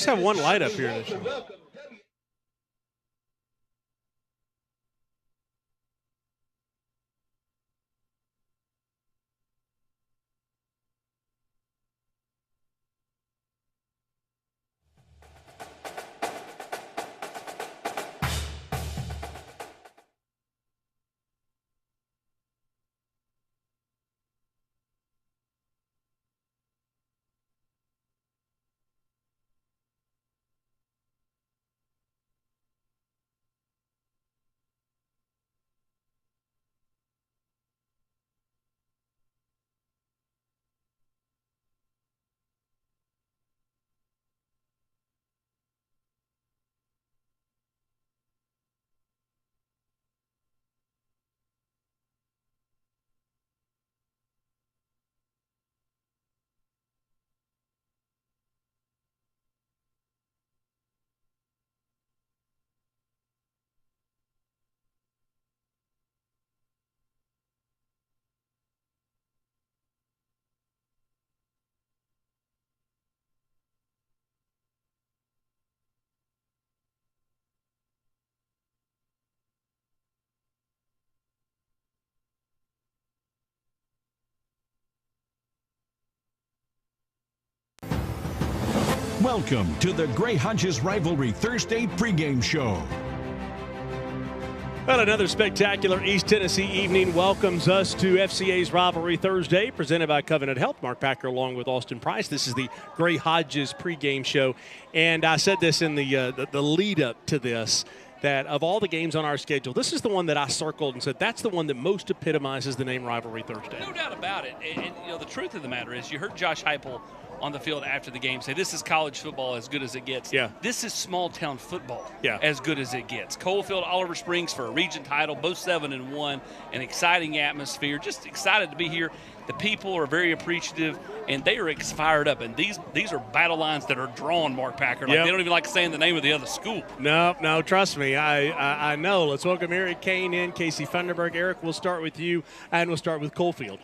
just have one light up here initially. Welcome to the Gray Hodges Rivalry Thursday pregame show. Well, another spectacular East Tennessee evening welcomes us to FCA's Rivalry Thursday, presented by Covenant Health. Mark Packer along with Austin Price. This is the Gray Hodges pregame show. And I said this in the lead up to this, that of all the games on our schedule, this is the one that I circled and said that's the one that most epitomizes the name Rivalry Thursday. No doubt about it. And you know, the truth of the matter is, you heard Josh Heupel on the field after the game say, this is college football as good as it gets. Yeah. This is small town football as good as it gets. Coalfield, Oliver Springs for a region title, both 7-1, an exciting atmosphere. Just excited to be here. The people are very appreciative, and they are fired up. And these are battle lines that are drawn, Mark Packer. Like they don't even like saying the name of the other school. No, trust me. I know. Let's welcome Eric Kane in, Casey Funderburg. Eric, we'll start with you, and we'll start with Coalfield.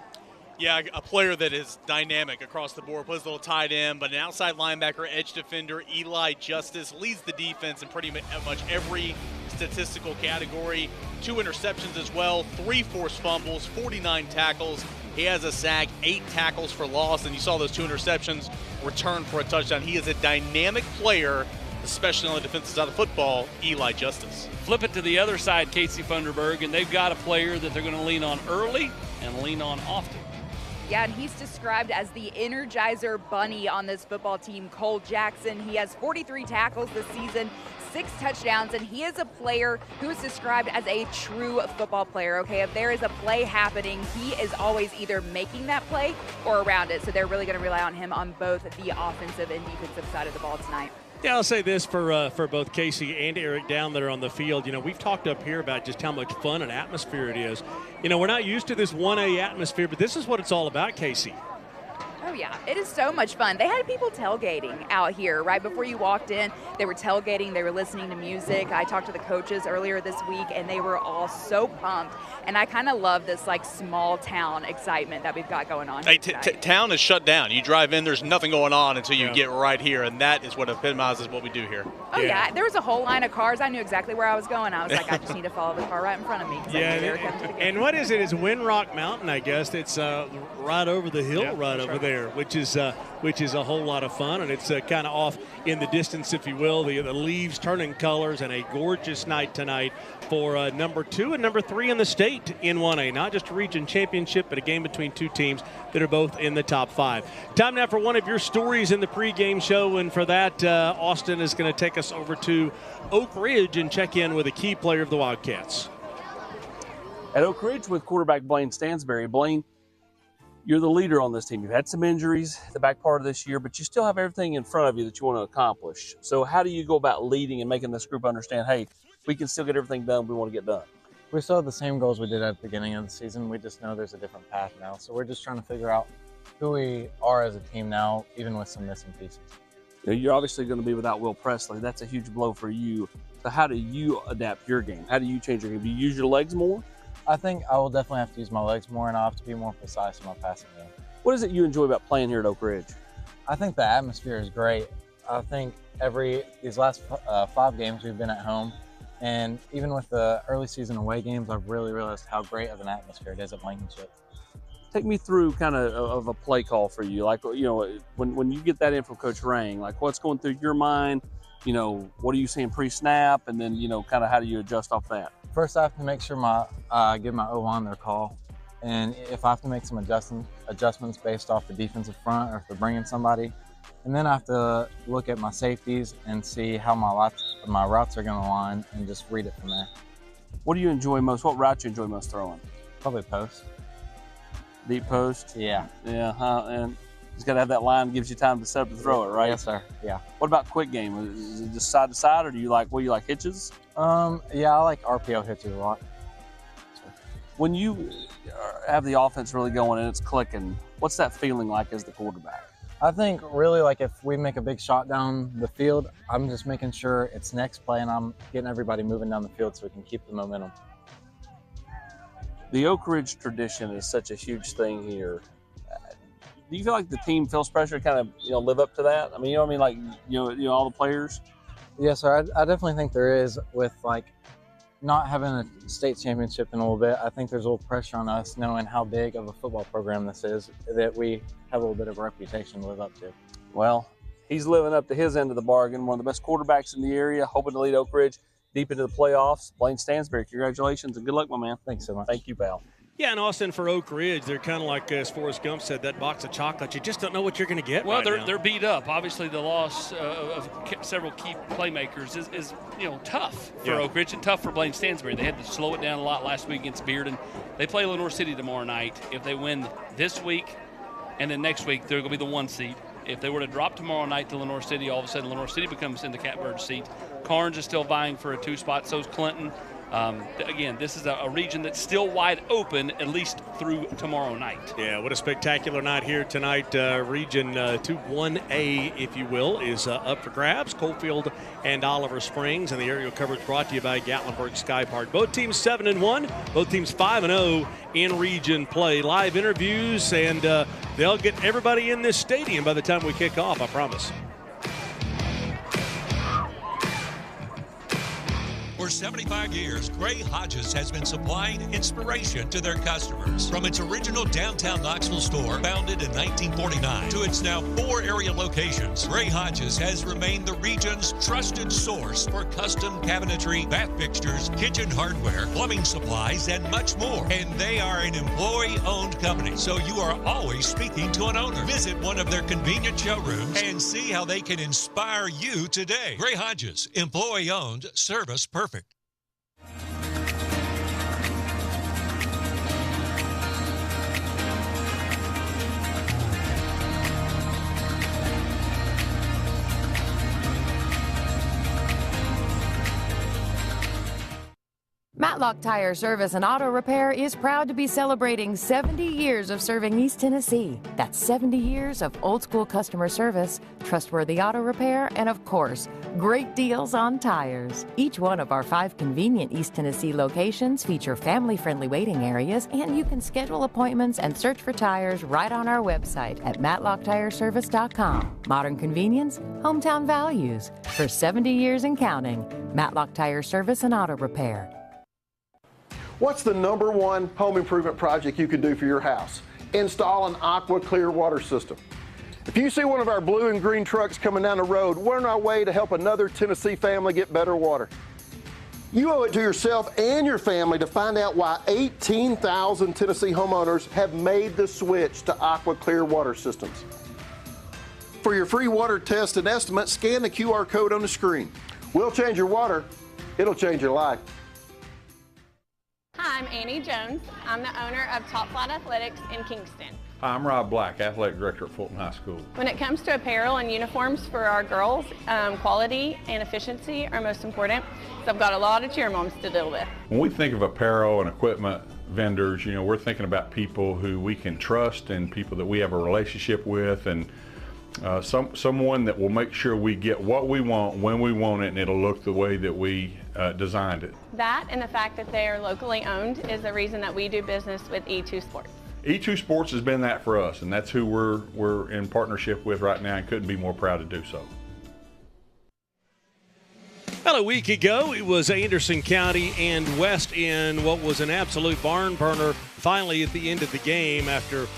Yeah, a player that is dynamic across the board, plays a little tight end, but an outside linebacker, edge defender, Eli Justice, leads the defense in pretty much every statistical category. 2 interceptions as well, 3 forced fumbles, 49 tackles. He has a sack, 8 tackles for loss, and you saw those 2 interceptions returned for a touchdown. He is a dynamic player, especially on the defensive side of football, Eli Justice. Flip it to the other side, Casey Funderburg, and they've got a player that they're going to lean on early and lean on often. Yeah, and he's described as the Energizer Bunny on this football team, Cole Jackson. He has 43 tackles this season, 6 touchdowns, and he is a player who is described as a true football player, okay? If there is a play happening, he is always either making that play or around it. So they're really going to rely on him on both the offensive and defensive side of the ball tonight. Yeah, I'll say this for both Casey and Eric down there on the field. You know, we've talked up here about just how much fun and atmosphere it is. You know, we're not used to this 1A atmosphere, but this is what it's all about, Casey. Oh, yeah. It is so much fun. They had people tailgating out here right before you walked in. They were tailgating. They were listening to music. I talked to the coaches earlier this week, and they were all so pumped. And I kind of love this, like, small town excitement that we've got going on here tonight. Town is shut down. You drive in, there's nothing going on until you get right here, and that is what epitomizes what we do here. Oh, yeah. There was a whole line of cars. I knew exactly where I was going. I was like, I just need to follow the car right in front of me. Yeah, and what is it? It's Windrock Mountain, I guess. It's right over the hill over there, which is a whole lot of fun, and it's kind of off in the distance, if you will. The leaves turning colors, and a gorgeous night tonight for number 2 and number 3 in the state in 1A. Not just a region championship, but a game between 2 teams that are both in the top 5. Time now for one of your stories in the pregame show, and for that, Austin is going to take us over to Oak Ridge and check in with a key player of the Wildcats. At Oak Ridge with quarterback Blaine Stansberry. Blaine, you're the leader on this team. You've had some injuries the back part of this year, but you still have everything in front of you that you want to accomplish. So how do you go about leading and making this group understand, hey, we can still get everything done we want to get done? We still have the same goals we did at the beginning of the season. We just know there's a different path now. So we're just trying to figure out who we are as a team now, even with some missing pieces. You're obviously going to be without Will Presley. That's a huge blow for you. So how do you adapt your game? How do you change your game? Do you use your legs more? I think I will definitely have to use my legs more, and I'll have to be more precise in my passing game. What is it you enjoy about playing here at Oak Ridge? I think the atmosphere is great. I think these last 5 games we've been at home, and even with the early season away games, I've really realized how great of an atmosphere it is at Blankenship. Take me through kind of a play call for you. Like, when you get that in from Coach Rang, like what's going through your mind? What are you seeing pre-snap? And then, kind of how do you adjust off that? First, I have to make sure give my O-line their call. And if I have to make some adjustments based off the defensive front or if they're bringing somebody, and then I have to look at my safeties and see how my routes are going to line and just read it from there. What do you enjoy most? What route you enjoy most throwing? Probably post. Deep post? Yeah. Yeah, and just got to have that line that gives you time to set up to throw it, right? Yes, sir. Yeah. What about quick game? Is it just side to side, or do you like hitches? Yeah, I like RPO hitches a lot. When you have the offense really going and it's clicking, what's that feeling like as the quarterback? I think really like if we make a big shot down the field, I'm just making sure it's next play and I'm getting everybody moving down the field so we can keep the momentum. The Oak Ridge tradition is such a huge thing here. Do you feel like the team feels pressure to kind of live up to that? I mean, like all the players. Yes, sir. I definitely think there is with like not having a state championship in a little bit. I think there's a little pressure on us knowing how big of a football program this is, that we have a little bit of a reputation to live up to. Well, he's living up to his end of the bargain. One of the best quarterbacks in the area, hoping to lead Oak Ridge deep into the playoffs. Blaine Stansberry, congratulations and good luck, my man. Thanks so much. Thank you, pal. Yeah, and Austin, for Oak Ridge, they're kind of like, as Forrest Gump said, that box of chocolate. You just don't know what you're going to get. Well, right they're beat up. Obviously, the loss of several key playmakers is tough for Oak Ridge and tough for Blaine Stansberry. They had to slow it down a lot last week against Bearden. They play Lenore City tomorrow night. If they win this week and then next week, they're going to be the 1 seed. If they were to drop tomorrow night to Lenore City, all of a sudden Lenore City becomes in the Catbird seat. Carnes is still vying for a 2 spot. So is Clinton. Again, this is a region that's still wide open, at least through tomorrow night. Yeah, what a spectacular night here tonight. Region 2-1A, if you will, is up for grabs. Coalfield and Oliver Springs, and the aerial coverage brought to you by Gatlinburg Sky Park. Both teams 7-1, both teams 5-0 in region play. Live interviews, and they'll get everybody in this stadium by the time we kick off, I promise. For 75 years, Gray Hodges has been supplying inspiration to their customers. From its original downtown Knoxville store, founded in 1949, to its now 4 area locations, Gray Hodges has remained the region's trusted source for custom cabinetry, bath fixtures, kitchen hardware, plumbing supplies, and much more. And they are an employee-owned company, so you are always speaking to an owner. Visit one of their convenient showrooms and see how they can inspire you today. Gray Hodges, employee-owned, service perfect. Matlock Tire Service and Auto Repair is proud to be celebrating 70 years of serving East Tennessee. That's 70 years of old-school customer service, trustworthy auto repair, and of course, great deals on tires. Each one of our 5 convenient East Tennessee locations feature family-friendly waiting areas, and you can schedule appointments and search for tires right on our website at matlocktireservice.com. Modern convenience, hometown values. For 70 years and counting, Matlock Tire Service and Auto Repair. What's the #1 home improvement project you could do for your house? Install an Aqua Clear water system. If you see one of our blue and green trucks coming down the road, we're on our way to help another Tennessee family get better water. You owe it to yourself and your family to find out why 18,000 Tennessee homeowners have made the switch to Aqua Clear water systems. For your free water test and estimate, scan the QR code on the screen. We'll change your water. It'll change your life. Hi, I'm Annie Jones. I'm the owner of Top Flight Athletics in Kingston. Hi, I'm Rob Black, Athletic Director at Fulton High School. When it comes to apparel and uniforms for our girls, quality and efficiency are most important. So I've got a lot of cheer moms to deal with. When we think of apparel and equipment vendors, we're thinking about people who we can trust and people that we have a relationship with, and someone that will make sure we get what we want when we want it, and it'll look the way that we designed it. That and the fact that they are locally owned is the reason that we do business with E2 Sports. E2 Sports has been that for us, and that's who we're in partnership with right now, and couldn't be more proud to do so. Well, a week ago, it was Anderson County and West in what was an absolute barn burner. Finally, at the end of the game, after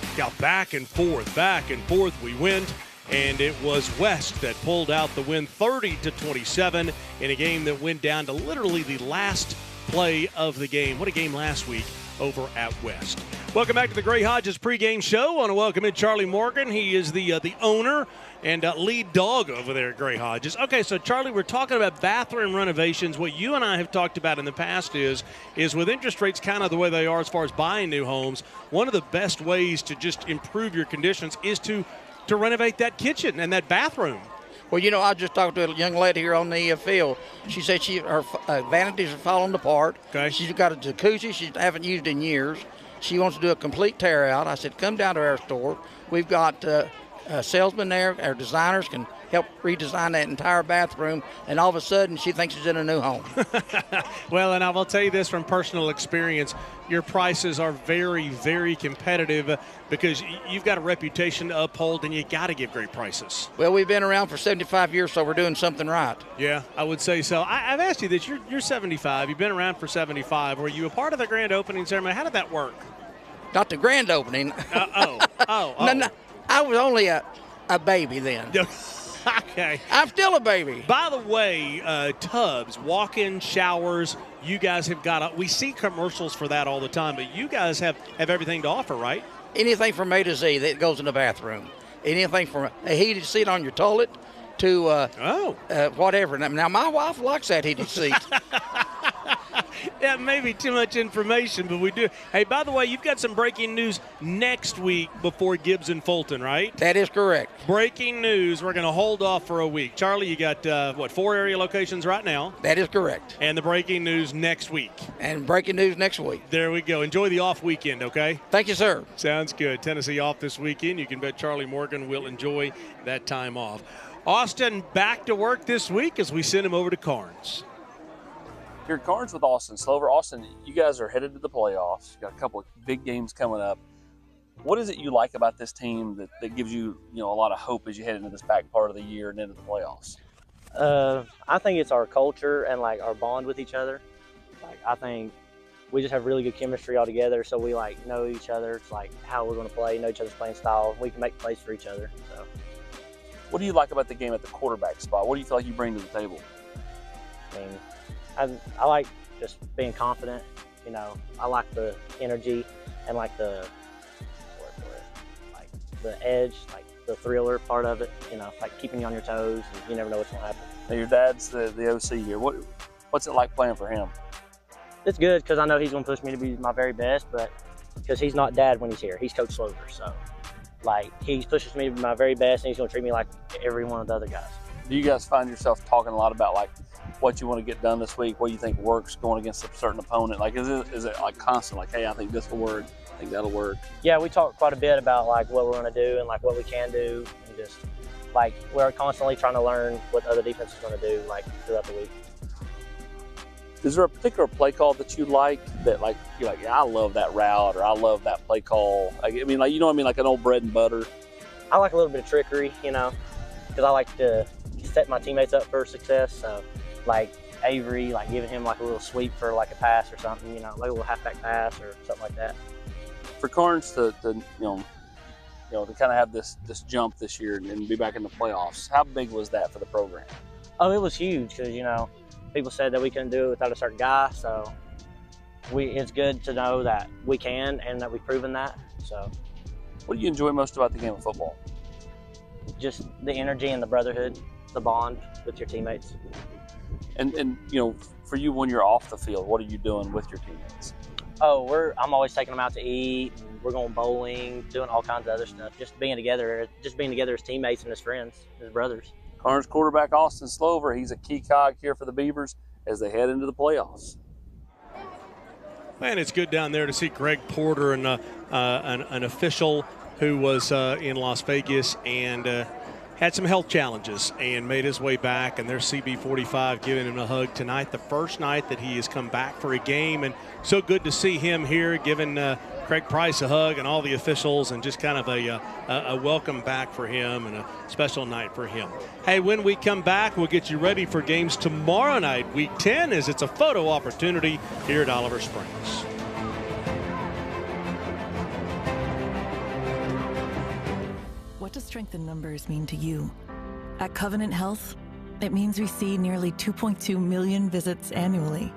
back and forth, we went. And it was West that pulled out the win 30-27 in a game that went down to literally the last play of the game. What a game last week over at West. Welcome back to the Gray Hodges pregame show. I want to welcome in Charlie Morgan. He is the owner and lead dog over there at Gray Hodges. Okay, so Charlie, we're talking about bathroom renovations. What you and I have talked about in the past is with interest rates kind of the way they are as far as buying new homes, one of the best ways to just improve your conditions is to renovate that kitchen and that bathroom. Well, you know, I just talked to a young lady here on the field. She said her vanities are falling apart. Okay. She's got a jacuzzi she haven't used in years. She wants to do a complete tear out. I said, come down to our store. We've got salesmen there. Our designers can help redesign that entire bathroom, and all of a sudden she thinks she's in a new home. Well, and I will tell you this from personal experience, your prices are very, very competitive because you've got a reputation to uphold and you got to give great prices. Well, we've been around for 75 years, so we're doing something right. Yeah, I would say so. I've asked you this. You're 75. You've been around for 75. Were you a part of the grand opening ceremony? How did that work? Not the grand opening. Oh. No, I was only a baby then. Okay. I'm still a baby. By the way, tubs, walk-in showers, you guys have got we see commercials for that all the time, but you guys have everything to offer, right? Anything from A to Z that goes in the bathroom. Anything from a heated seat on your toilet to whatever. Now, my wife likes that heated seat. That may be too much information, but we do. Hey, by the way, you've got some breaking news next week before Gibbs and Fulton, right? That is correct. Breaking news. We're going to hold off for a week. Charlie, you got, 4 area locations right now? That is correct. And the breaking news next week. And breaking news next week. There we go. Enjoy the off weekend, okay? Thank you, sir. Sounds good. Tennessee off this weekend. You can bet Charlie Morgan will enjoy that time off. Austin back to work this week as we send him over to Carnes. Here at Carnes with Austin Slover. Austin, you guys are headed to the playoffs. You've got a couple of big games coming up. What is it you like about this team that gives you, a lot of hope as you head into this back part of the year and into the playoffs? I think it's our culture and our bond with each other. I think we just have really good chemistry all together, so we know each other. It's how we're going to play, know each other's playing style. We can make plays for each other. So, what do you like about the game at the quarterback spot? What do you feel like you bring to the table? I like just being confident. I like the energy and the edge, the thriller part of it. Keeping you on your toes, and you never know what's going to happen. Now, your dad's the OC here. What's it like playing for him? It's good because I know he's going to push me to be my very best, but because he's not dad when he's here, he's Coach Slover. So, he pushes me to be my very best, and he's going to treat me like every one of the other guys. Do you guys find yourself talking a lot about what you want to get done this week, what you think works going against a certain opponent? Is it constant, hey, I think this will work, I think that'll work? Yeah, we talk quite a bit about what we're going to do and what we can do, and just we're constantly trying to learn what the other defense is going to do throughout the week. Is there a particular play call that you like that you're I love that route, or I love that play call? Like an old bread and butter? I like a little bit of trickery, because I like to set my teammates up for success. So, Avery, giving him a little sweep for a pass or something, a little halfback pass or something like that. For Carnes to kind of have this jump this year and be back in the playoffs, how big was that for the program? Oh, it was huge because people said that we couldn't do it without a certain guy. So it's good to know that we can and that we've proven that. So, what do you enjoy most about the game of football? Just the energy and the brotherhood, the bond with your teammates. And for you when you're off the field, what are you doing with your teammates? Oh, I'm always taking them out to eat. And we're going bowling, doing all kinds of other stuff. Just being together as teammates and as friends, as brothers. Carnes quarterback Austin Slover, he's a key cog here for the Beavers as they head into the playoffs. Man, it's good down there to see Greg Porter, an official who was in Las Vegas, and had some health challenges and made his way back, and there's CB45 giving him a hug tonight, the first night that he has come back for a game. And so good to see him here giving Craig Price a hug and all the officials, and just kind of a welcome back for him and a special night for him. Hey, when we come back, we'll get you ready for games tomorrow night, week 10, as it's a photo opportunity here at Oliver Springs. What does strength in numbers mean to you? At Covenant Health, it means we see nearly 2.2 million visits annually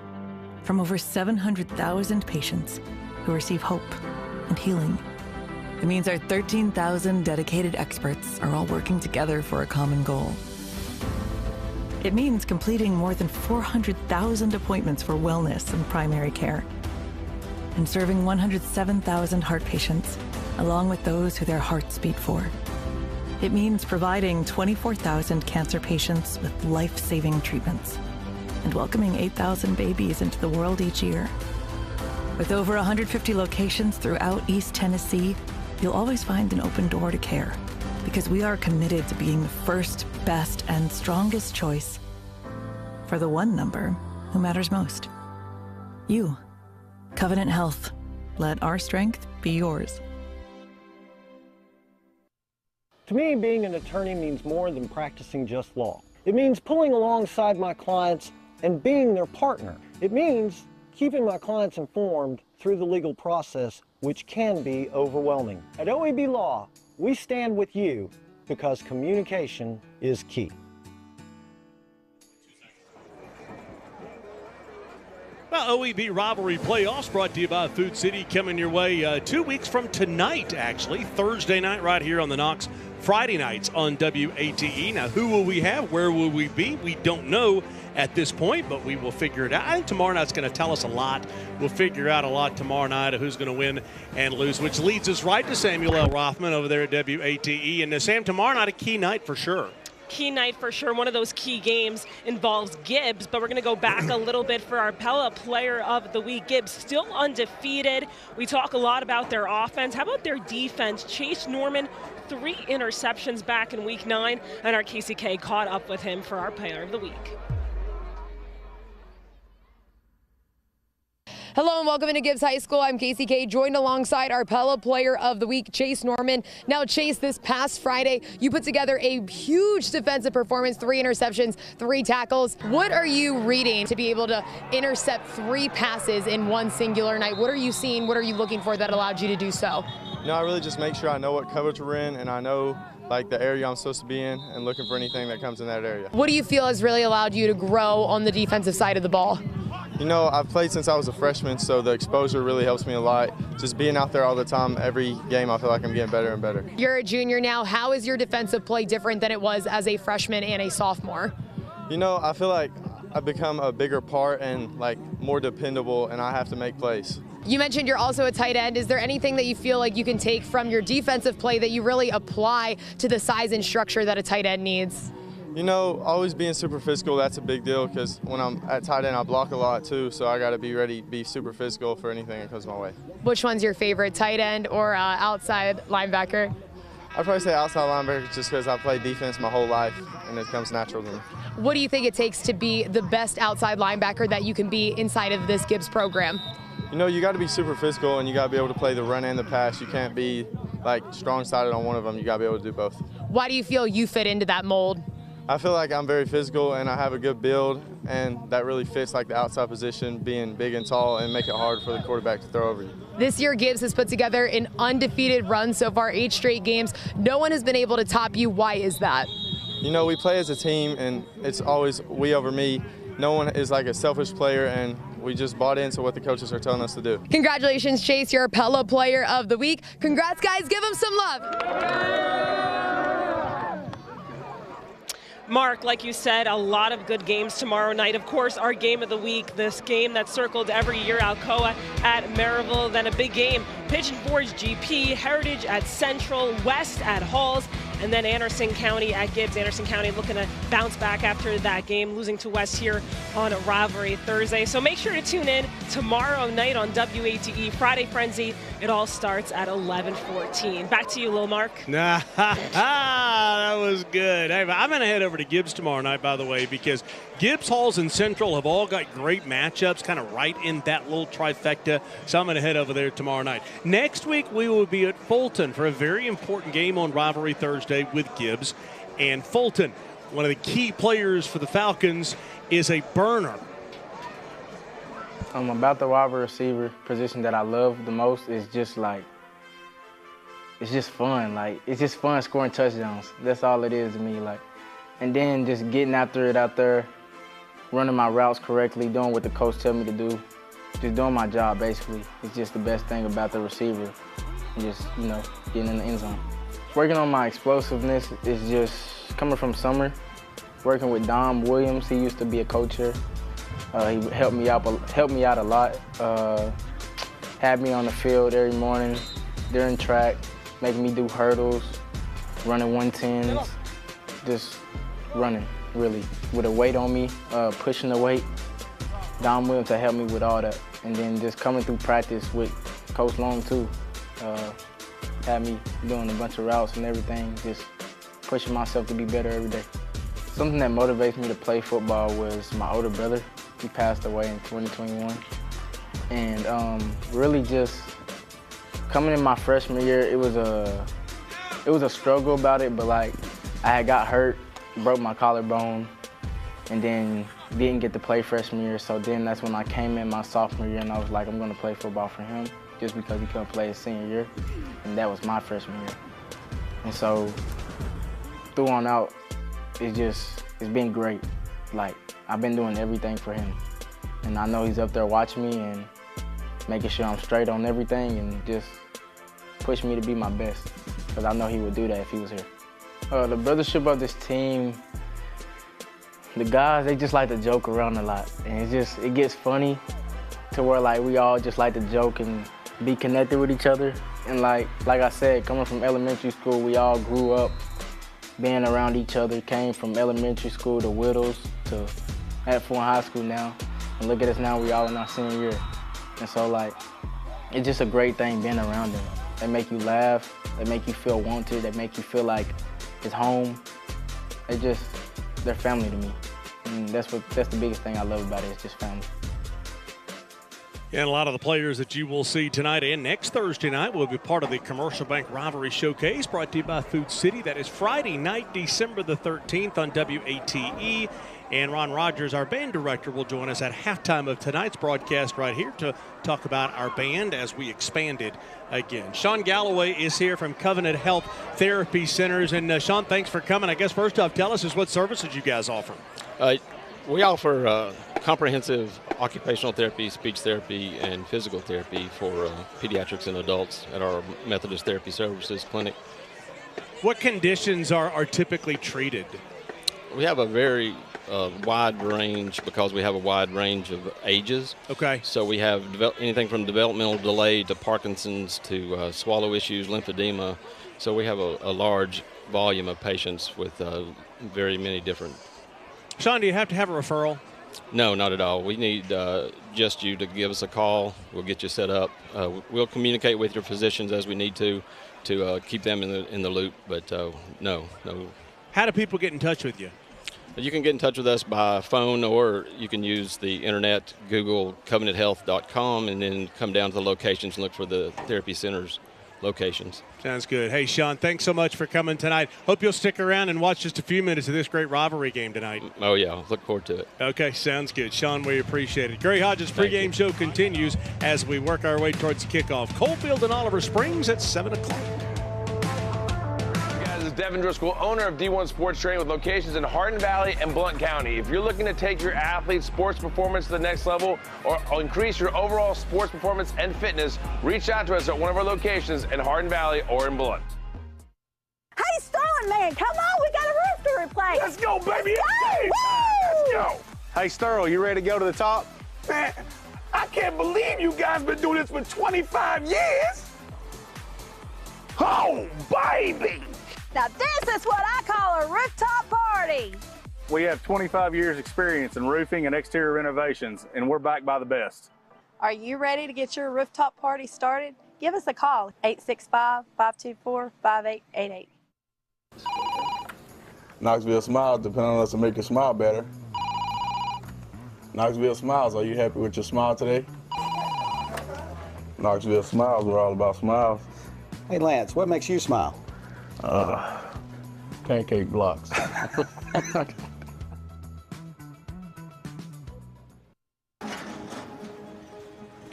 from over 700,000 patients who receive hope and healing. It means our 13,000 dedicated experts are all working together for a common goal. It means completing more than 400,000 appointments for wellness and primary care, and serving 107,000 heart patients, along with those who their hearts beat for. It means providing 24,000 cancer patients with life-saving treatments and welcoming 8,000 babies into the world each year. With over 150 locations throughout East Tennessee, you'll always find an open door to care, because we are committed to being the first, best, and strongest choice for the one number who matters most. You. Covenant Health. Let our strength be yours. To me, being an attorney means more than practicing just law. It means pulling alongside my clients and being their partner. It means keeping my clients informed through the legal process, which can be overwhelming. At OEB Law, we stand with you because communication is key. Well, OEB Rivalry Playoffs brought to you by Food City, coming your way 2 weeks from tonight, actually. Thursday night right here on the Knox, Friday nights on WATE. Now, who will we have? Where will we be? We don't know at this point, but we will figure it out. I think tomorrow night's going to tell us a lot. We'll figure out a lot tomorrow night of who's going to win and lose, which leads us right to Samuel L. Rothman over there at WATE. And Sam, tomorrow night a key night for sure. Key night for sure. One of those key games involves Gibbs, but we're going to go back a little bit for our Pella Player of the Week. Gibbs still undefeated. We talk a lot about their offense. How about their defense? Chase Norman, 3 interceptions back in week 9, and our KCK caught up with him for our Player of the Week. Hello and welcome into Gibbs High School. I'm Casey Kay, joined alongside our Pella Player of the Week, Chase Norman. Now, Chase, this past Friday, you put together a huge defensive performance, 3 interceptions, 3 tackles. What are you reading to be able to intercept 3 passes in one singular night? What are you seeing? What are you looking for that allowed you to do so? I really just make sure I know what coverage we're in, and I know like the area I'm supposed to be in, and looking for anything that comes in that area. What do you feel has really allowed you to grow on the defensive side of the ball? I've played since I was a freshman, so the exposure really helps me a lot. Just being out there all the time, every game, I feel like I'm getting better and better. You're a junior now. How is your defensive play different than it was as a freshman and a sophomore? I feel like I've become a bigger part and like more dependable, and I have to make plays. You mentioned you're also a tight end. Is there anything that you feel like you can take from your defensive play that you really apply to the size and structure that a tight end needs? Always being super physical, that's a big deal, because when I'm at tight end, I block a lot too, so I got to be ready to be super physical for anything that comes my way. Which one's your favorite, tight end or outside linebacker? I'd probably say outside linebacker, just because I played defense my whole life, and it comes natural to me. What do you think it takes to be the best outside linebacker that you can be inside of this Gibbs program? You got to be super physical, and you got to be able to play the run and the pass. You can't be like strong-sided on one of them. You got to be able to do both. Why do you feel you fit into that mold? I feel like I'm very physical, and I have a good build, and that really fits like the outside position, being big and tall, and make it hard for the quarterback to throw over you. This year, Gibbs has put together an undefeated run so far, 8 straight games. No one has been able to top you. Why is that? We play as a team, and it's always we over me. No one is like a selfish player, and we just bought into what the coaches are telling us to do. Congratulations, Chase. You're a Pella Player of the Week. Congrats, guys. Give them some love. Mark, like you said, a lot of good games tomorrow night. Of course, our game of the week, this game that's circled every year, Alcoa at Maryville. Then a big game, Pigeon Forge GP, Heritage at Central, West at Halls, and then Anderson County at Gibbs. Anderson County looking to bounce back after that game, losing to West here on Rivalry Thursday. So make sure to tune in tomorrow night on WATE Friday Frenzy. It all starts at 11:14. Back to you, Lil Mark. That was good. Hey, I'm going to head over to Gibbs tomorrow night, by the way, because Gibbs, Halls, and Central have all got great matchups kind of right in that little trifecta. So I'm going to head over there tomorrow night. Next week, we will be at Fulton for a very important game on Rivalry Thursday with Gibbs and Fulton. One of the key players for the Falcons is a burner. About the wide receiver position that I love the most is just like, it's just fun. Like, it's just fun scoring touchdowns. That's all it is to me. Like, and then just getting after it out there, running my routes correctly, doing what the coach tell me to do, just doing my job basically. It's just the best thing about the receiver, and just, you know, getting in the end zone. Working on my explosiveness is just coming from summer, working with Dom Williams. He used to be a coach here. He helped me out a lot. Had me on the field every morning during track, making me do hurdles, running 110s, just running really with a weight on me, pushing the weight. Dom Williams had helped me with all that, and then just coming through practice with Coach Long too. Had me doing a bunch of routes and everything, just pushing myself to be better every day. Something that motivates me to play football was my older brother. He passed away in 2021. And really just coming in my freshman year, it was a struggle about it, but like I had got hurt, broke my collarbone, and then didn't get to play freshman year. So then that's when I came in my sophomore year and I was like, I'm gonna play football for him just because he couldn't play his senior year. And that was my freshman year. And so through on out, it's been great. Like, I've been doing everything for him. And I know he's up there watching me and making sure I'm straight on everything and just push me to be my best, because I know he would do that if he was here. The brothership of this team, the guys, they just like to joke around a lot. And it gets funny to where like we all just like to joke and be connected with each other. And like I said, coming from elementary school, we all grew up being around each other, came from elementary school to Whittles to at Fort High School now. And look at us now, we all in our senior year. And so like, it's just a great thing being around them. They make you laugh, they make you feel wanted, they make you feel like it's home. They're family to me. And that's the biggest thing I love about it, it's just family. And a lot of the players that you will see tonight and next Thursday night will be part of the Commercial Bank Rivalry Showcase brought to you by Food City. That is Friday night, December the 13th on WATE. And Ron Rogers, our band director, will join us at halftime of tonight's broadcast right here to talk about our band as we expand it again. Sean Galloway is here from Covenant Health Therapy Centers. And Sean, thanks for coming. I guess first off, tell us what services you guys offer. We offer comprehensive occupational therapy, speech therapy, and physical therapy for pediatrics and adults at our Methodist Therapy Services Clinic. What conditions are typically treated? We have a very wide range because we have a wide range of ages. Okay. So we have anything from developmental delay to Parkinson's to swallow issues, lymphedema. So we have a large volume of patients with very many different. Sean, do you have to have a referral? No, not at all. We need just you to give us a call. We'll get you set up. We'll communicate with your physicians as we need to keep them in the loop. But no. How do people get in touch with you? You can get in touch with us by phone, or you can use the internet, Google covenanthealth.com, and then come down to the locations and look for the therapy centers locations. Sounds good. Hey, Sean, thanks so much for coming tonight. Hope you'll stick around and watch just a few minutes of this great rivalry game tonight. Oh, yeah. Look forward to it. Okay, sounds good. Sean, we appreciate it. Gary Hodges' pregame show continues as we work our way towards the kickoff. Coalfield and Oliver Springs at 7 o'clock. This is Devin Driscoll, owner of D1 Sports Training with locations in Hardin Valley and Blount County. If you're looking to take your athlete's sports performance to the next level or increase your overall sports performance and fitness, reach out to us at one of our locations in Hardin Valley or in Blount. Hey, Sterling, man, come on, we got a roof to replace. Let's go, baby. Let's go. Hey, Sterling, you ready to go to the top? Man, I can't believe you guys been doing this for 25 years. Oh, baby. Now this is what I call a rooftop party. We have 25 years experience in roofing and exterior renovations, and we're backed by the best. Are you ready to get your rooftop party started? Give us a call, 865-524-5888. Knoxville Smiles depend on us to make your smile better. Knoxville Smiles, are you happy with your smile today? Knoxville Smiles, we're all about smiles. Hey Lance, what makes you smile? Pancake blocks.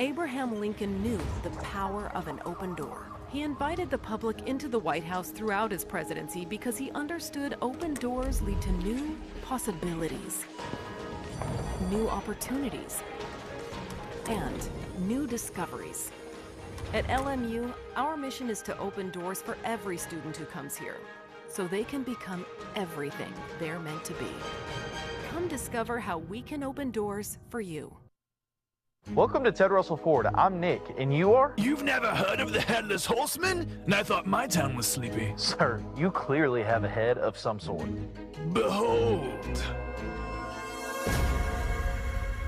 Abraham Lincoln knew the power of an open door. He invited the public into the White House throughout his presidency because he understood open doors lead to new possibilities, new opportunities, and new discoveries. At LMU, our mission is to open doors for every student who comes here, so they can become everything they're meant to be. Come discover how we can open doors for you. Welcome to Ted Russell Ford. I'm Nick, and you are? You've never heard of the Headless Horseman? And I thought my town was sleepy. Sir, you clearly have a head of some sort. Behold.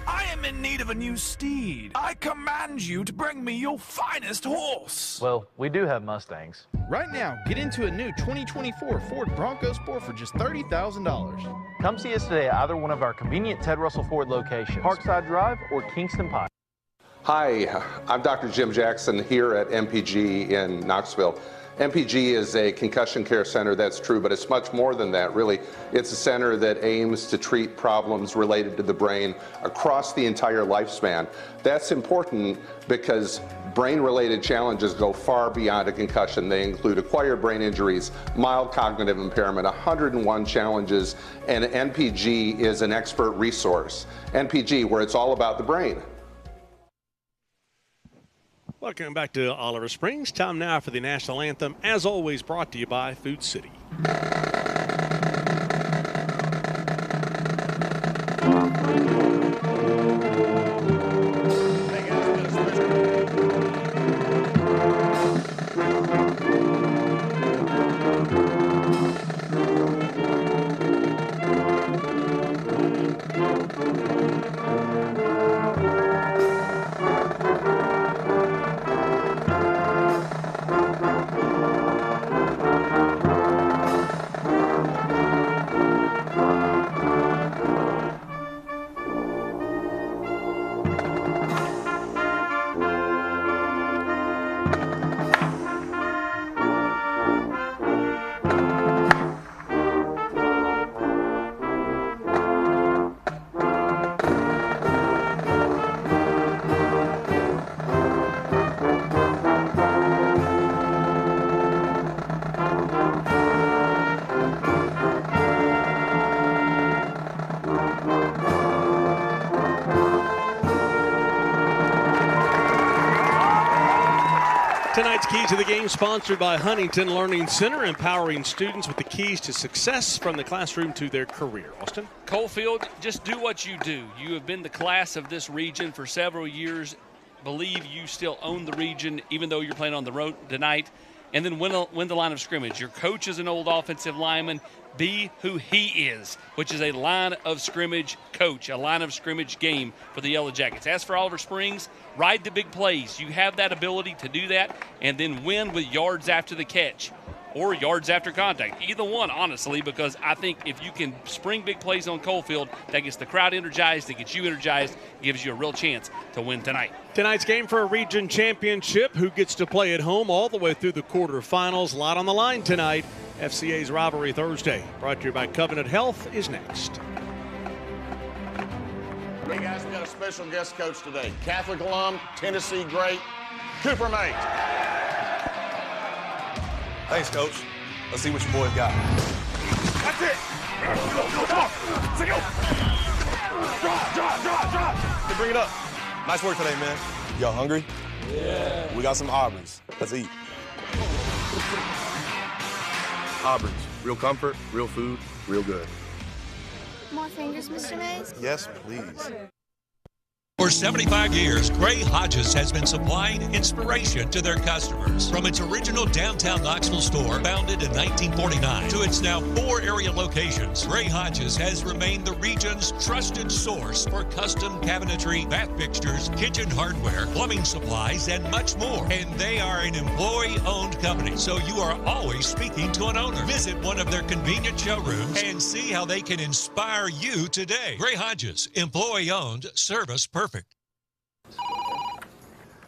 I am in need of a new steed. I command you to bring me your finest horse. Well, we do have Mustangs. Right now, get into a new 2024 Ford Bronco Sport for just $30,000. Come see us today at either one of our convenient Ted Russell Ford locations, Parkside Drive or Kingston Pike. Hi, I'm Dr. Jim Jackson here at MPG in Knoxville. MPG is a concussion care center, that's true, but it's much more than that, really. It's a center that aims to treat problems related to the brain across the entire lifespan. That's important because brain-related challenges go far beyond a concussion. They include acquired brain injuries, mild cognitive impairment, 101 challenges, and NPG is an expert resource. NPG, where it's all about the brain. Welcome back to Oliver Springs. Time now for the national anthem, as always brought to you by Food City. Tonight's Key to the Game sponsored by Huntington Learning Center, empowering students with the keys to success from the classroom to their career. Austin? Coalfield, just do what you do. You have been the class of this region for several years. Believe you still own the region, even though you're playing on the road tonight. And then win the line of scrimmage. Your coach is an old offensive lineman. Be who he is, which is a line of scrimmage coach, a line of scrimmage game for the Yellow Jackets. As for Oliver Springs, ride the big plays. You have that ability to do that and then win with yards after the catch or yards after contact. Either one, honestly, because I think if you can spring big plays on Coalfield, that gets the crowd energized, that gets you energized, gives you a real chance to win tonight. Tonight's game for a region championship. Who gets to play at home all the way through the quarterfinals? A lot on the line tonight. FCA's Rivalry Thursday, brought to you by Covenant Health, is next. Hey guys, we got a special guest coach today. Catholic alum, Tennessee great, Cooper Mate. Thanks, Coach. Let's see what your boys got. That's it. Go. Drop. Hey, bring it up. Nice work today, man. Y'all hungry? Yeah. We got some Auburn's. Let's eat. Auburn's. Real comfort, real food, real good. More fingers, Mr. Mays? Yes, please. For 75 years, Gray Hodges has been supplying inspiration to their customers. From its original downtown Knoxville store, founded in 1949, to its now 4 area locations, Gray Hodges has remained the region's trusted source for custom cabinetry, bath fixtures, kitchen hardware, plumbing supplies, and much more. And they are an employee-owned company, so you are always speaking to an owner. Visit one of their convenient showrooms and see how they can inspire you today. Gray Hodges, employee-owned, service perfect.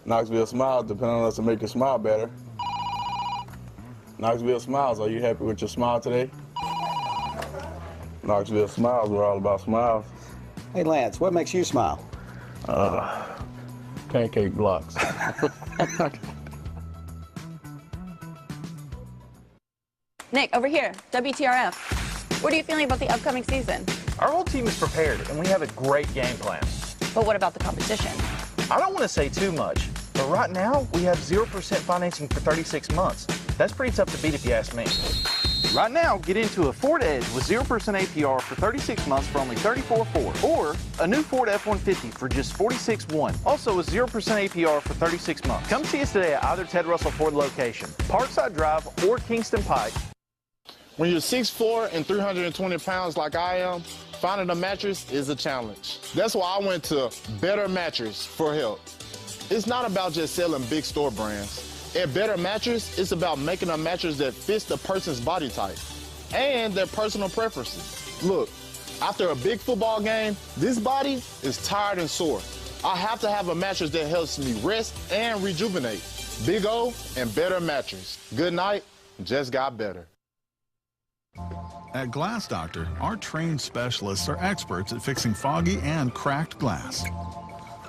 Knoxville Smiles depend on us to make your smile better. Knoxville Smiles, are you happy with your smile today? Knoxville Smiles, we're all about smiles. Hey, Lance, what makes you smile? Pancake blocks. Nick, over here, WTRF. What are you feeling about the upcoming season? Our whole team is prepared, and we have a great game plan. But what about the competition? I don't want to say too much, but right now we have 0% financing for 36 months. That's pretty tough to beat if you ask me. Right now, get into a Ford Edge with 0% APR for 36 months for only $34,400, or a new Ford F-150 for just $46,100, also with 0% APR for 36 months. Come see us today at either Ted Russell Ford location, Parkside Drive or Kingston Pike. When you're 6'4" and 320 pounds like I am, finding a mattress is a challenge. That's why I went to Better Mattress for help. It's not about just selling big store brands. At Better Mattress, it's about making a mattress that fits the person's body type and their personal preferences. Look, after a big football game, this body is tired and sore. I have to have a mattress that helps me rest and rejuvenate. Big O and Better Mattress. Good night, just got better. At Glass Doctor, our trained specialists are experts at fixing foggy and cracked glass.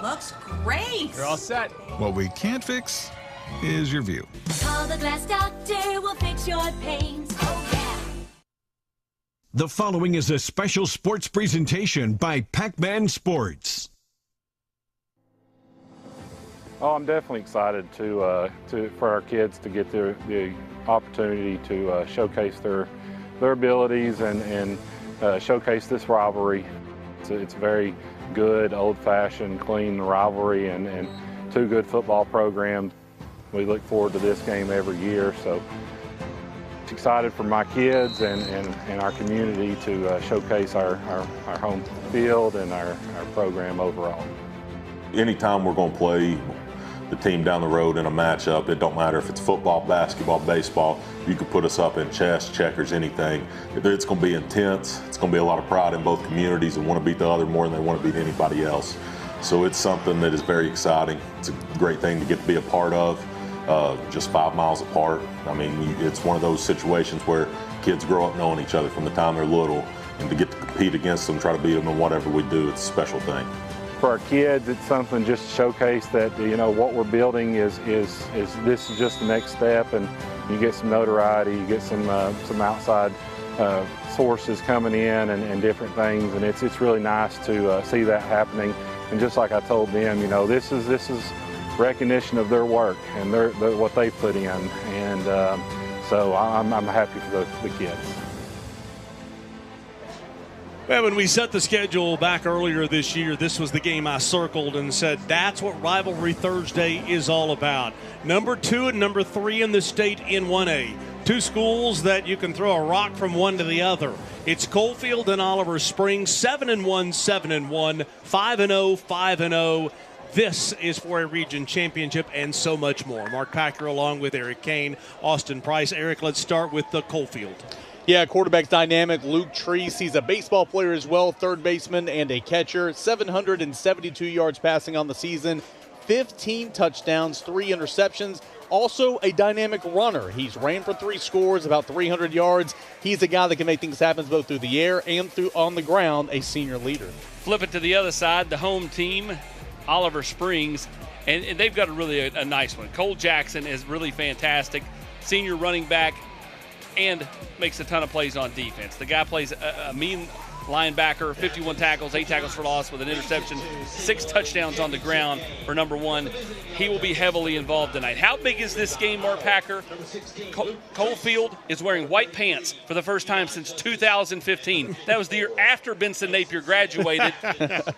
Looks great. You're all set. What we can't fix is your view. Call the Glass Doctor, we'll fix your pains. Oh, yeah. The following is a special sports presentation by Pac-Man Sports. Oh, I'm definitely excited for our kids to get the opportunity to showcase their abilities and showcase this rivalry. It's a very good, old-fashioned, clean rivalry and 2 good football programs. We look forward to this game every year, so excited for my kids and our community to showcase our home field and our program overall. Anytime we're going to play the team down the road in a matchup, it don't matter if it's football, basketball, baseball, you could put us up in chess, checkers, anything. It's going to be intense. It's going to be a lot of pride in both communities and want to beat the other more than they want to beat anybody else. So it's something that is very exciting. It's a great thing to get to be a part of, just 5 miles apart. I mean, it's one of those situations where kids grow up knowing each other from the time they're little, and to get to compete against them, try to beat them in whatever we do, it's a special thing. For our kids, it's something just to showcase that, you know, what we're building is this is just the next step, and you get some notoriety, you get some outside sources coming in and different things, and it's really nice to see that happening. And just like I told them, you know, this is recognition of their work and their what they put in, and so I'm happy for the kids. Well, when we set the schedule back earlier this year, this was the game I circled and said that's what Rivalry Thursday is all about. Number 2 and number 3 in the state in 1A. 2 schools that you can throw a rock from one to the other. It's Coalfield and Oliver Springs, 7-1, 7-1, 5-0, 5-0. This is for a region championship and so much more. Mark Packer along with Eric Kane, Austin Price. Eric, let's start with the Coalfield. Yeah, quarterback's dynamic. Luke Treese, he's a baseball player as well, third baseman and a catcher. 772 yards passing on the season, 15 touchdowns, 3 interceptions. Also a dynamic runner. He's ran for 3 scores, about 300 yards. He's a guy that can make things happen both through the air and through on the ground, a senior leader. Flip it to the other side, the home team, Oliver Springs, and they've got a nice one. Cole Jackson is really fantastic, senior running back, and makes a ton of plays on defense. The guy plays a mean linebacker, 51 tackles, 8 tackles for loss with an interception, 6 touchdowns on the ground for number 1. He will be heavily involved tonight. How big is this game, Mark Packer? Coalfield is wearing white pants for the first time since 2015. That was the year after Benson Napier graduated.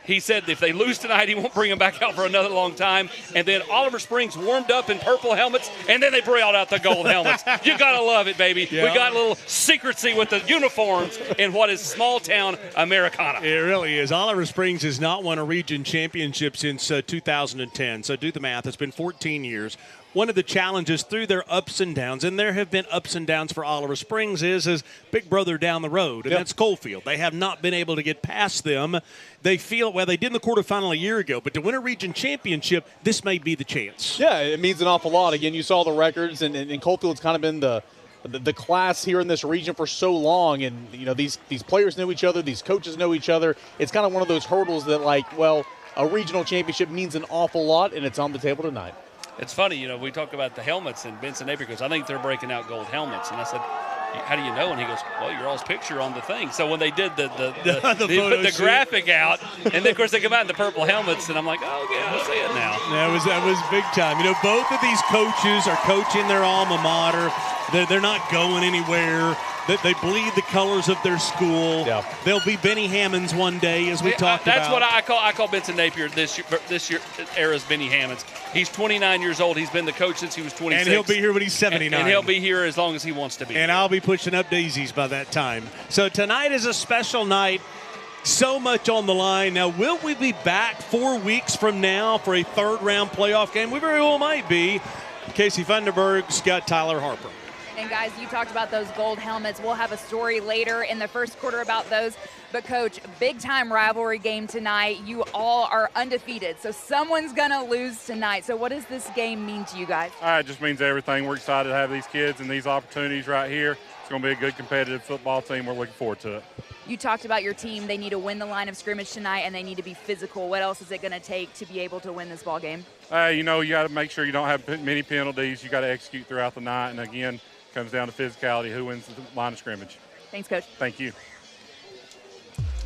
He said if they lose tonight, he won't bring them back out for another long time. And then Oliver Springs warmed up in purple helmets, and then they brought out the gold helmets. You got to love it, baby. Yeah. We got a little secrecy with the uniforms in what is small-town Americana. It really is. Oliver Springs has not won a region championship since 2010, so do the math. It's been 14 years. One of the challenges through their ups and downs, and there have been ups and downs for Oliver Springs, is big brother down the road, and that's Coalfield. They have not been able to get past them. They feel, well, they did in the quarterfinal a year ago, but to win a region championship, this may be the chance. Yeah, it means an awful lot. Again, you saw the records, and Coalfield's kind of been the class here in this region for so long, and you know these players know each other, these coaches know each other. It's kind of one of those hurdles that, like, well, a regional championship means an awful lot, and it's on the table tonight. It's funny, you know, we talk about the helmets, and Benson Napier goes, I think they're breaking out gold helmets. And I said, how do you know? And he goes, well, your all's picture on the thing. So when they did they put the graphic out, and then, of course, they come out in the purple helmets, and I'm like, oh, yeah, I see it now. That was big time. You know, both of these coaches are coaching their alma mater. They're not going anywhere. They bleed the colors of their school. Yeah. They'll be Benny Hammonds one day, as we talked about. That's what I call Benson Napier this year era's Benny Hammonds. He's 29 years old. He's been the coach since he was 26. And he'll be here when he's 79. And he'll be here as long as he wants to be. And I'll be pushing up daisies by that time. So tonight is a special night. So much on the line. Now, will we be back 4 weeks from now for a third-round playoff game? We very well might be. Casey Funderburg's got Tyler Harper. And, guys, you talked about those gold helmets. We'll have a story later in the first quarter about those. But, Coach, big-time rivalry game tonight. You all are undefeated, so someone's going to lose tonight. So what does this game mean to you guys? It just means everything. We're excited to have these kids and these opportunities right here. It's going to be a good competitive football team. We're looking forward to it. You talked about your team. They need to win the line of scrimmage tonight, and they need to be physical. What else is it going to take to be able to win this ball game? You know, you got to make sure you don't have many penalties. You got to execute throughout the night. And, again, comes down to physicality, who wins the line of scrimmage. Thanks, Coach. Thank you.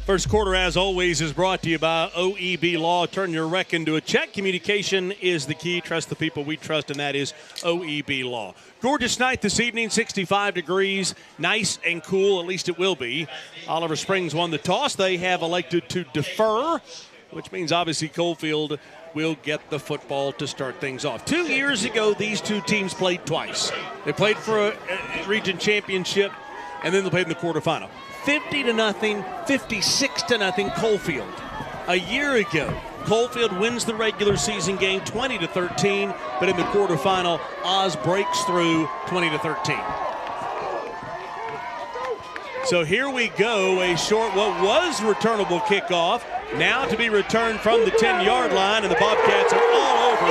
First quarter, as always, is brought to you by OEB Law. Turn your wreck into a check. Communication is the key. Trust the people we trust, and that is OEB Law. Gorgeous night this evening, 65 degrees. Nice and cool, at least it will be. Oliver Springs won the toss. They have elected to defer, which means obviously Coalfield will get the football to start things off. 2 years ago, these two teams played twice. They played for a region championship, and then they played in the quarterfinal. 50-0, 56-0 Coalfield. A year ago, Coalfield wins the regular season game 20-13, but in the quarterfinal, Oz breaks through 20-13. So here we go, a short, what was returnable kickoff, now to be returned from the 10-yard line, and the Bobcats are all over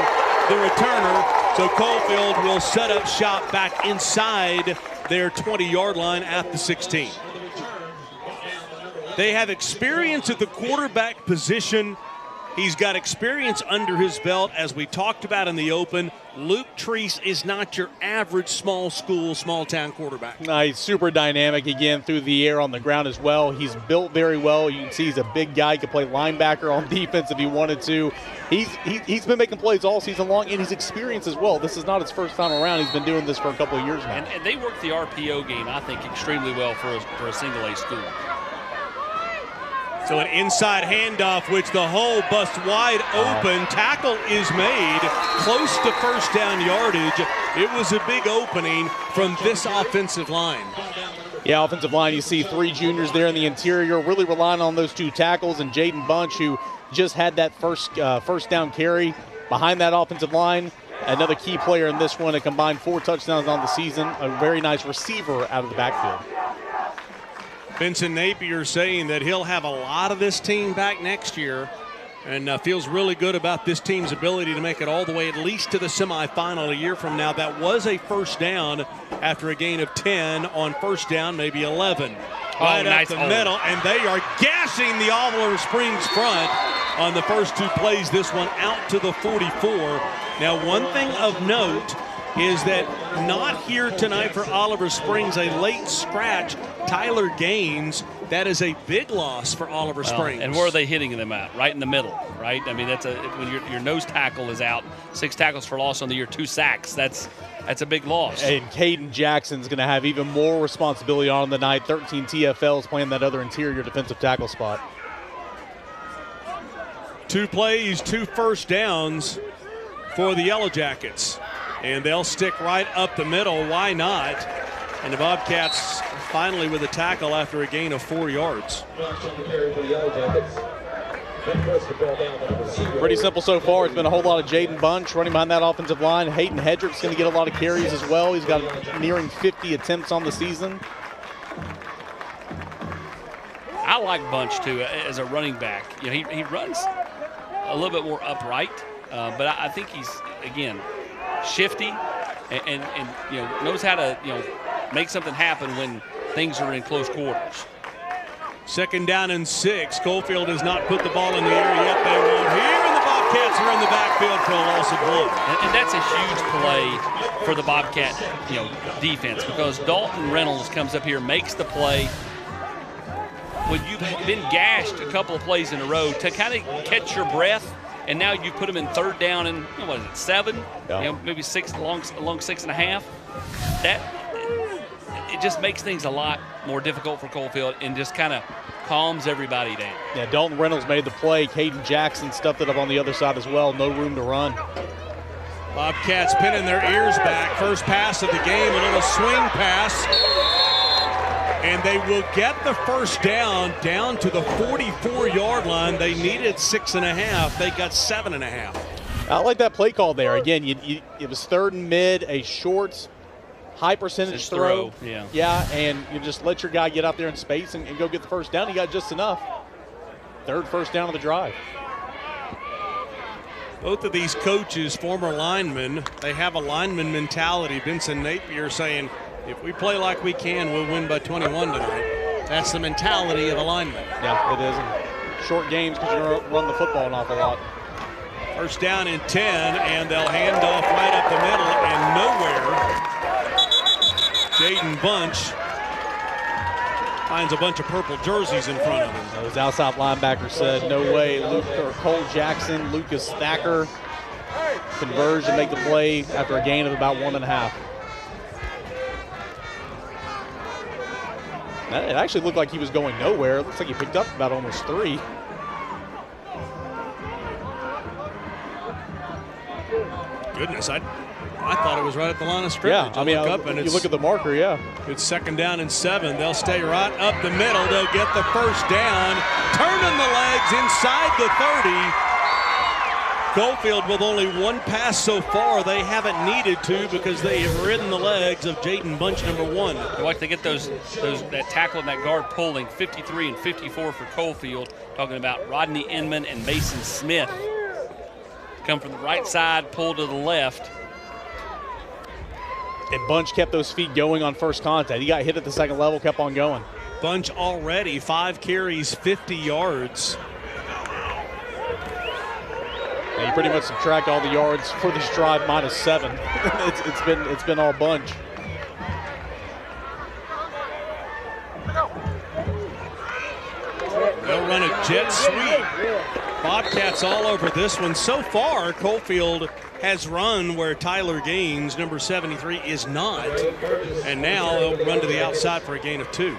the returner. So Coalfield will set up shop back inside their 20-yard line at the 16. They have experience at the quarterback position. He's got experience under his belt, as we talked about in the open. Luke Treese is not your average small school, small town quarterback. He's super dynamic again through the air on the ground as well. He's built very well. You can see he's a big guy. He can play linebacker on defense if he wanted to. He's been making plays all season long, and he's experienced as well. This is not his first time around. He's been doing this for a couple of years now. And they work the RPO game, I think, extremely well for a single-A school. So an inside handoff, which the hole busts wide open. Tackle is made close to first down yardage. It was a big opening from this offensive line. Yeah, offensive line, you see 3 juniors there in the interior, really relying on those 2 tackles, and Jaden Bunch, who just had that first down carry behind that offensive line. Another key player in this one, a combined 4 touchdowns on the season. A very nice receiver out of the backfield. Benson Napier saying that he'll have a lot of this team back next year, and feels really good about this team's ability to make it all the way at least to the semifinal a year from now. That was a first down after a gain of 10 on first down, maybe 11. Right up the middle, and they are gashing the Oliver Springs front on the first 2 plays. This one out to the 44. Now, one thing of note is that not here tonight for Oliver Springs, a late scratch, Tyler Gaines, That is a big loss for Oliver Springs. And where are they hitting them at? Right in the middle, right? I mean, that's when your nose tackle is out, 6 tackles for loss on the year, 2 sacks. That's a big loss. And Caden Jackson's going to have even more responsibility on him tonight. 13 TFLs playing that other interior defensive tackle spot. 2 plays, 2 first downs for the Yellow Jackets. And they'll stick right up the middle. Why not? And the Bobcats finally with a tackle after a gain of 4 yards. Pretty simple so far. It's been a whole lot of Jaden Bunch running behind that offensive line. Hayden Hedrick's going to get a lot of carries as well. He's got nearing 50 attempts on the season. I like Bunch, too, as a running back. You know, he runs a little bit more upright, but I think he's, again, shifty and you know, knows how to, you know, make something happen when things are in close quarters. 2nd down and 6. Coalfield has not put the ball in the air yet. They won't here, and the Bobcats are in the backfield for a loss of 1. And that's a huge play for the Bobcat, you know, defense, because Dalton Reynolds comes up here, makes the play. When you've been gashed a couple of plays in a row, to kind of catch your breath, and now you put them in 3rd down and, what is it, 7? Yeah. You know, maybe 6 along 6.5. That it just makes things a lot more difficult for Coalfield and just kind of calms everybody down. Yeah, Dalton Reynolds made the play. Caden Jackson stuffed it up on the other side as well. No room to run. Bobcats pinning their ears back. First pass of the game, a little swing pass. And they will get the first down to the 44-yard line. They needed 6.5. They got 7.5. I like that play call there. Again, it was 3rd and mid, a short, high percentage throw. Yeah, and you just let your guy get out there in space and go get the first down. He got just enough. 3rd first down of the drive. Both of these coaches, former linemen, they have a lineman mentality. Vincent Napier saying, if we play like we can, we'll win by 21 tonight. That's the mentality of a lineman. Yeah, it is. In short games because you run the football an awful lot. First down and 10, and they'll hand off right up the middle and nowhere. Jaden Bunch finds a bunch of purple jerseys in front of him. Those outside linebackers said, no way. Cole Jackson, Lucas Thacker converge and make the play after a gain of about 1.5. It actually looked like he was going nowhere. It looks like he picked up about almost 3. Goodness, I thought it was right at the line of scrimmage. Yeah, I mean, you look at the marker, yeah. It's 2nd down and 7. They'll stay right up the middle. They'll get the first down, turning the legs inside the 30. Coalfield with only 1 pass so far. They haven't needed to because they have ridden the legs of Jaden Bunch, number 1. I like to get that tackle and that guard pulling. 53 and 54 for Coalfield. Talking about Rodney Inman and Mason Smith. Come from the right side, pull to the left. And Bunch kept those feet going on first contact. He got hit at the 2nd level, kept on going. Bunch already 5 carries, 50 yards. Yeah, you pretty much subtract all the yards for this drive minus 7. it's been all Bunch. They'll run a jet sweep. Bobcats all over this one. So far, Coalfield has run where Tyler Gaines, number 73, is not. And now they'll run to the outside for a gain of 2.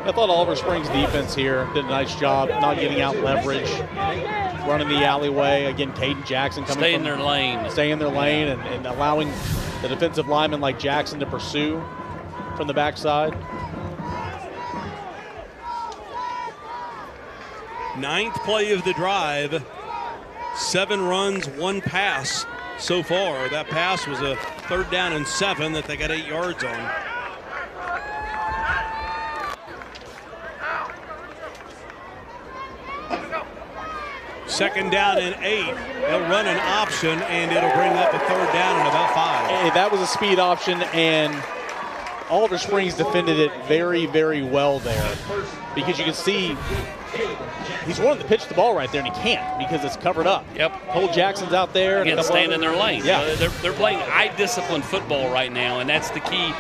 I thought Oliver Springs' defense here did a nice job not getting out leverage, running the alleyway. Again, Caden Jackson coming Stay in their lane. and allowing the defensive lineman like Jackson to pursue from the backside. 9th play of the drive. 7 runs, 1 pass so far. That pass was a 3rd down and 7 that they got 8 yards on. Second down and 8. They'll run an option, and it'll bring up a 3rd down and about 5. Hey, that was a speed option, and Oliver Springs defended it very, very well there, because you can see he's wanting to pitch the ball right there, and he can't because it's covered up. Yep. Cole Jackson's out there. Again, staying in their lane. Yeah. They're playing eye-disciplined football right now, and that's the key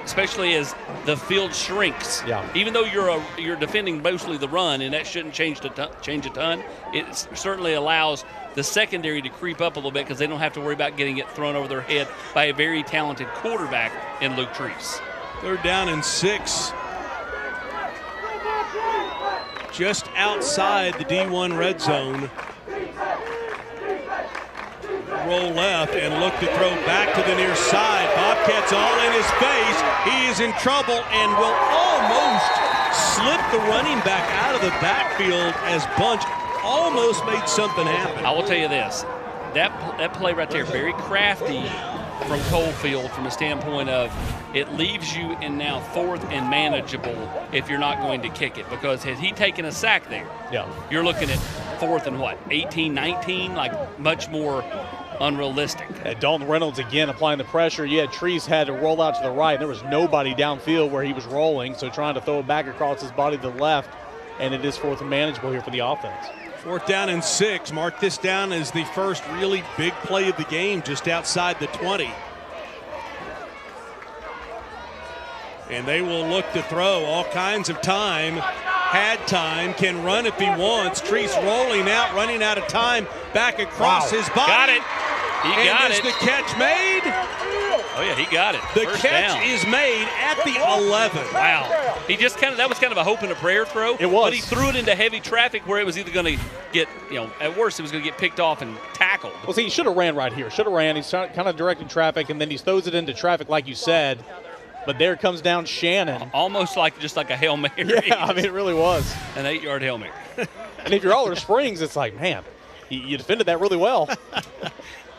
especially as the field shrinks. Yeah. Even though you're defending mostly the run, and that shouldn't change a ton, it certainly allows the secondary to creep up a little bit because they don't have to worry about getting it thrown over their head by a very talented quarterback in Luke Treese. 3rd down and 6. Just outside the D1 red zone. Roll left and look to throw back to the near side. Bobcats all in his face. He is in trouble and will almost slip the running back out of the backfield as Bunch almost made something happen. I will tell you this, that play right there, very crafty from Coalfield from the standpoint of it leaves you in now 4th and manageable if you're not going to kick it, because had he taken a sack there, you're looking at 4th and 18, 19, like much more unrealistic. Dalton Reynolds again applying the pressure. Treese had to roll out to the right. There was nobody downfield where he was rolling, so trying to throw it back across his body to the left, and it is 4th and manageable here for the offense. 4th down and 6. Mark this down as the first really big play of the game, just outside the 20. And they will look to throw all kinds of time. Had time, can run if he wants. Treese rolling out, running out of time, back across his body. Got it. He got it. it. Is the catch made? Oh, yeah, he got it. The First catch down. is made at the 11. Wow. He just that was kind of a hope and a prayer throw. It was. But he threw it into heavy traffic where it was either going to get, at worst, it was going to get picked off and tackled. Well, see, he should have ran right here. Should have ran. He's kind of directing traffic, and then he throws it into traffic like you said. But there comes down Shannon. Almost like a Hail Mary. Yeah, I mean, it really was. An 8-yard Hail Mary. And if you're Oliver Springs, it's like, man, you defended that really well.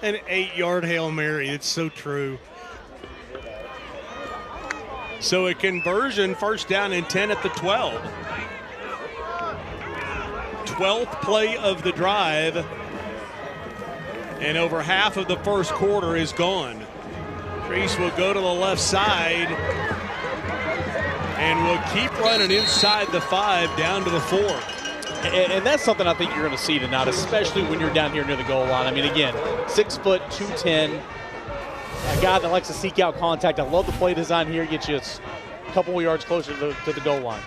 An 8-yard Hail Mary. It's so true. So a conversion, 1st down and 10 at the 12. 12th play of the drive. And over half of the first quarter is gone. Treese will go to the left side and will keep running inside the 5 down to the 4. And that's something I think you're going to see tonight, especially when you're down here near the goal line. I mean, again, 6 foot, 210, a guy that likes to seek out contact. I love the play design here. Gets you a couple more yards closer to the goal line.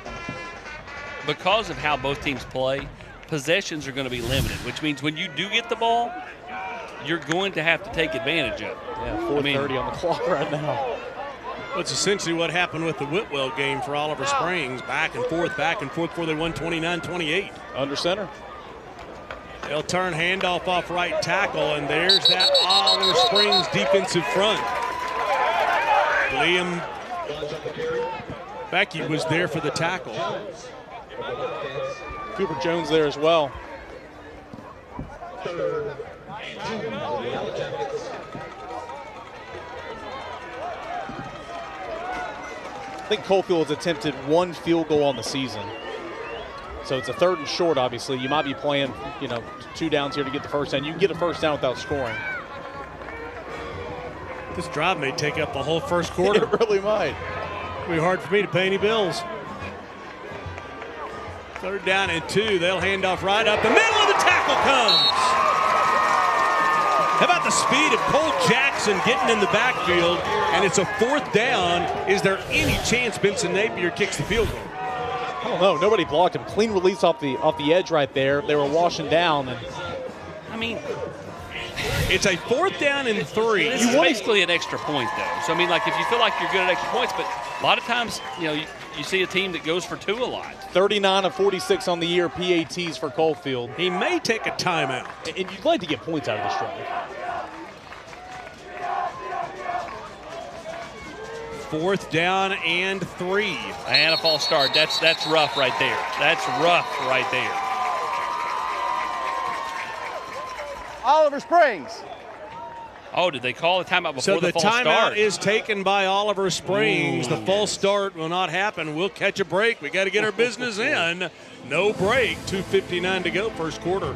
Because of how both teams play, possessions are going to be limited, which means when you do get the ball, you're going to have to take advantage of it. Yeah, 4:30 on the clock right now. That's essentially what happened with the Whitwell game for Oliver Springs. Back and forth before they won 29-28. Under center. They'll turn handoff off right tackle, and there's that Oliver Springs defensive front. Liam Becky was there for the tackle. Cooper Jones there as well. I think Coalfield has attempted 1 field goal on the season. So it's a 3rd and short, obviously. You might be playing, 2 downs here to get the first down. You can get a first down without scoring. This drive may take up the whole first quarter. It really might. It'll be hard for me to pay any bills. 3rd down and 2. They'll hand off right up the middle of the tackle comes. How about the speed of Cole Jackson getting in the backfield, and it's a 4th down. Is there any chance Benson Napier kicks the field goal? I don't know. Nobody blocked him. Clean release off the edge right there. They were washing down. And I mean, it's a 4th down and 3. This is basically an extra point, though. So, I mean, like, if you feel like you're good at extra points, but a lot of times, you see a team that goes for 2 a lot. 39 of 46 on the year PATs for Coalfield. He may take a timeout. And you'd like to get points out of this drive. 4th down and 3. And a false start. That's rough right there. That's rough right there. Oliver Springs. Oh, did they call the timeout before the false start? So the timeout is taken by Oliver Springs. Ooh. The false start will not happen. We'll catch a break. We got to get our business in. No break. 2:59 to go, first quarter.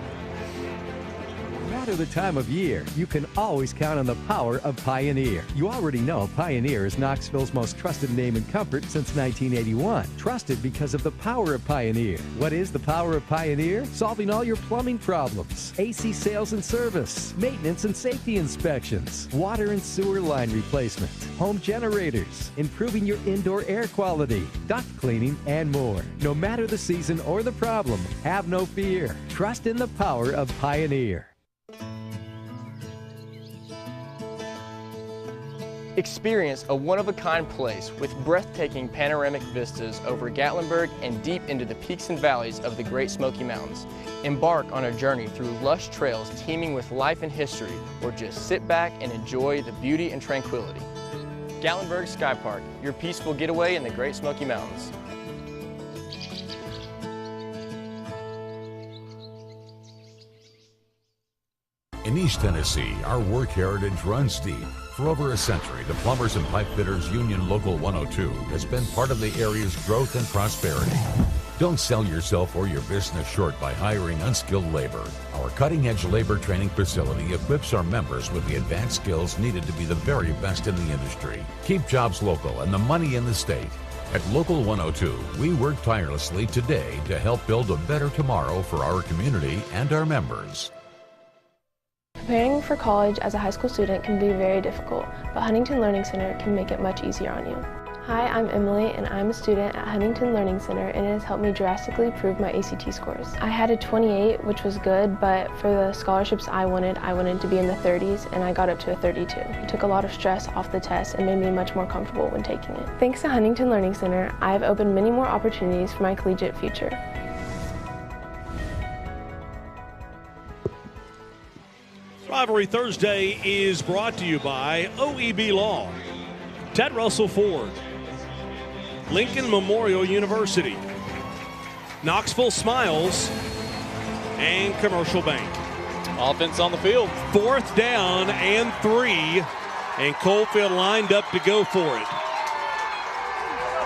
matter the time of year, you can always count on the power of Pioneer. You already know Pioneer is Knoxville's most trusted name in comfort since 1981. Trusted because of the power of Pioneer. What is the power of Pioneer? Solving all your plumbing problems, AC sales and service, maintenance and safety inspections, water and sewer line replacement, home generators, improving your indoor air quality, duct cleaning, and more. No matter the season or the problem, have no fear. Trust in the power of Pioneer. Experience a one-of-a-kind place with breathtaking panoramic vistas over Gatlinburg and deep into the peaks and valleys of the Great Smoky Mountains. Embark on a journey through lush trails teeming with life and history, or just sit back and enjoy the beauty and tranquility. Gatlinburg Sky Park, your peaceful getaway in the Great Smoky Mountains. In East Tennessee, our work heritage runs deep. For over a century, the Plumbers and Pipe Fitters Union Local 102 has been part of the area's growth and prosperity. Don't sell yourself or your business short by hiring unskilled labor. Our cutting-edge labor training facility equips our members with the advanced skills needed to be the very best in the industry. Keep jobs local and the money in the state. At Local 102, we work tirelessly today to help build a better tomorrow for our community and our members. Preparing for college as a high school student can be very difficult, but Huntington Learning Center can make it much easier on you. Hi, I'm Emily, and I'm a student at Huntington Learning Center, and it has helped me drastically improve my ACT scores. I had a 28, which was good, but for the scholarships I wanted to be in the 30s, and I got up to a 32. It took a lot of stress off the test and made me much more comfortable when taking it. Thanks to Huntington Learning Center, I have opened many more opportunities for my collegiate future. Rivalry Thursday is brought to you by OEB Law, Ted Russell Ford, Lincoln Memorial University, Knoxville Smiles, and Commercial Bank. Offense on the field. 4th down and 3, and Coalfield lined up to go for it.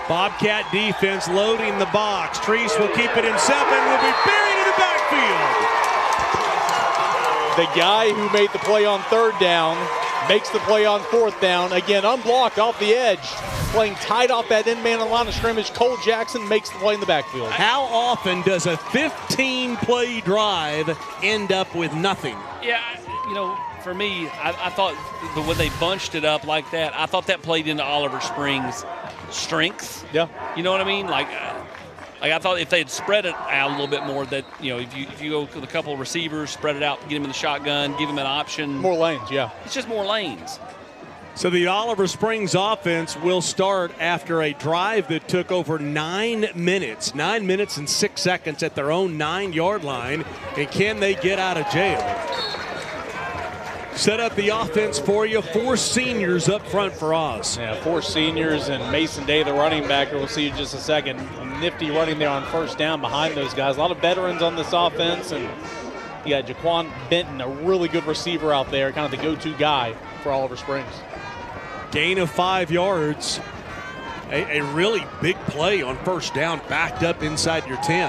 Bobcat defense loading the box. Treese will keep it in 7, will be buried in the backfield. The guy who made the play on 3rd down makes the play on 4th down. Again, unblocked off the edge. Playing tight off that end man on the line of scrimmage. Cole Jackson makes the play in the backfield. How often does a 15-play drive end up with nothing? Yeah, you know, for me, I thought when they bunched it up like that, I thought that played into Oliver Springs' strengths. Yeah. You know what I mean? Like I thought if they had spread it out a little bit more, that, you know, if you go with a couple of receivers, spread it out, get them in the shotgun, give them an option. More lanes, yeah. It's just more lanes. So the Oliver Springs offense will start after a drive that took over 9 minutes. 9 minutes and 6 seconds at their own 9-yard line. And can they get out of jail? Set up the offense for you. 4 seniors up front for Oz. Yeah, 4 seniors and Mason Day, the running back. We'll see in just a second. Nifty running there on 1st down behind those guys. A lot of veterans on this offense. And you got Jaquan Benton, a really good receiver out there, kind of the go-to guy for Oliver Springs. Gain of 5 yards. A really big play on 1st down, backed up inside your 10.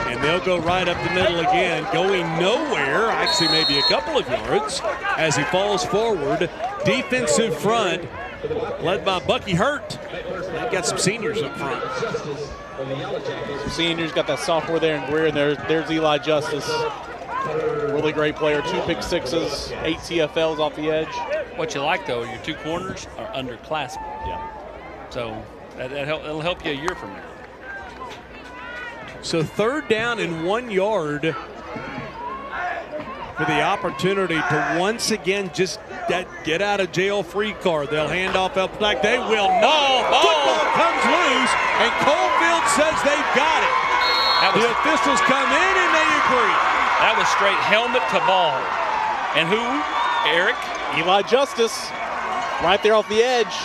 And they'll go right up the middle again, going nowhere, actually maybe a couple of yards, as he falls forward. Defensive front, led by Bucky Hurt. They've got some seniors up front. Some seniors, got that sophomore there in Greer, and there's Eli Justice. Really great player, 2 pick sixes, 8 TFLs off the edge. What you like, though, your 2 corners are underclassmen. Yeah. So that'll help you a year from now. So 3rd down and 1 yard for the opportunity to once again just get out of jail free card. They'll hand off up back. They will not. Football comes loose, and Coalfield says they've got it. The officials come in and they agree. That was straight helmet to ball. And who? Eric? Eli Justice, right there off the edge.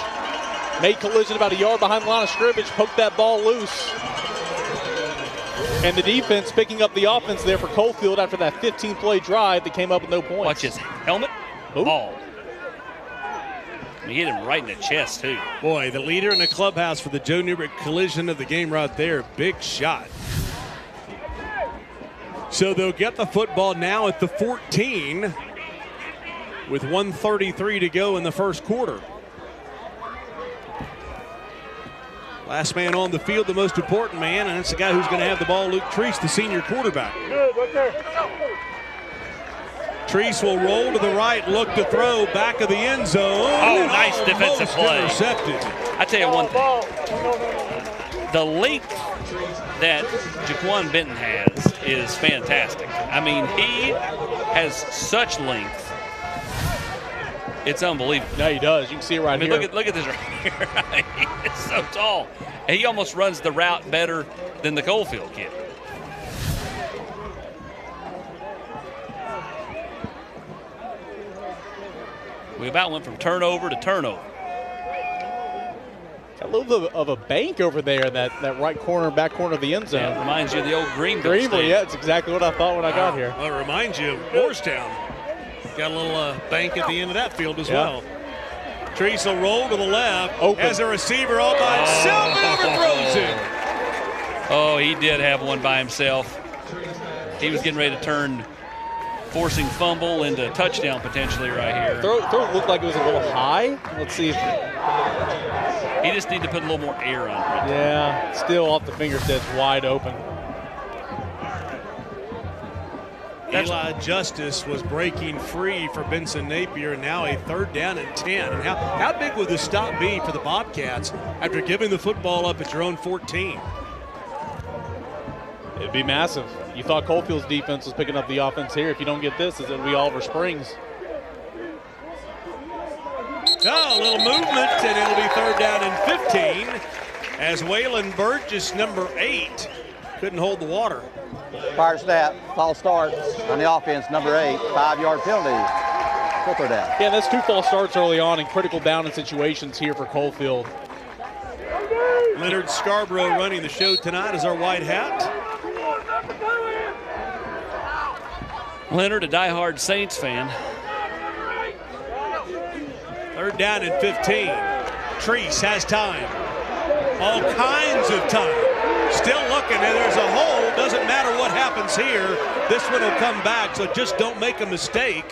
Made collision about a yard behind the line of scrimmage, poked that ball loose. And the defense picking up the offense there for Coalfield after that 15-play drive that came up with no points. Watch his helmet, ball. He hit him right in the chest, too. Boy, the leader in the clubhouse for the Joe Newbert collision of the game right there. Big shot. So they'll get the football now at the 14 with 1:33 to go in the first quarter. Last man on the field, the most important man, and it's the guy who's going to have the ball, Luke Treese, the senior quarterback. Treese will roll to the right, look to throw, back of the end zone. Oh, nice defensive play. Intercepted. I tell you one thing. The length that Jaquan Benton has is fantastic. I mean, he has such length. It's unbelievable. No, he does. You can see it right here. Look at this right here. He is so tall. And he almost runs the route better than the Coalfield kid. We about went from turnover to turnover. A little bit of a bank over there, that right corner, back corner of the end zone. Yeah, reminds you of the old Greenville Stadium. Yeah, it's exactly what I thought when I got here. Well, it reminds you of Morristown. Got a little bank at the end of that field as well. Treese will roll to the left. Open. Has a receiver all by himself and overthrows him. Oh, he did have one by himself. He was getting ready to turn forcing fumble into touchdown potentially right here. Throw looked like it was a little high. Let's see if he just needs to put a little more air on it. Yeah, still off the fingertips, wide open. Eli Justice was breaking free for Benson Napier, and now a 3rd down and 10. And how big would the stop be for the Bobcats after giving the football up at your own 14? It'd be massive. You thought Coalfield's defense was picking up the offense here. If you don't get this, it'll be Oliver Springs. Oh, a little movement, and it'll be 3rd down and 15 as Waylon Burgess, number 8, couldn't hold the water. Fire snap, false start on the offense, number 8, 5-yard penalty. 4th down. Yeah, that's 2 false starts early on in critical down and situations here for Coalfield. Leonard Scarborough running the show tonight as our white hat. Leonard, a diehard Saints fan. 3rd down and 15. Treese has time. All kinds of time. Still looking, and there's a hole. Doesn't matter what happens here. This one will come back, so just don't make a mistake.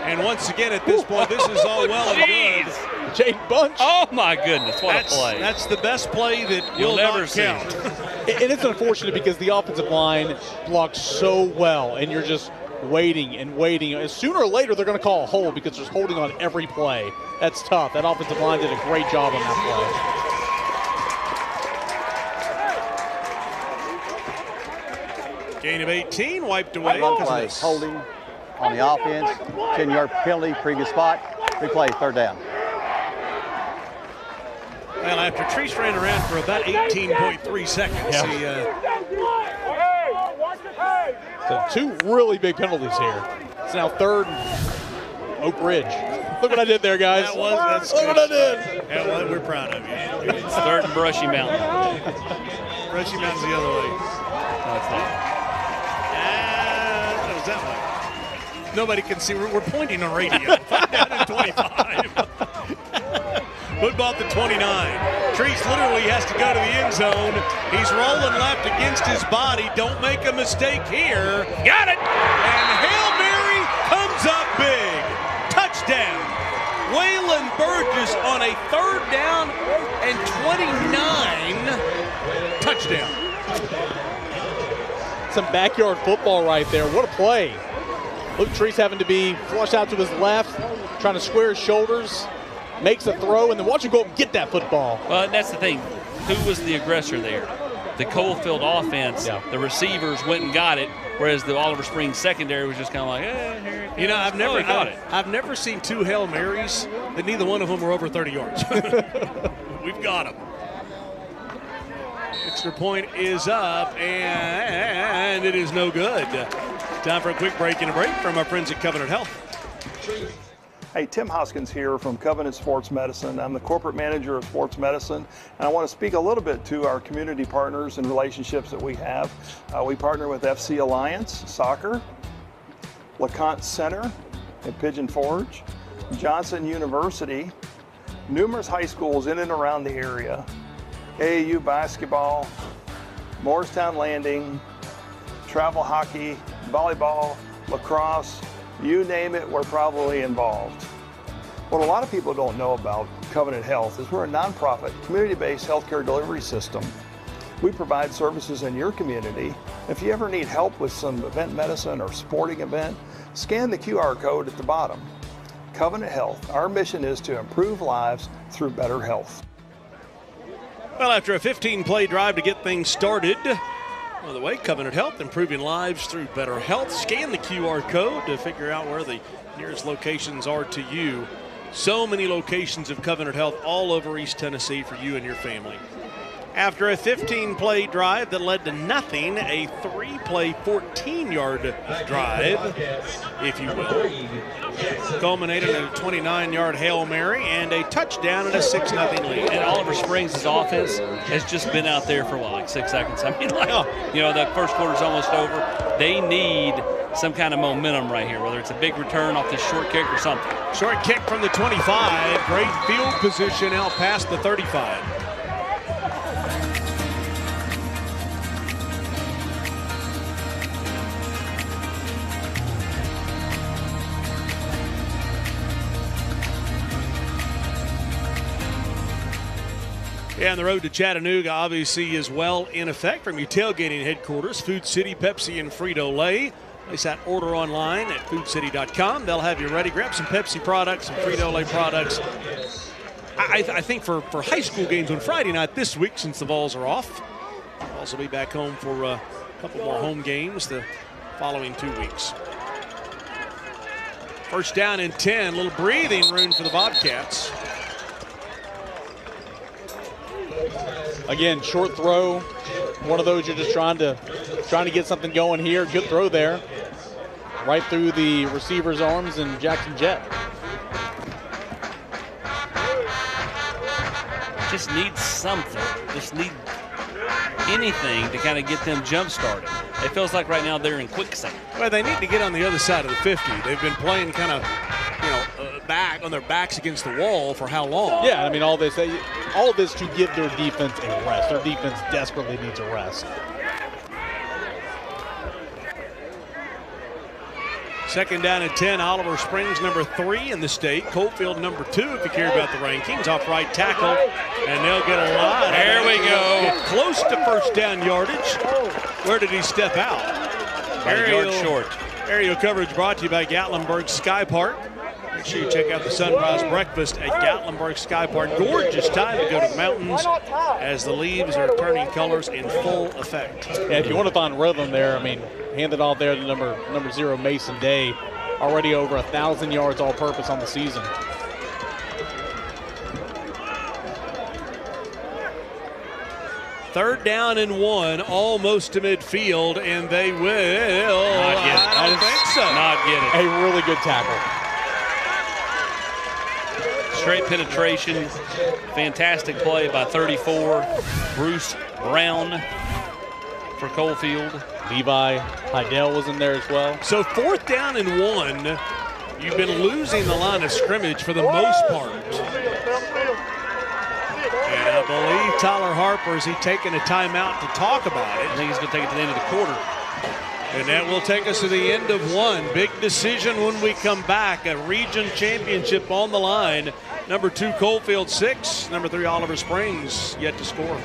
And once again, at this point, this is all well and good. Jake Bunch. Oh, my goodness. What a play. That's the best play that You'll never not see. count. And it's unfortunate because the offensive line blocks so well, and you're just waiting and waiting. Sooner or later, they're going to call a hold because there's holding on every play. That's tough. That offensive line did a great job on that play. Gain of 18, wiped away. Holding on the offense, 10-yard penalty, previous spot. Replay, 3rd down. Well, after Treese ran around for about 18.3 seconds, So 2 really big penalties here. It's now 3rd Oak Ridge. Look what I did there, guys. That's Look what I did. Yeah, well, we're proud of you. It's 3rd and Brushy Mountain. Brushy Mountain's the other way. That's not. That was that way. Nobody can see. We're pointing on radio. 3rd down and 25. Football at the 29. Treese literally has to go to the end zone. He's rolling left against his body. Don't make a mistake here. Got it! And Hail Mary comes up big. Touchdown. Waylon Burgess on a 3rd down and 29. Touchdown. Some backyard football right there. What a play. Luke Treese having to be flushed out to his left, trying to square his shoulders. Makes a throw, and then watch him go up and get that football. Well, that's the thing. Who was the aggressor there? The Coalfield offense. Yeah. The receivers went and got it, whereas the Oliver Springs secondary was just kind of like, here it comes. You know, I've got it. I've never seen 2 Hail Marys that neither one of them were over 30 yards. We've got them. Extra point is up, and it is no good. Time for a quick break and a break from our friends at Covenant Health. Hey, Tim Hoskins here from Covenant Sports Medicine. I'm the corporate manager of sports medicine, and I want to speak a little bit to our community partners and relationships that we have. We partner with FC Alliance Soccer, LeConte Center at Pigeon Forge, Johnson University, numerous high schools in and around the area, AAU basketball, Morristown Landing, travel hockey, volleyball, lacrosse, you name it, we're probably involved. What a lot of people don't know about Covenant Health is we're a nonprofit, community-based healthcare delivery system. We provide services in your community. If you ever need help with some event medicine or sporting event, scan the QR code at the bottom. Covenant Health, our mission is to improve lives through better health. Well, after a 15-play drive to get things started, by the way, Covenant Health, improving lives through better health. Scan the QR code to figure out where the nearest locations are to you. So many locations of Covenant Health all over East Tennessee for you and your family. After a 15-play drive that led to nothing, a 3-play 14-yard drive, if you will, culminated in a 29-yard Hail Mary and a touchdown and a 6-0 lead. And Oliver Springs' offense has just been out there for, what, like 6 seconds? I mean, the first quarter's almost over. They need some kind of momentum right here, whether it's a big return off this short kick or something. Short kick from the 25. Great field position out past the 35. Yeah, and the road to Chattanooga obviously is well in effect from your tailgating headquarters, Food City, Pepsi, and Frito-Lay. Place that order online at foodcity.com. They'll have you ready. Grab some Pepsi products, some Frito-Lay products. I think for high school games on Friday night this week, since the balls are off, I'll also be back home for a couple more home games the following 2 weeks. First down and 10, a little breathing room for the Bobcats. Again, short throw, one of those you're just trying to get something going here. Good throw there, right through the receiver's arms and Jackson Jet. Just need something. Just need anything to kind of get them jump started. It feels like right now they're in quicksand. Well, they need to get on the other side of the 50. They've been playing kind of, back on their backs against the wall for how long? Yeah, I mean, all this to give their defense a rest. Their defense desperately needs a rest. Second down and 10. Oliver Springs, number 3 in the state. Coalfield, number 2, if you care about the rankings. Off right tackle, and they'll get a lot. There we go. Get close to first down yardage. Where did he step out? About a yard short. Aerial coverage brought to you by Gatlinburg Sky Park. Make sure you check out the sunrise breakfast at Gatlinburg Sky Park. Gorgeous time to go to the mountains as the leaves are turning colors in full effect. Yeah, if you want to find rhythm there, I mean, hand it off there to number 0, Mason Day. Already over 1,000 yards all-purpose on the season. Third down and 1, almost to midfield, and they will. Not get it. I don't think so. Not get it. A really good tackle. Straight penetration. Fantastic play by 34, Bruce Brown for Coalfield. Levi Heidel was in there as well. So fourth down and 1. You've been losing the line of scrimmage for the most part. And I believe Tyler Harper, is he taking a timeout to talk about it? I think he's going to take it to the end of the quarter. And that will take us to the end of 1. Big decision when we come back. A region championship on the line. Number 2, Coalfield 6. Number 3, Oliver Springs, yet to score.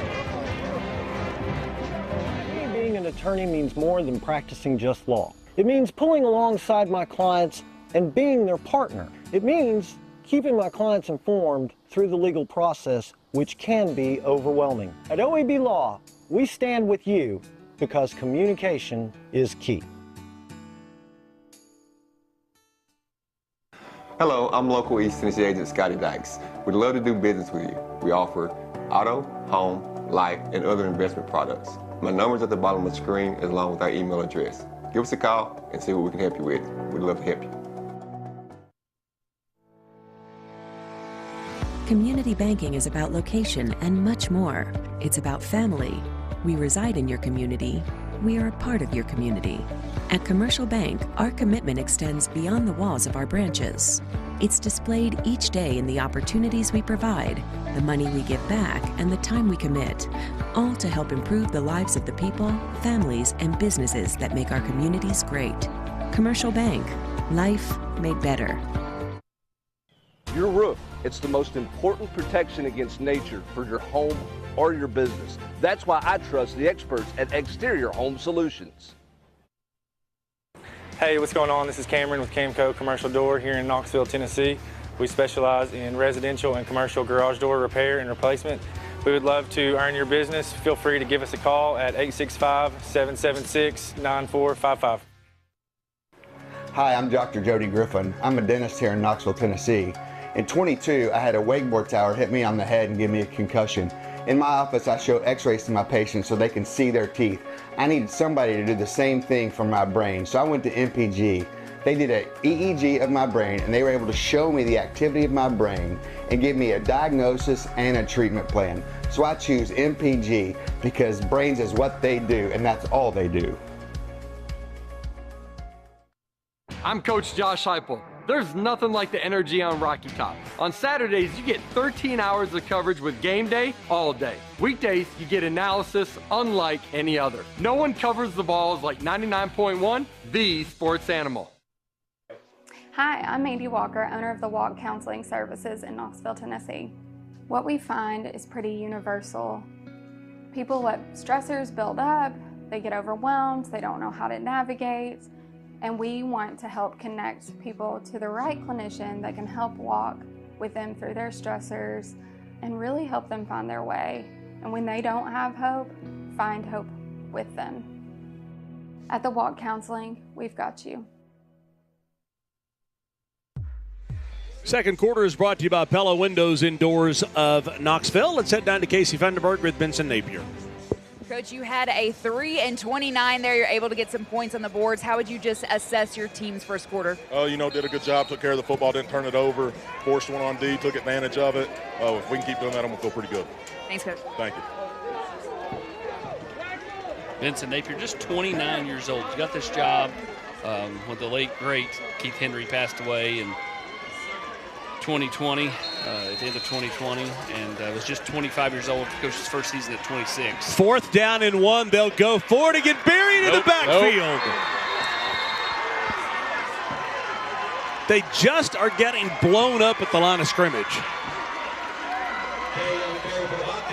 Being an attorney means more than practicing just law. It means pulling alongside my clients and being their partner. It means keeping my clients informed through the legal process, which can be overwhelming. At OAB Law, we stand with you because communication is key. Hello, I'm local East Tennessee agent Scotty Dykes. We'd love to do business with you. We offer auto, home, life, and other investment products. My number's at the bottom of the screen along with our email address. Give us a call and see what we can help you with. We'd love to help you. Community banking is about location and much more. It's about family. We reside in your community. We are a part of your community. At Commercial Bank, our commitment extends beyond the walls of our branches. It's displayed each day in the opportunities we provide the money we give back, and the time we commit, all to help improve the lives of the people, families, and businesses that make our communities great. Commercial Bank. Life made better. Your roof, it's the most important protection against nature for your home or your business. That's why I trust the experts at Exterior Home Solutions. Hey, what's going on? This is Cameron with Camco Commercial Door here in Knoxville, Tennessee. We specialize in residential and commercial garage door repair and replacement. We would love to earn your business. Feel free to give us a call at 865-776-9455. Hi, I'm Dr. Jody Griffin. I'm a dentist here in Knoxville, Tennessee. In 22, I had a wakeboard tower hit me on the head and give me a concussion. In my office, I show x-rays to my patients so they can see their teeth. I needed somebody to do the same thing for my brain, so I went to MPG. They did an EEG of my brain, and they were able to show me the activity of my brain and give me a diagnosis and a treatment plan. So I choose MPG because brains is what they do, and that's all they do. I'm Coach Josh Heupel. There's nothing like the energy on Rocky Top. On Saturdays, you get 13 hours of coverage with game day all day. Weekdays, you get analysis unlike any other. No one covers the balls like 99.1, the sports animal. Hi, I'm Mandy Walker, owner of the Walk Counseling Services in Knoxville, Tennessee. What we find is pretty universal. People let stressors build up, they get overwhelmed, they don't know how to navigate, and we want to help connect people to the right clinician that can help walk with them through their stressors and really help them find their way. And when they don't have hope, find hope with them. At the Walk Counseling, we've got you. Second quarter is brought to you by Pella Windows Indoors of Knoxville. Let's head down to Casey Vandenberg with Benson Napier. Coach, you had a 3-29 there. You're able to get some points on the boards. How would you just assess your team's first quarter? Did a good job, took care of the football, didn't turn it over, forced one on D, took advantage of it. If we can keep doing that, I'm going to feel pretty good. Thanks, Coach. Thank you. Vincent Napier, just 29 years old. You got this job when the late, great Keith Henry passed away in 2020, at the end of 2020, and was just 25 years old. Coach's first season at 26. 4th down and 1. They'll go for it and get buried in the backfield. They just are getting blown up at the line of scrimmage.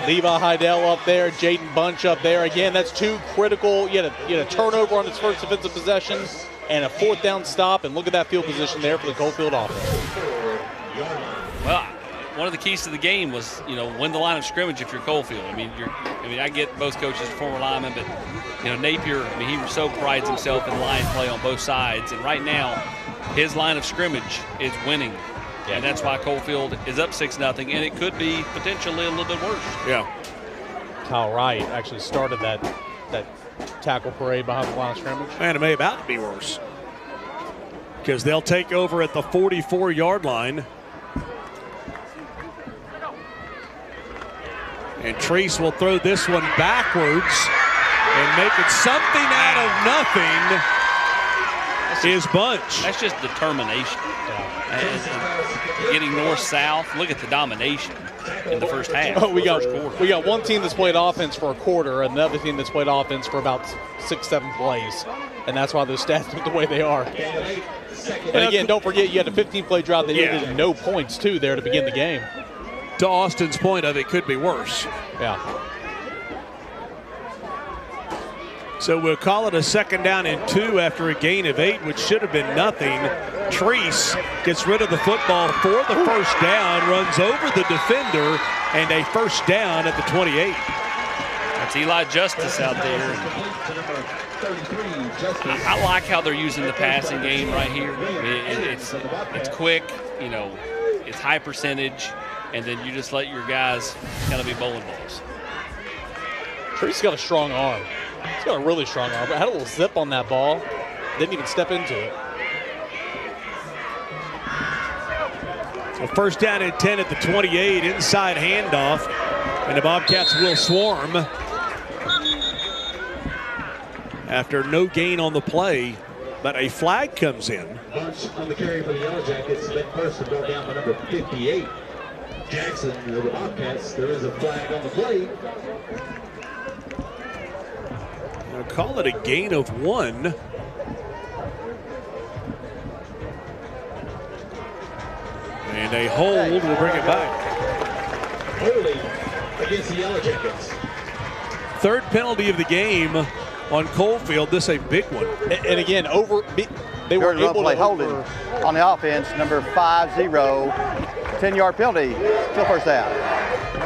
Levi Heidel up there, Jaden Bunch up there. Again, that's two critical. You had a turnover on his first defensive possession and a 4th down stop, and look at that field position there for the Coalfield offense. Well, one of the keys to the game was, win the line of scrimmage if you're Coalfield. I get both coaches are former linemen, but Napier, he so prides himself in line play on both sides, and right now his line of scrimmage is winning. Yeah. And that's why Coalfield is up 6-0, and it could be potentially a little bit worse. Yeah. Kyle Wright actually started that tackle parade behind the line of scrimmage. And it may about to be worse, because they'll take over at the 44-yard line. And Treese will throw this one backwards and make it something out of nothing. Is Bunch. That's just determination. Getting north-south. Look at the domination in the first half. We got one team that's played offense for a quarter, another team that's played offense for about 6-7 plays. And that's why those stats look the way they are. And again, don't forget you had a 15-play drought that needed no points, too, there to begin the game. To Austin's point of it could be worse. Yeah. So we'll call it a 2nd down and 2 after a gain of 8, which should have been nothing. Treese gets rid of the football for the first down, runs over the defender, and a first down at the 28. That's Eli Justice out there. I like how they're using the passing game right here. It's quick, it's high percentage, and then you just let your guys kind of be bowling balls. Tree's got a strong arm. He's got a really strong arm. But had a little zip on that ball. Didn't even step into it. So first down and 10 at the 28. Inside handoff. And the Bobcats will swarm. After no gain on the play, but a flag comes in. Bunch on the carry for the Yellow Jackets. That person brought down the number 58. Jackson of the Bobcats. There is a flag on the play. Now call it a gain of 1. And a hold will bring it back. Holding against the Yellow Jackets. Third penalty of the game on Coalfield. This is a big one. And again, they were able to play holding on the offense, number 50, 10-yard penalty, still first down.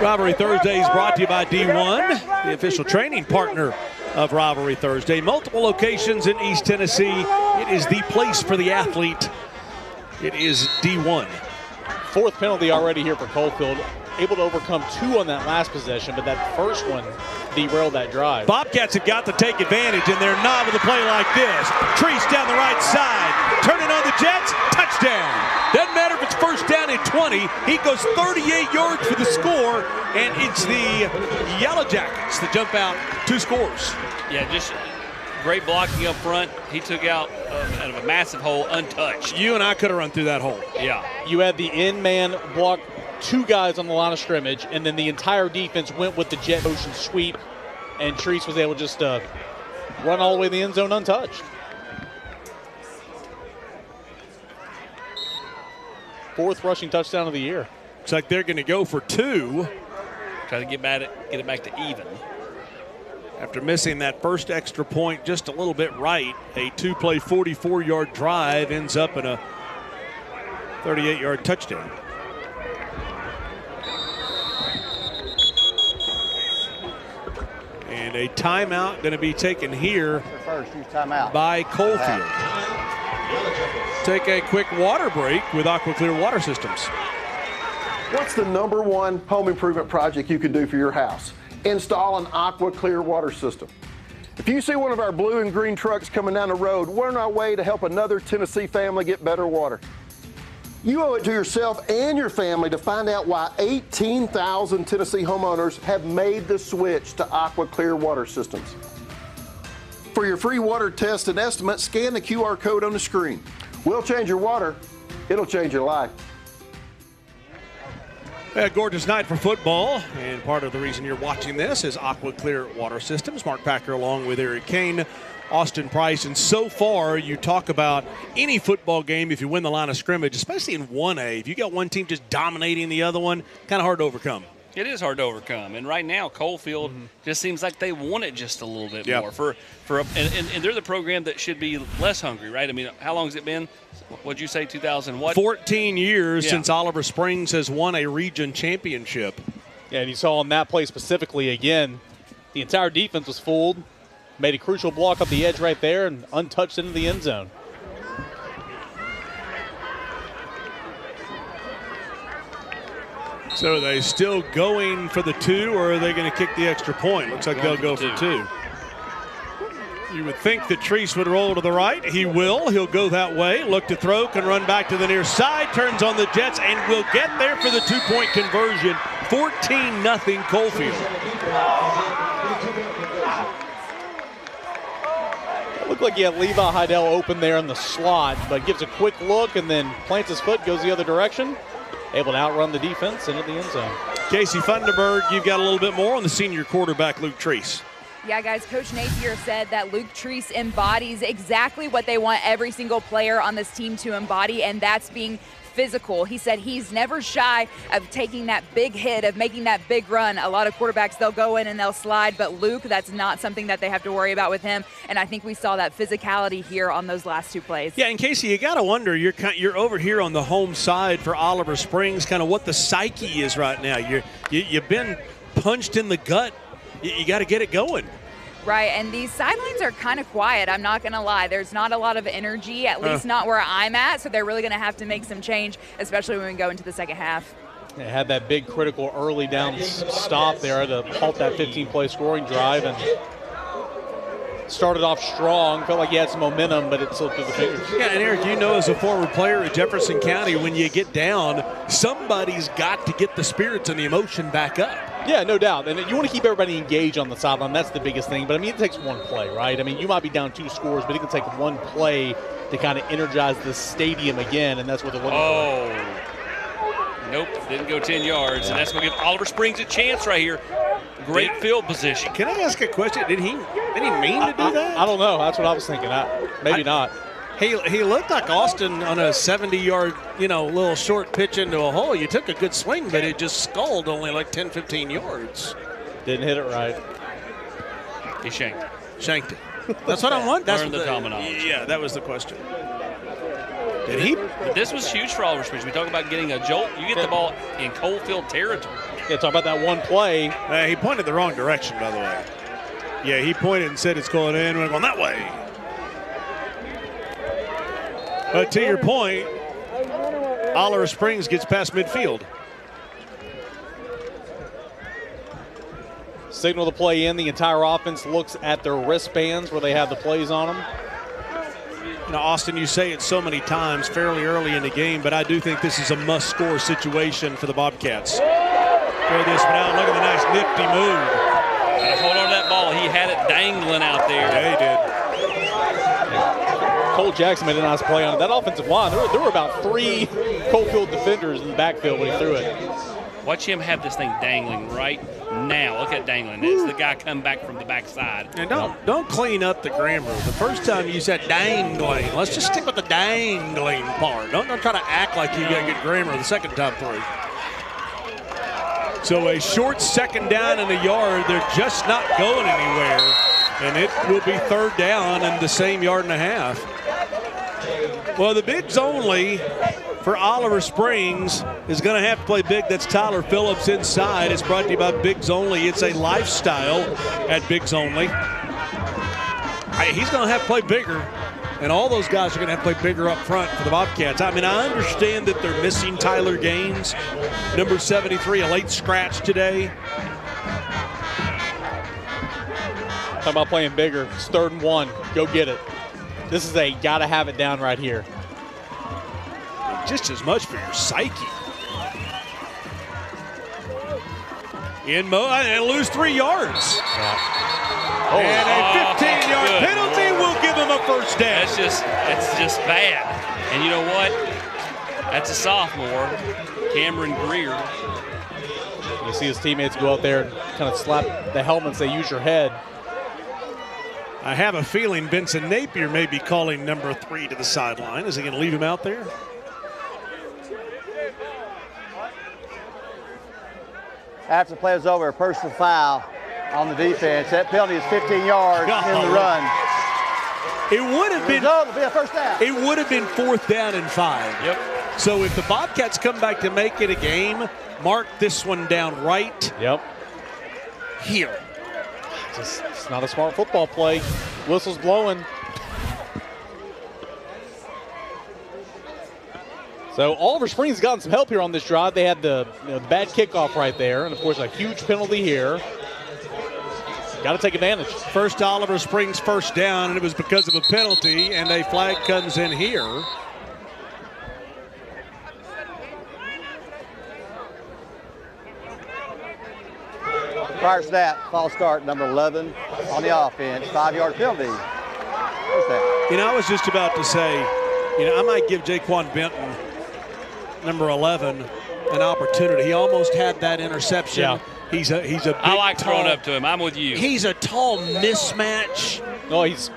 Rivalry Thursday is brought to you by D1, the official training partner of Rivalry Thursday. Multiple locations in East Tennessee. It is the place for the athlete. It is D1. Fourth penalty already here for Coalfield. Able to overcome 2 on that last possession, but that first one derailed that drive. Bobcats have got to take advantage, and they're not with a play like this. Treese down the right side, turning on the Jets, touchdown. Doesn't matter if it's first down at 20. He goes 38 yards for the score, and it's the Yellow Jackets that jump out 2 scores. Yeah, just great blocking up front. He took out of a massive hole untouched. You and I could have run through that hole. Yeah. You had the in-man block, 2 guys on the line of scrimmage, and then the entire defense went with the jet motion sweep, and Treese was able just to run all the way to the end zone untouched. Fourth rushing touchdown of the year. Looks like they're going to go for 2. Try to get it back to even. After missing that first extra point just a little bit right, a 2-play 44-yard drive ends up in a 38-yard touchdown. And a timeout going to be taken here by Coalfield. Take a quick water break with AquaClear Water Systems. What's the #1 home improvement project you can do for your house? Install an AquaClear water system. If you see one of our blue and green trucks coming down the road, we're on our way to help another Tennessee family get better water. You owe it to yourself and your family to find out why 18,000 Tennessee homeowners have made the switch to AquaClear water systems. For your free water test and estimate, scan the QR code on the screen. We'll change your water. It'll change your life. A gorgeous night for football, and part of the reason you're watching this is AquaClear Water Systems. Mark Packer along with Eric Kane, Austin Price, and so far you talk about any football game, if you win the line of scrimmage, especially in 1A, if you got one team just dominating the other one, kind of hard to overcome. It is hard to overcome, and right now Coalfield just seems like they want it just a little bit more. And they're the program that should be less hungry, right? I mean, how long has it been? What'd you say, 2000 what? 14 years since Oliver Springs has won a region championship. Yeah, and you saw on that play specifically, again, the entire defense was fooled, made a crucial block up the edge right there, and untouched into the end zone. So are they still going for the 2, or are they going to kick the extra point? Looks like they'll go for 2. You would think that Treese would roll to the right. He will. He'll go that way. Look to throw, can run back to the near side, turns on the Jets, and will get there for the 2-point conversion. 14-0 Coalfield. It looked like he had Levi Heidel open there in the slot, but gives a quick look and then plants his foot, goes the other direction. Able to outrun the defense into the end zone. Casey Funderburg, you've got a little bit more on the senior quarterback, Luke Treese. Yeah, guys, Coach Napier said that Luke Treese embodies exactly what they want every single player on this team to embody, and that's being physical. He said he's never shy of taking that big hit, of making that big run. A lot of quarterbacks, they'll go in and they'll slide, but Luke, that's not something that they have to worry about with him, and I think we saw that physicality here on those last 2 plays. Yeah, and Casey, you got to wonder, you're over here on the home side for Oliver Springs, kind of what the psyche is right now. You've been punched in the gut. You got to get it going. Right, and these sidelines are kind of quiet, I'm not going to lie. There's not a lot of energy, at least not where I'm at, so they're really going to have to make some change, especially when we go into the second half. They had that big critical early down stop there to halt that 15-play scoring drive, and started off strong. Felt like he had some momentum, but it slipped through the fingers. Yeah, and Eric, you know, as a former player at Jefferson County, when you get down, somebody's got to get the spirits and the emotion back up. Yeah, no doubt. And you want to keep everybody engaged on the sideline. That's the biggest thing. But, I mean, it takes one play, right? I mean, you might be down 2 scores, but it can take one play to kind of energize the stadium again, and that's what they're looking for. Nope, didn't go 10 yards, and that's going to give Oliver Springs a chance right here. Great field position. Can I ask a question? Did he mean to do that? I don't know. That's what I was thinking. Maybe not. He looked like Austin on a 70-yard, little short pitch into a hole. You took a good swing, but it just sculled only like 10, 15 yards. Didn't hit it right. He shanked it. That's what I want. That's Learn the terminology. Yeah, that was the question. Did he? This was huge for Oliver Springs. We talk about getting a jolt. You get the ball in Coalfield territory. Yeah, talk about that one play. He pointed the wrong direction, by the way. Yeah, he pointed and said it's going in. We're going that way. But to your point, Oliver Springs gets past midfield. Signal the play in. The entire offense looks at their wristbands where they have the plays on them. Austin, you say it so many times fairly early in the game, but I do think this is a must-score situation for the Bobcats. Throw this one out. Look at the nice nifty move. Gotta hold on to that ball. He had it dangling out there. Yeah, he did. Cole Jackson made a nice play on it. That offensive line, there were about 3 Coalfield defenders in the backfield when he threw it. Watch him have this thing dangling right now. Look at dangling. It's the guy coming back from the backside. And don't clean up the grammar. The first time you said dangling. Let's just stick with the dangling part. Don't try to act like you got good grammar the second time through. So a short second down in the yard. They're just not going anywhere. And it will be third down in the same yard and a half. Well, the bigs only for Oliver Springs is going to have to play big. That's Tyler Phillips inside. It's brought to you by Bigs Only. It's a lifestyle at Bigs Only. He's going to have to play bigger, and all those guys are going to have to play bigger up front for the Bobcats. I mean, I understand that they're missing Tyler Gaines, number 73, a late scratch today. Talk about playing bigger. It's 3rd and 1. Go get it. This is a gotta have it down right here. Just as much for your psyche. And lose 3 yards. Yeah. And a 15-yard penalty will give him a first down. That's just bad. And you know what? That's a sophomore, Cameron Greer. You see his teammates go out there and kind of slap the helmet and say, use your head. I have a feeling Vincent Napier may be calling number 3 to the sideline. Is he going to leave him out there? After the play was over, a personal foul on the defense. That penalty is 15 yards in the run. It would have been a first down. It would have been 4th down and 5. Yep. So if the Bobcats come back to make it a game, mark this one down right. Yep. Here. It's not a smart football play. Whistle's blowing. So Oliver Springs gotten some help here on this drive. They had the bad kickoff right there, and of course a huge penalty here. Got to take advantage. First Oliver Springs first down, and it was because of a penalty, and a flag comes in here. Prior snap, false start, number 11 on the offense, 5-yard penalty. What's that? I was just about to say, I might give Jaquan Benton, number 11, an opportunity. He almost had that interception. Yeah. He's a big, I like tall, throwing up to him. I'm with you. He's a tall mismatch. No, his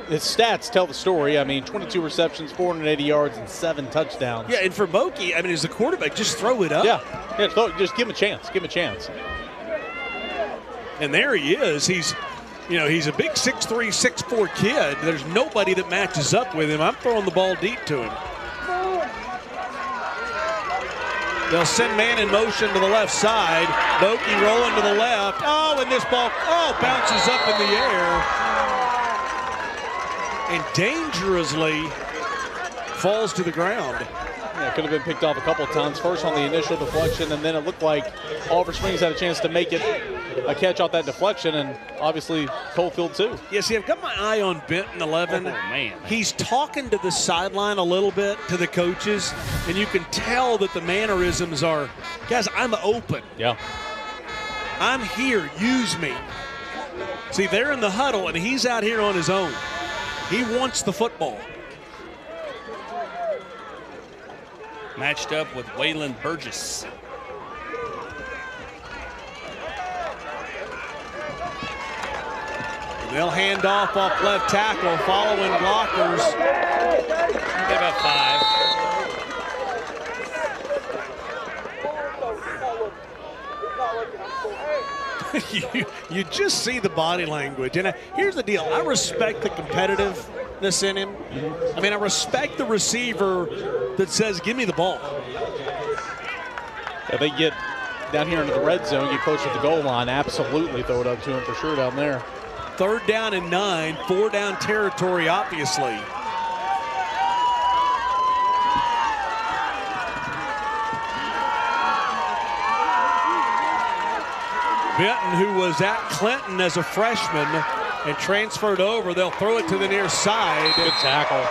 stats tell the story. I mean, 22 receptions, 480 yards, and 7 touchdowns. Yeah, and for Moki, as a quarterback, just throw it up. Yeah, just give him a chance. Give him a chance. And there he is. He's a big 6'3", 6'4" kid. There's nobody that matches up with him. I'm throwing the ball deep to him. They'll send man in motion to the left side. Moki rolling to the left. And this ball, bounces up in the air. And dangerously falls to the ground. Yeah, could have been picked off a couple of times. First on the initial deflection, and then it looked like Oliver Springs had a chance to make it a catch off that deflection, and obviously Coalfield too. Yeah, see, I've got my eye on Benton 11. Oh, man. He's talking to the sideline a little bit, to the coaches, and you can tell that the mannerisms are, guys, I'm open. Yeah. I'm here. Use me. See, they're in the huddle, and he's out here on his own. He wants the football. matched up with Waylon Burgess. They'll hand off left tackle, following blockers. About 5. you just see the body language. And here's the deal. I respect the competitiveness in him. I mean, I respect the receiver that says, give me the ball. If they get down here into the red zone, get closer to the goal line, absolutely throw it up to him for sure down there. 3rd down and 9, 4-down territory, obviously. Benton, who was at Clinton as a freshman and transferred over, they'll throw it to the near side. Good tackle.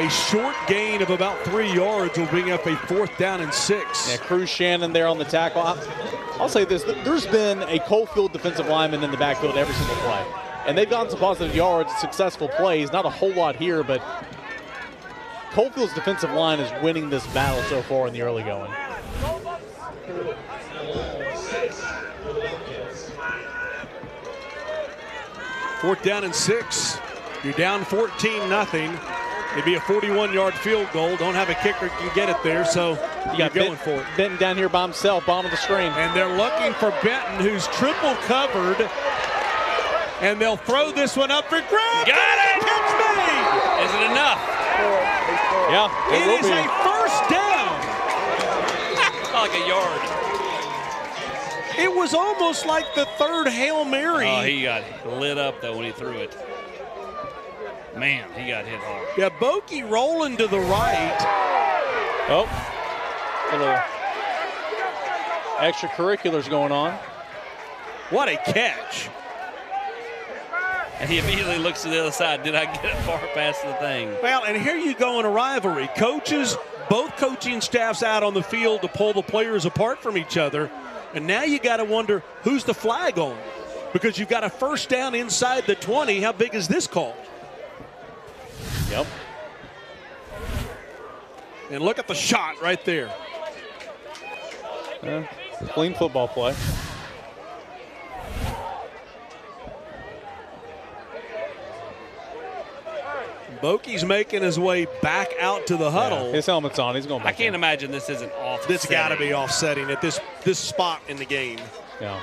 A short gain of about 3 yards will bring up a 4th down and 6. Yeah, Cruz Shannon there on the tackle. I'll say this, there's been a Coalfield defensive lineman in the backfield every single play. And they've gotten some positive yards, successful plays. Not a whole lot here, but Coalfield's defensive line is winning this battle so far in the early going. Fourth down and 6. You're down 14-0. It'd be a 41-yard field goal. Don't have a kicker can get it there, so you're going for it. Benton down here by himself, bottom of the screen. And they're looking for Benton, who's triple covered. And they'll throw this one up for grabs. Got it! Catch me! Is it enough? Yeah, it is a first down. Like a yard. It was almost like the 3rd Hail Mary. Oh, he got lit up, though, when he threw it. Man, he got hit hard. Yeah, Bokey rolling to the right. Oh, a little extracurriculars going on. What a catch. And he immediately looks to the other side. Did I get it far past the thing? Well, and here you go in a rivalry. Coaches, both coaching staffs out on the field to pull the players apart from each other. And now you got to wonder who's the flag on, because you've got a first down inside the 20. How big is this call? Yep. And look at the shot right there. Clean football play. Bokey's making his way back out to the huddle. Yeah, his helmet's on. He's going back. I can't imagine this isn't offsetting. This got to be offsetting at this spot in the game. Yeah.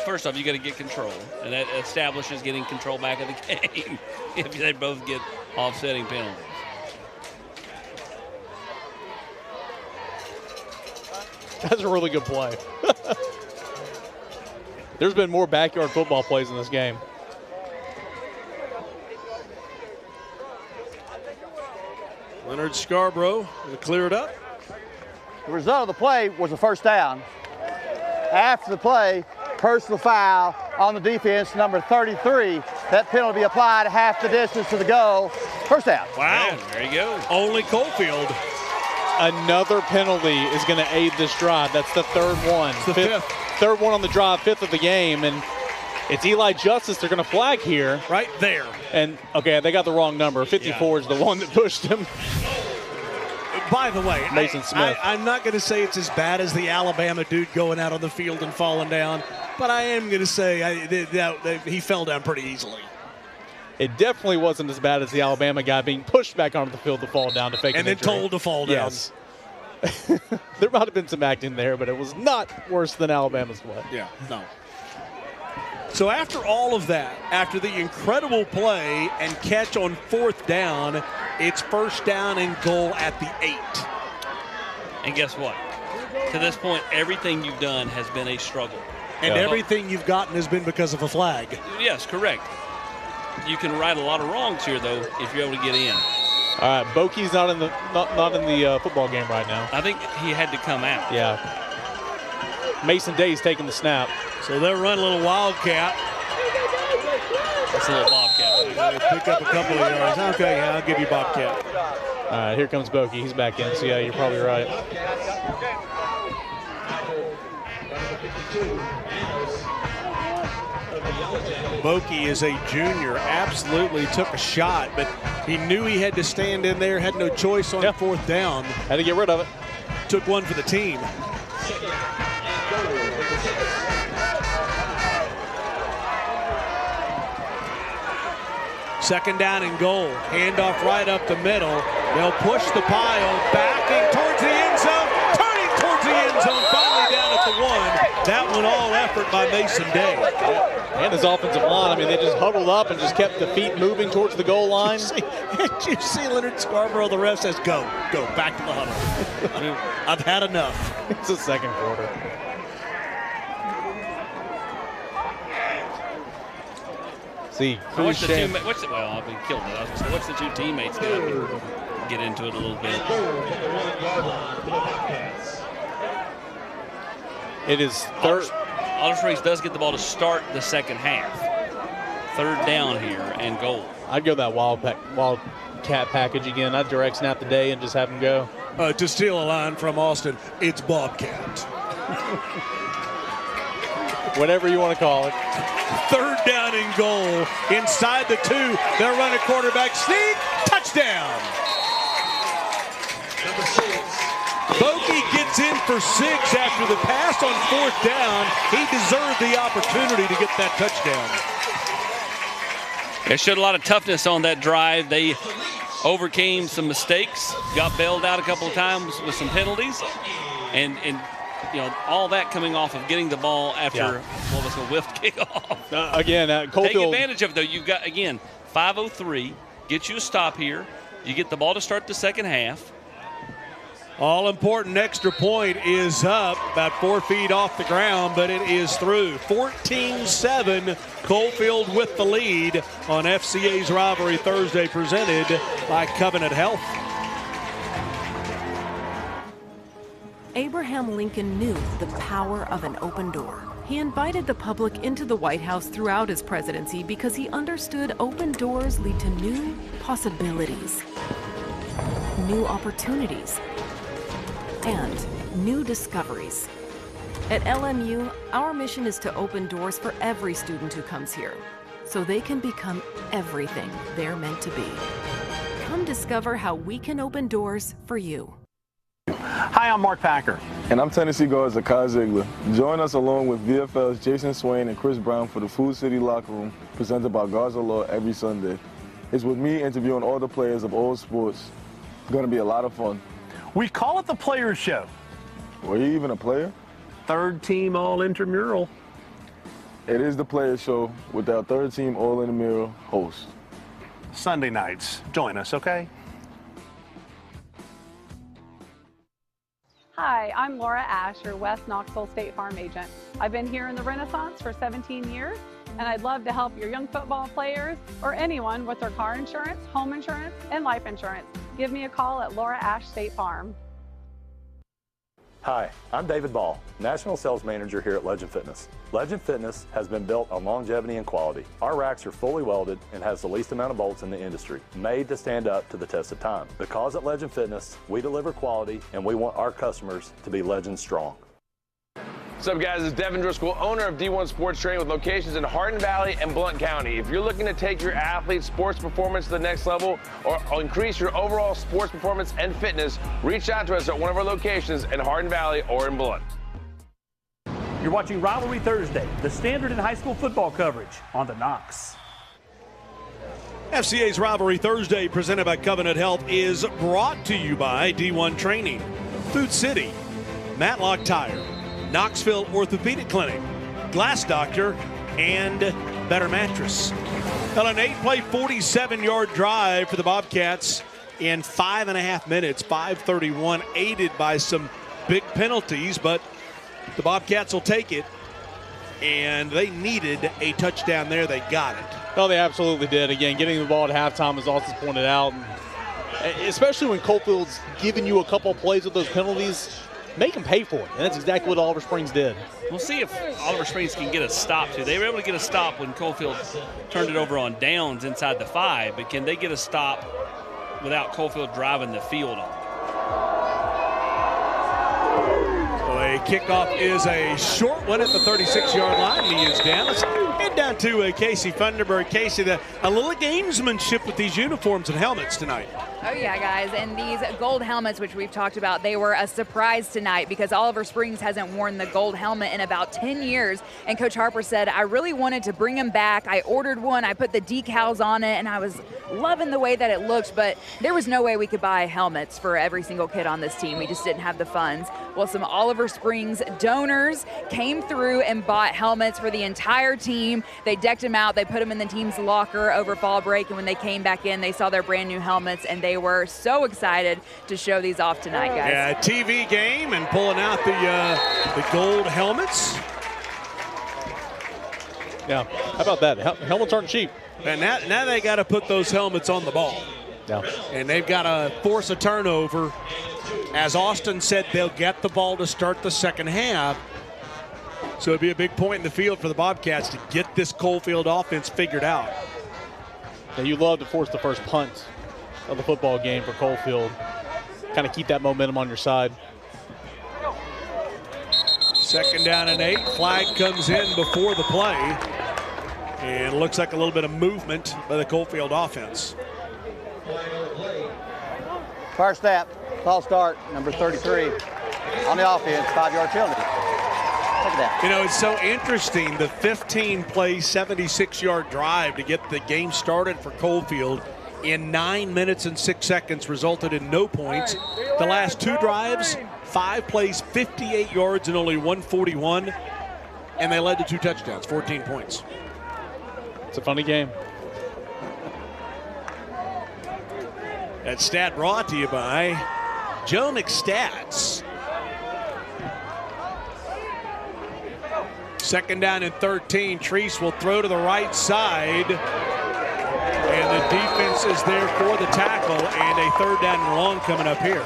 First off, you got to get control, and that establishes getting control back of the game if they both get offsetting penalties. That's a really good play. There's been more backyard football plays in this game. Leonard Scarborough will clear it up. The result of the play was a first down. After the play, personal foul on the defense, number 33. That penalty be applied half the distance to the goal. First down. Wow. Man, there you go. Only Coalfield. Another penalty is going to aid this drive. That's the 3rd one. It's the 5th. 3rd one on the drive, 5th of the game. And it's Eli Justice they're going to flag here. Right there. And, okay, they got the wrong number. 54 is the one that pushed him. By the way, Mason Smith. I'm not going to say it's as bad as the Alabama dude going out on the field and falling down, but I am going to say he fell down pretty easily. It definitely wasn't as bad as the Alabama guy being pushed back onto the field to fall down to fake and an then injury. told to fall down. Yes. There might have been some acting there, but it was not worse than Alabama's play. Yeah, no. So after all of that, after the incredible play and catch on 4th down, it's first down and goal at the 8. And guess what? To this point, everything you've done has been a struggle. And everything you've gotten has been because of a flag. Yes, correct. You can right a lot of wrongs here, though, if you're able to get in. All right, Bokey's not in the football game right now. I think he had to come out. Yeah. Mason Day's taking the snap. So they'll run a little wildcat. That's a little bobcat. Pick up a couple of yards. Okay, yeah, I'll give you bobcat. All right, here comes Bokey. He's back in. So, yeah, you're probably right. Bokey is a junior, absolutely took a shot, but he knew he had to stand in there, had no choice on fourth down. Had to get rid of it. Took one for the team. Second down and goal. Handoff right up the middle. They'll push the pile, backing towards the end zone, turning towards the end zone, finally down at the one. That one all effort by Mason Day. And his offensive line, I mean, they just huddled up and just kept the feet moving towards the goal line. Did you see Leonard Scarborough? The ref says, go, back to the huddle. I've had enough. It's the second quarter. See, what's the two teammates got? Get into it a little bit. It is third. Oliver Springs does get the ball to start the second half. Third down here and goal. I'd go that wildcat package again. I'd direct snap the day and just have him go. To steal a line from Austin, it's Bobcat. Whatever you want to call it. Third down and goal. Inside the 2, they'll run a quarterback sneak. Touchdown. Bokey gets in for 6 after the pass on fourth down. He deserved the opportunity to get that touchdown. They showed a lot of toughness on that drive. They overcame some mistakes, got bailed out a couple of times with some penalties, and you know, all that coming off of getting the ball after what was a whiffed kickoff. Coalfield. Take advantage of it, though. You've got, again, 5:03, get you a stop here. You get the ball to start the second half. All important extra point is up, about 4 feet off the ground, but it is through. 14-7, Coalfield with the lead on FCA's Rivalry Thursday, presented by Covenant Health. Abraham Lincoln knew the power of an open door. He invited the public into the White House throughout his presidency because he understood open doors lead to new possibilities, new opportunities, and new discoveries. At LMU, our mission is to open doors for every student who comes here, so they can become everything they're meant to be. Come discover how we can open doors for you. Hi, I'm Mark Packer. And I'm Tennessee guard Zakai Ziegler. Join us along with VFL's Jason Swain and Chris Brown for the Food City Locker Room, presented by Guards of Law every Sunday. It's with me interviewing all the players of all sports. It's going to be a lot of fun. We call it the Players Show. Were you even a player? Third team all intramural. It is the Players Show with our third team all intramural host. Sunday nights. Join us, okay? Hi, I'm Laura Ash, your West Knoxville State Farm agent. I've been here in the Renaissance for 17 years, and I'd love to help your young football players or anyone with their car insurance, home insurance, and life insurance. Give me a call at Laura Ash State Farm. Hi, I'm David Ball, National Sales Manager here at Legend Fitness. Legend Fitness has been built on longevity and quality. Our racks are fully welded and has the least amount of bolts in the industry, made to stand up to the test of time. Because at Legend Fitness, we deliver quality and we want our customers to be Legend strong. What's up, guys? It's Devin Driscoll, owner of D1 Sports Training with locations in Hardin Valley and Blount County. If you're looking to take your athlete's sports performance to the next level or increase your overall sports performance and fitness, reach out to us at one of our locations in Hardin Valley or in Blount. You're watching Rivalry Thursday, the standard in high school football coverage on the Knox. FCA's Rivalry Thursday, presented by Covenant Health, is brought to you by D1 Training, Food City, Matlock Tire, Knoxville Orthopedic Clinic, Glass Doctor, and Better Mattress. Well, an 8-play, 47-yard drive for the Bobcats in 5.5 minutes, 5:31, aided by some big penalties, but the Bobcats will take it, and they needed a touchdown there. They got it. Oh, they absolutely did. Again, getting the ball at halftime, as Austin pointed out, especially when Coalfield's giving you a couple plays with those penalties, make them pay for it, and that's exactly what Oliver Springs did. We'll see if Oliver Springs can get a stop, too. They were able to get a stop when Coalfield turned it over on downs inside the 5, but can they get a stop without Coalfield driving the field on? So a A kickoff is a short one at the 36-yard line. He is down. Let's head down to Casey Funderburg. Casey, a little gamesmanship with these uniforms and helmets tonight. Oh, yeah, guys. And these gold helmets, which we've talked about, they were a surprise tonight because Oliver Springs hasn't worn the gold helmet in about 10 years. And Coach Harper said, I really wanted to bring them back. I ordered one. I put the decals on it, and I was loving the way that it looked. But there was no way we could buy helmets for every single kid on this team. We just didn't have the funds. Well, some Oliver Springs donors came through and bought helmets for the entire team. They decked them out. They put them in the team's locker over fall break. And when they came back in, they saw their brand new helmets, and they were so excited to show these off tonight, guys. Yeah, TV game and pulling out the gold helmets. Yeah, how about that? Helmets aren't cheap. And now they got to put those helmets on the ball. Yeah. And they've got to force a turnover. As Austin said, they'll get the ball to start the second half. So it'd be a big point in the field for the Bobcats to get this Coalfield offense figured out. Yeah, you love to force the first punt of the football game for Coalfield. Kind of keep that momentum on your side. 2nd down and 8. Flag comes in before the play. And it looks like a little bit of movement by the Coalfield offense. First snap, false start, number 33 on the offense, 5-yard penalty. Look at that. You know, it's so interesting. The 15-play, 76-yard drive to get the game started for Coalfield in 9 minutes and 6 seconds resulted in no points. The last 2 drives, 5 plays, 58 yards and only 141. And they led to 2 touchdowns, 14 points. It's a funny game. That stat brought to you by Joe McStats. 2nd down and 13. Treese will throw to the right side. And the defense is there for the tackle. And a 3rd down and long coming up here.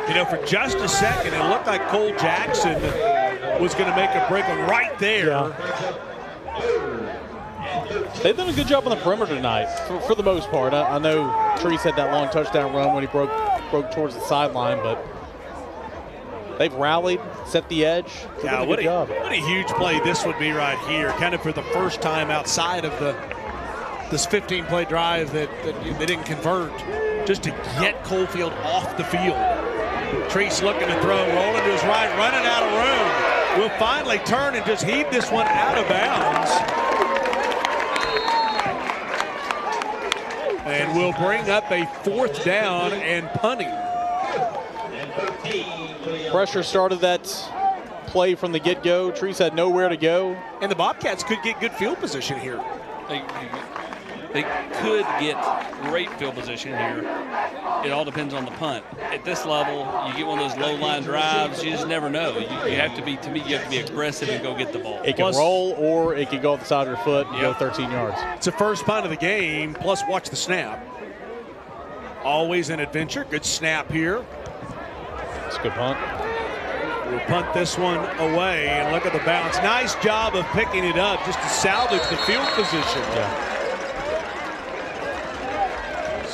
You know, for just a second, it looked like Cole Jackson was going to make a break right there. Yeah. They've done a good job on the perimeter tonight, for the most part. I know Treese had that long touchdown run when he broke towards the sideline, but they've rallied, set the edge. Yeah, what a huge play this would be right here, kind of for the first time outside of this 15-play drive that they didn't convert, just to get Coalfield off the field. Treese looking to throw, rolling to his right, running out of room. Will finally turn and just heave this one out of bounds. And will bring up a 4th down and punting. Pressure started that play from the get-go. Treese had nowhere to go. And the Bobcats could get good field position here. They could get great field position here. It all depends on the punt. At this level, you get one of those low-line drives, you just never know. You have to be, to me, you have to be aggressive and go get the ball. It can roll or it can go off the side of your foot and go 13 yards. It's the first punt of the game, plus watch the snap. Always an adventure. Good snap here. It's a good punt. We'll punt this one away, and look at the bounce. Nice job of picking it up just to salvage the field position. Yeah.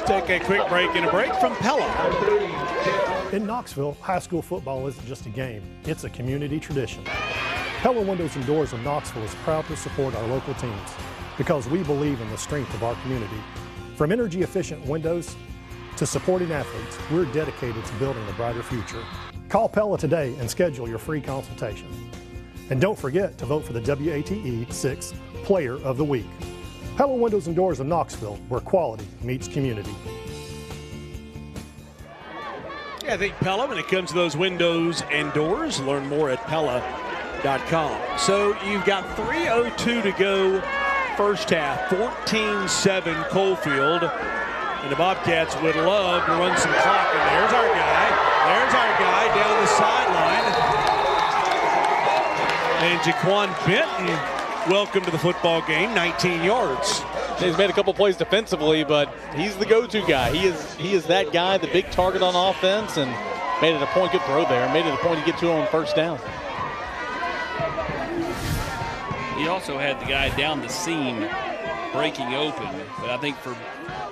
Take a quick break and a break from Pella. In Knoxville, high school football isn't just a game, it's a community tradition. Pella Windows and Doors of Knoxville is proud to support our local teams because we believe in the strength of our community. From energy-efficient windows to supporting athletes, we're dedicated to building a brighter future. Call Pella today and schedule your free consultation. And don't forget to vote for the WATE 6 Player of the Week. Pella Windows and Doors of Knoxville, where quality meets community. Yeah, I think Pella, when it comes to those windows and doors, learn more at Pella.com. So you've got 3:02 to go first half, 14-7 Coalfield. And the Bobcats would love to run some clock. And there's our guy down the sideline. And Jaquan Benton, welcome to the football game, 19 yards. He's made a couple plays defensively, but he's the go-to guy. He is that guy, the big target on offense, and made it a point. Good throw there. Made it a point to get to him on first down. He also had the guy down the seam breaking open, but I think for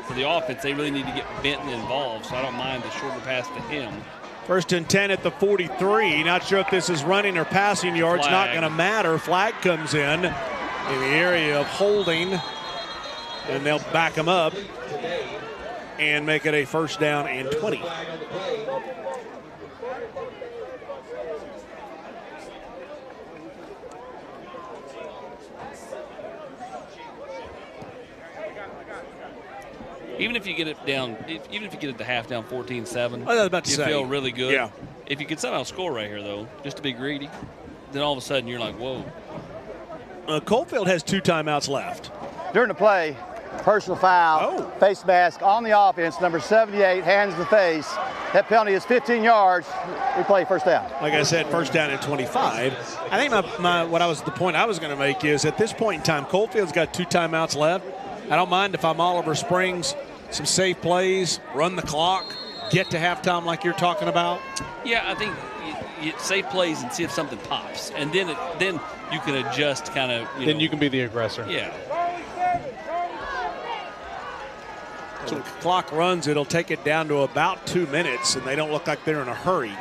for the offense, they really need to get Benton involved, so I don't mind the shorter pass to him. 1st and 10 at the 43. Not sure if this is running or passing yards. Flag. Not going to matter. Flag comes in the area of holding, and they'll back him up and make it a 1st down and 20. Even if you get it down, even if you get it to half down 14-7, I was about to you say, feel really good. yeah. If you could somehow score right here, though, just to be greedy, then all of a sudden you're like, whoa. Coalfield has 2 timeouts left. During the play, personal foul, face mask on the offense, number 78, hands to the face. That penalty is 15 yards. We play 1st down. Like I said, 1st down and 25. I think the point I was going to make is at this point in time, Coalfield's got 2 timeouts left. I don't mind if I'm Oliver Springs, some safe plays, run the clock, get to halftime like you're talking about. Yeah, I think you safe plays and see if something pops, and then you can adjust kind of. Then you can be the aggressor. Yeah. So the clock runs, it'll take it down to about 2 minutes, and they don't look like they're in a hurry.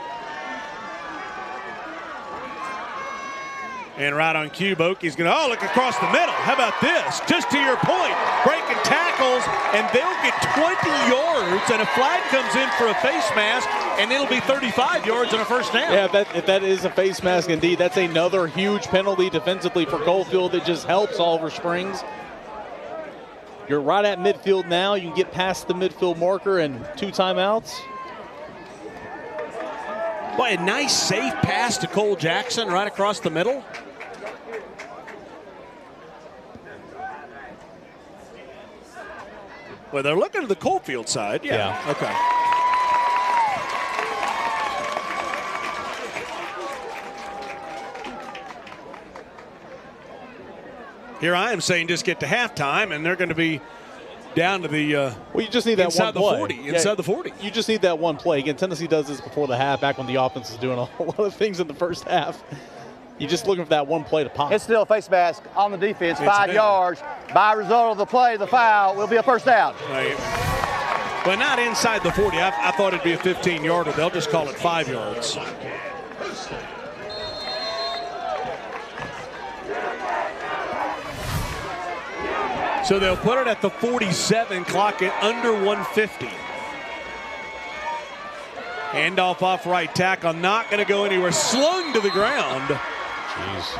And right on cue, Bokey's going to, look across the middle. How about this? Just to your point, breaking tackles, and they'll get 20 yards, and a flag comes in for a face mask, and it'll be 35 yards on a 1st down. Yeah, if that is a face mask indeed, that's another huge penalty defensively for Coalfield. It just helps Oliver Springs. You're right at midfield now. You can get past the midfield marker and 2 timeouts. Boy, a nice safe pass to Cole Jackson right across the middle. Well, they're looking to the Coalfield side. Yeah. Okay. Here I am saying just get to halftime, and they're going to be down to the well, you just need that inside one the play. 40. Inside the 40. You just need that one play. Again, Tennessee does this before the half, back when the offense is doing a whole lot of things in the 1st half. You're just looking for that one play to pop. It's still a face mask on the defense, 5 yards. By result of the play, the foul will be a 1st down. Right. But not inside the 40. I thought it'd be a 15-yarder. They'll just call it 5 yards. So they'll put it at the 47, clock it under 150. Handoff off right tackle, not going to go anywhere, slung to the ground. Jeez.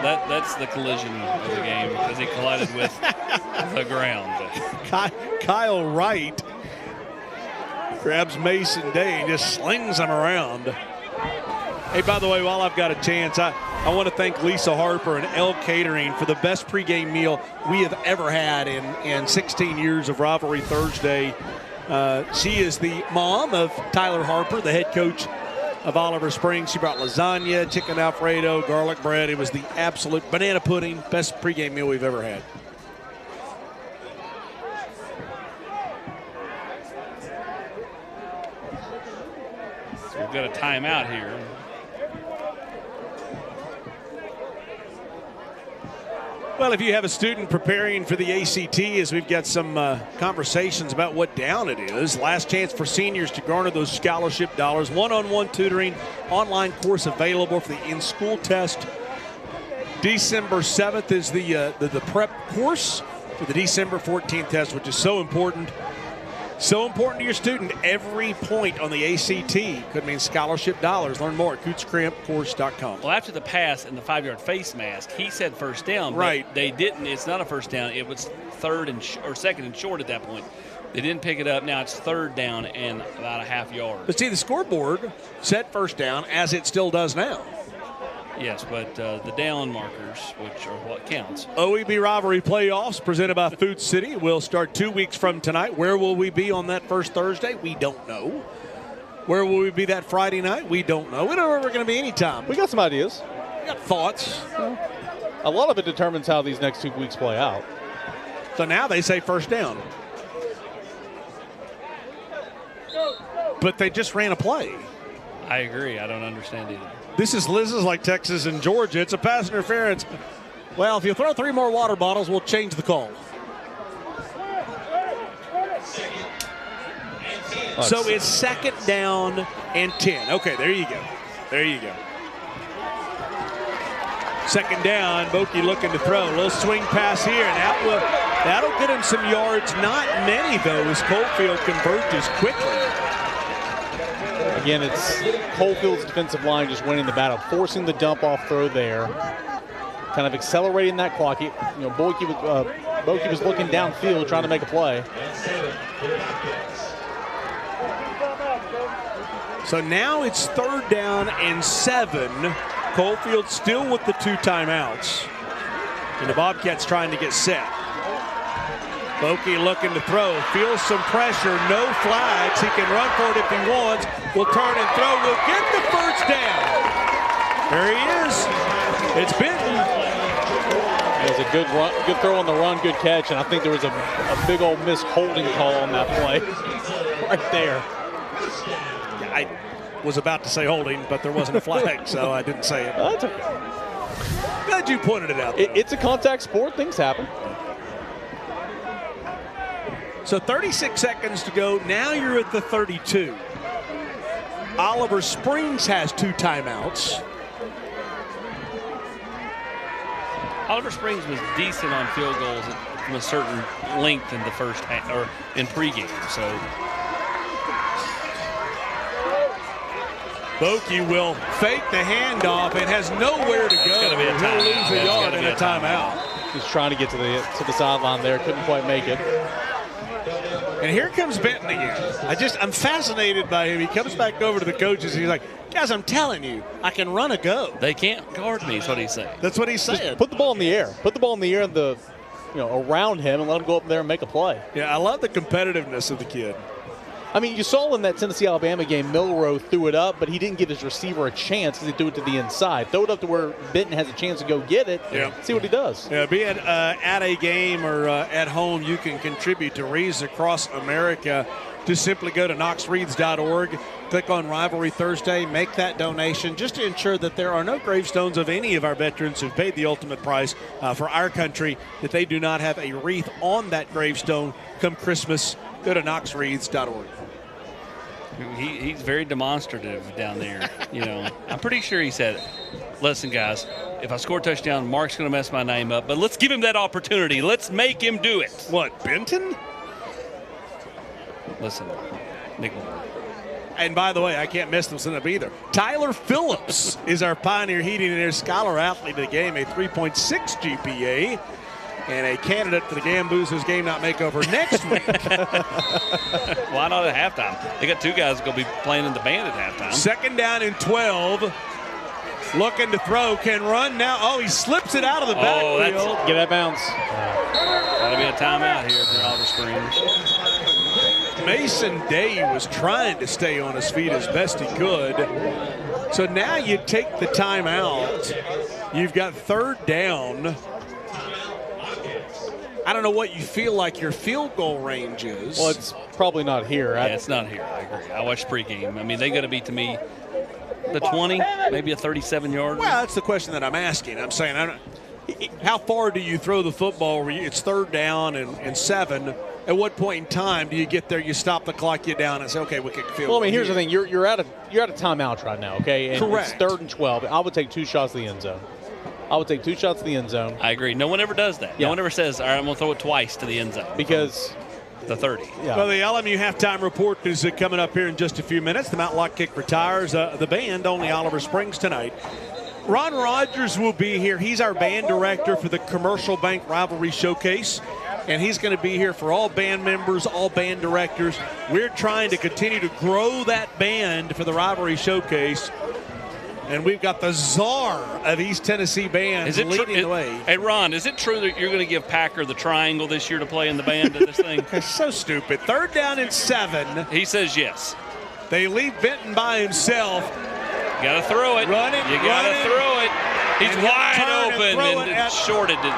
That's the collision of the game because he collided with the ground. Kyle Wright grabs Mason Day and just slings him around. Hey, by the way, while I've got a chance, I want to thank Lisa Harper and L Catering for the best pregame meal we have ever had in 16 years of Rivalry Thursday. She is the mom of Tyler Harper, the head coach of Oliver Springs. She brought lasagna, chicken Alfredo, garlic bread. It was the absolute banana pudding, best pregame meal we've ever had. So we've got a timeout here. Well, if you have a student preparing for the ACT, as we've got some conversations about what down it is, last chance for seniors to garner those scholarship dollars. One-on-one tutoring, online course available for the in-school test. December 7th is the prep course for the December 14th test, which is so important. So important to your student. Every point on the ACT could mean scholarship dollars. Learn more at CootsCrampCourse.com. Well, after the pass and the 5-yard face mask, he said 1st down. Right. But they didn't. It's not a 1st down. It was 3rd or 2nd and short at that point. They didn't pick it up. Now it's 3rd down and about a half yard. But see, the scoreboard said 1st down, as it still does now. Yes, but the down markers, which are what counts. OEB Rivalry Playoffs presented by Food City will start 2 weeks from tonight. Where will we be on that first Thursday? We don't know. Where will we be that Friday night? We don't know. We don't know where we're going to be anytime. We got some ideas. We got thoughts. A lot of it determines how these next 2 weeks play out. So now they say 1st down. But they just ran a play. I agree. I don't understand either. This is like Texas and Georgia. It's a pass interference. Well, if you throw 3 more water bottles, we'll change the call. So it's 2nd down and 10. Okay, there you go. There you go. 2nd down, Boki looking to throw. A little swing pass here, and that'll get him some yards. Not many, though, as Coalfield converts quickly. Again, it's Coalfield's defensive line just winning the battle, forcing the dump-off throw there, kind of accelerating that clock. Boki was looking downfield trying to make a play. So now it's 3rd down and 7. Coalfield still with the 2 timeouts. And the Bobcats trying to get set. Boki looking to throw, feels some pressure, no flags. He can run for it if he wants. Will turn and throw, will get the 1st down. There he is. It's Benton. It was a good run, good throw on the run, good catch, and I think there was a big old missed holding call on that play right there. I was about to say holding, but there wasn't a flag, so I didn't say it. That's okay. Glad you pointed it out. It's a contact sport. Things happen. So 36 seconds to go. Now you're at the 32. Oliver Springs has 2 timeouts. Oliver Springs was decent on field goals from a certain length in the first half, or in pregame. So Boki will fake the handoff and has nowhere to go. It's gonna be a timeout. He'll lose a yard and a timeout. He's trying to get to the sideline there, couldn't quite make it. And here comes Benton again. I'm fascinated by him. He comes back over to the coaches and he's like, guys, I'm telling you, I can run a go. They can't guard me, is what he's saying. That's what he's saying. Just put the ball in the air. Put the ball in the air and around him and let him go up there and make a play. Yeah, I love the competitiveness of the kid. I mean, you saw in that Tennessee-Alabama game, Milrow threw it up, but he didn't give his receiver a chance because he threw it to the inside. Throw it up to where Benton has a chance to go get it. Yeah. See what he does. Yeah, be it at a game or at home, you can contribute to Wreaths Across America. Just simply go to knoxwreaths.org, click on Rivalry Thursday, make that donation just to ensure that there are no gravestones of any of our veterans who've paid the ultimate price for our country, that they do not have a wreath on that gravestone come Christmas. Go to knoxwreaths.org. He's very demonstrative down there. I'm pretty sure he said, listen, guys, if I score a touchdown, Mark's going to mess my name up, but let's give him that opportunity. Let's make him do it. What, Benton? Listen, Nick. And by the way, I can't miss this up either. Tyler Phillips is our Pioneer Heating and Air Scholar Athlete of the game, a 3.6 GPA. And a candidate for the Gamboozlers Game Night Makeover next week. Why not at halftime? They got 2 guys going to be playing in the band at halftime. 2nd down and 12. Looking to throw, can run now. Oh, he slips it out of the backfield. Get that bounce. That'll be a timeout here for Oliver Springs. Mason Day was trying to stay on his feet as best he could. So now you take the timeout. You've got 3rd down. I don't know what you feel like your field goal range is. Well, it's probably not here. Yeah, it's not here. I agree. I watched pregame. I mean, they got to be, to me, the 20, maybe a 37-yard. Well, that's the question that I'm asking. I'm saying, how far do you throw the football where it's 3rd down and 7? At what point in time do you get there, you stop the clock, you down, and say, okay, we kick the field goal? Well, I mean, here's the thing. You're at a timeout right now, okay? And correct. It's 3rd and 12. I would take 2 shots to the end zone. I would take 2 shots to the end zone. I agree. No one ever does that. Yeah. No one ever says, all right, I'm going to throw it twice to the end zone. Because the 30. Yeah. Well, the LMU halftime report is coming up here in just a few minutes. The Mount Lock Kick retires the band, only Oliver Springs tonight. Ron Rogers will be here. He's our band director for the Commercial Bank Rivalry Showcase, and he's going to be here for all band members, all band directors. We're trying to continue to grow that band for the Rivalry Showcase. And we've got the czar of East Tennessee bands leading the way. Hey, Ron, is it true that you're going to give Packer the triangle this year to play in the band of this thing? It's so stupid. 3rd down and 7. He says yes. They leave Benton by himself. You got to throw it. Run it. You got to throw it. He's wide open and shorted it.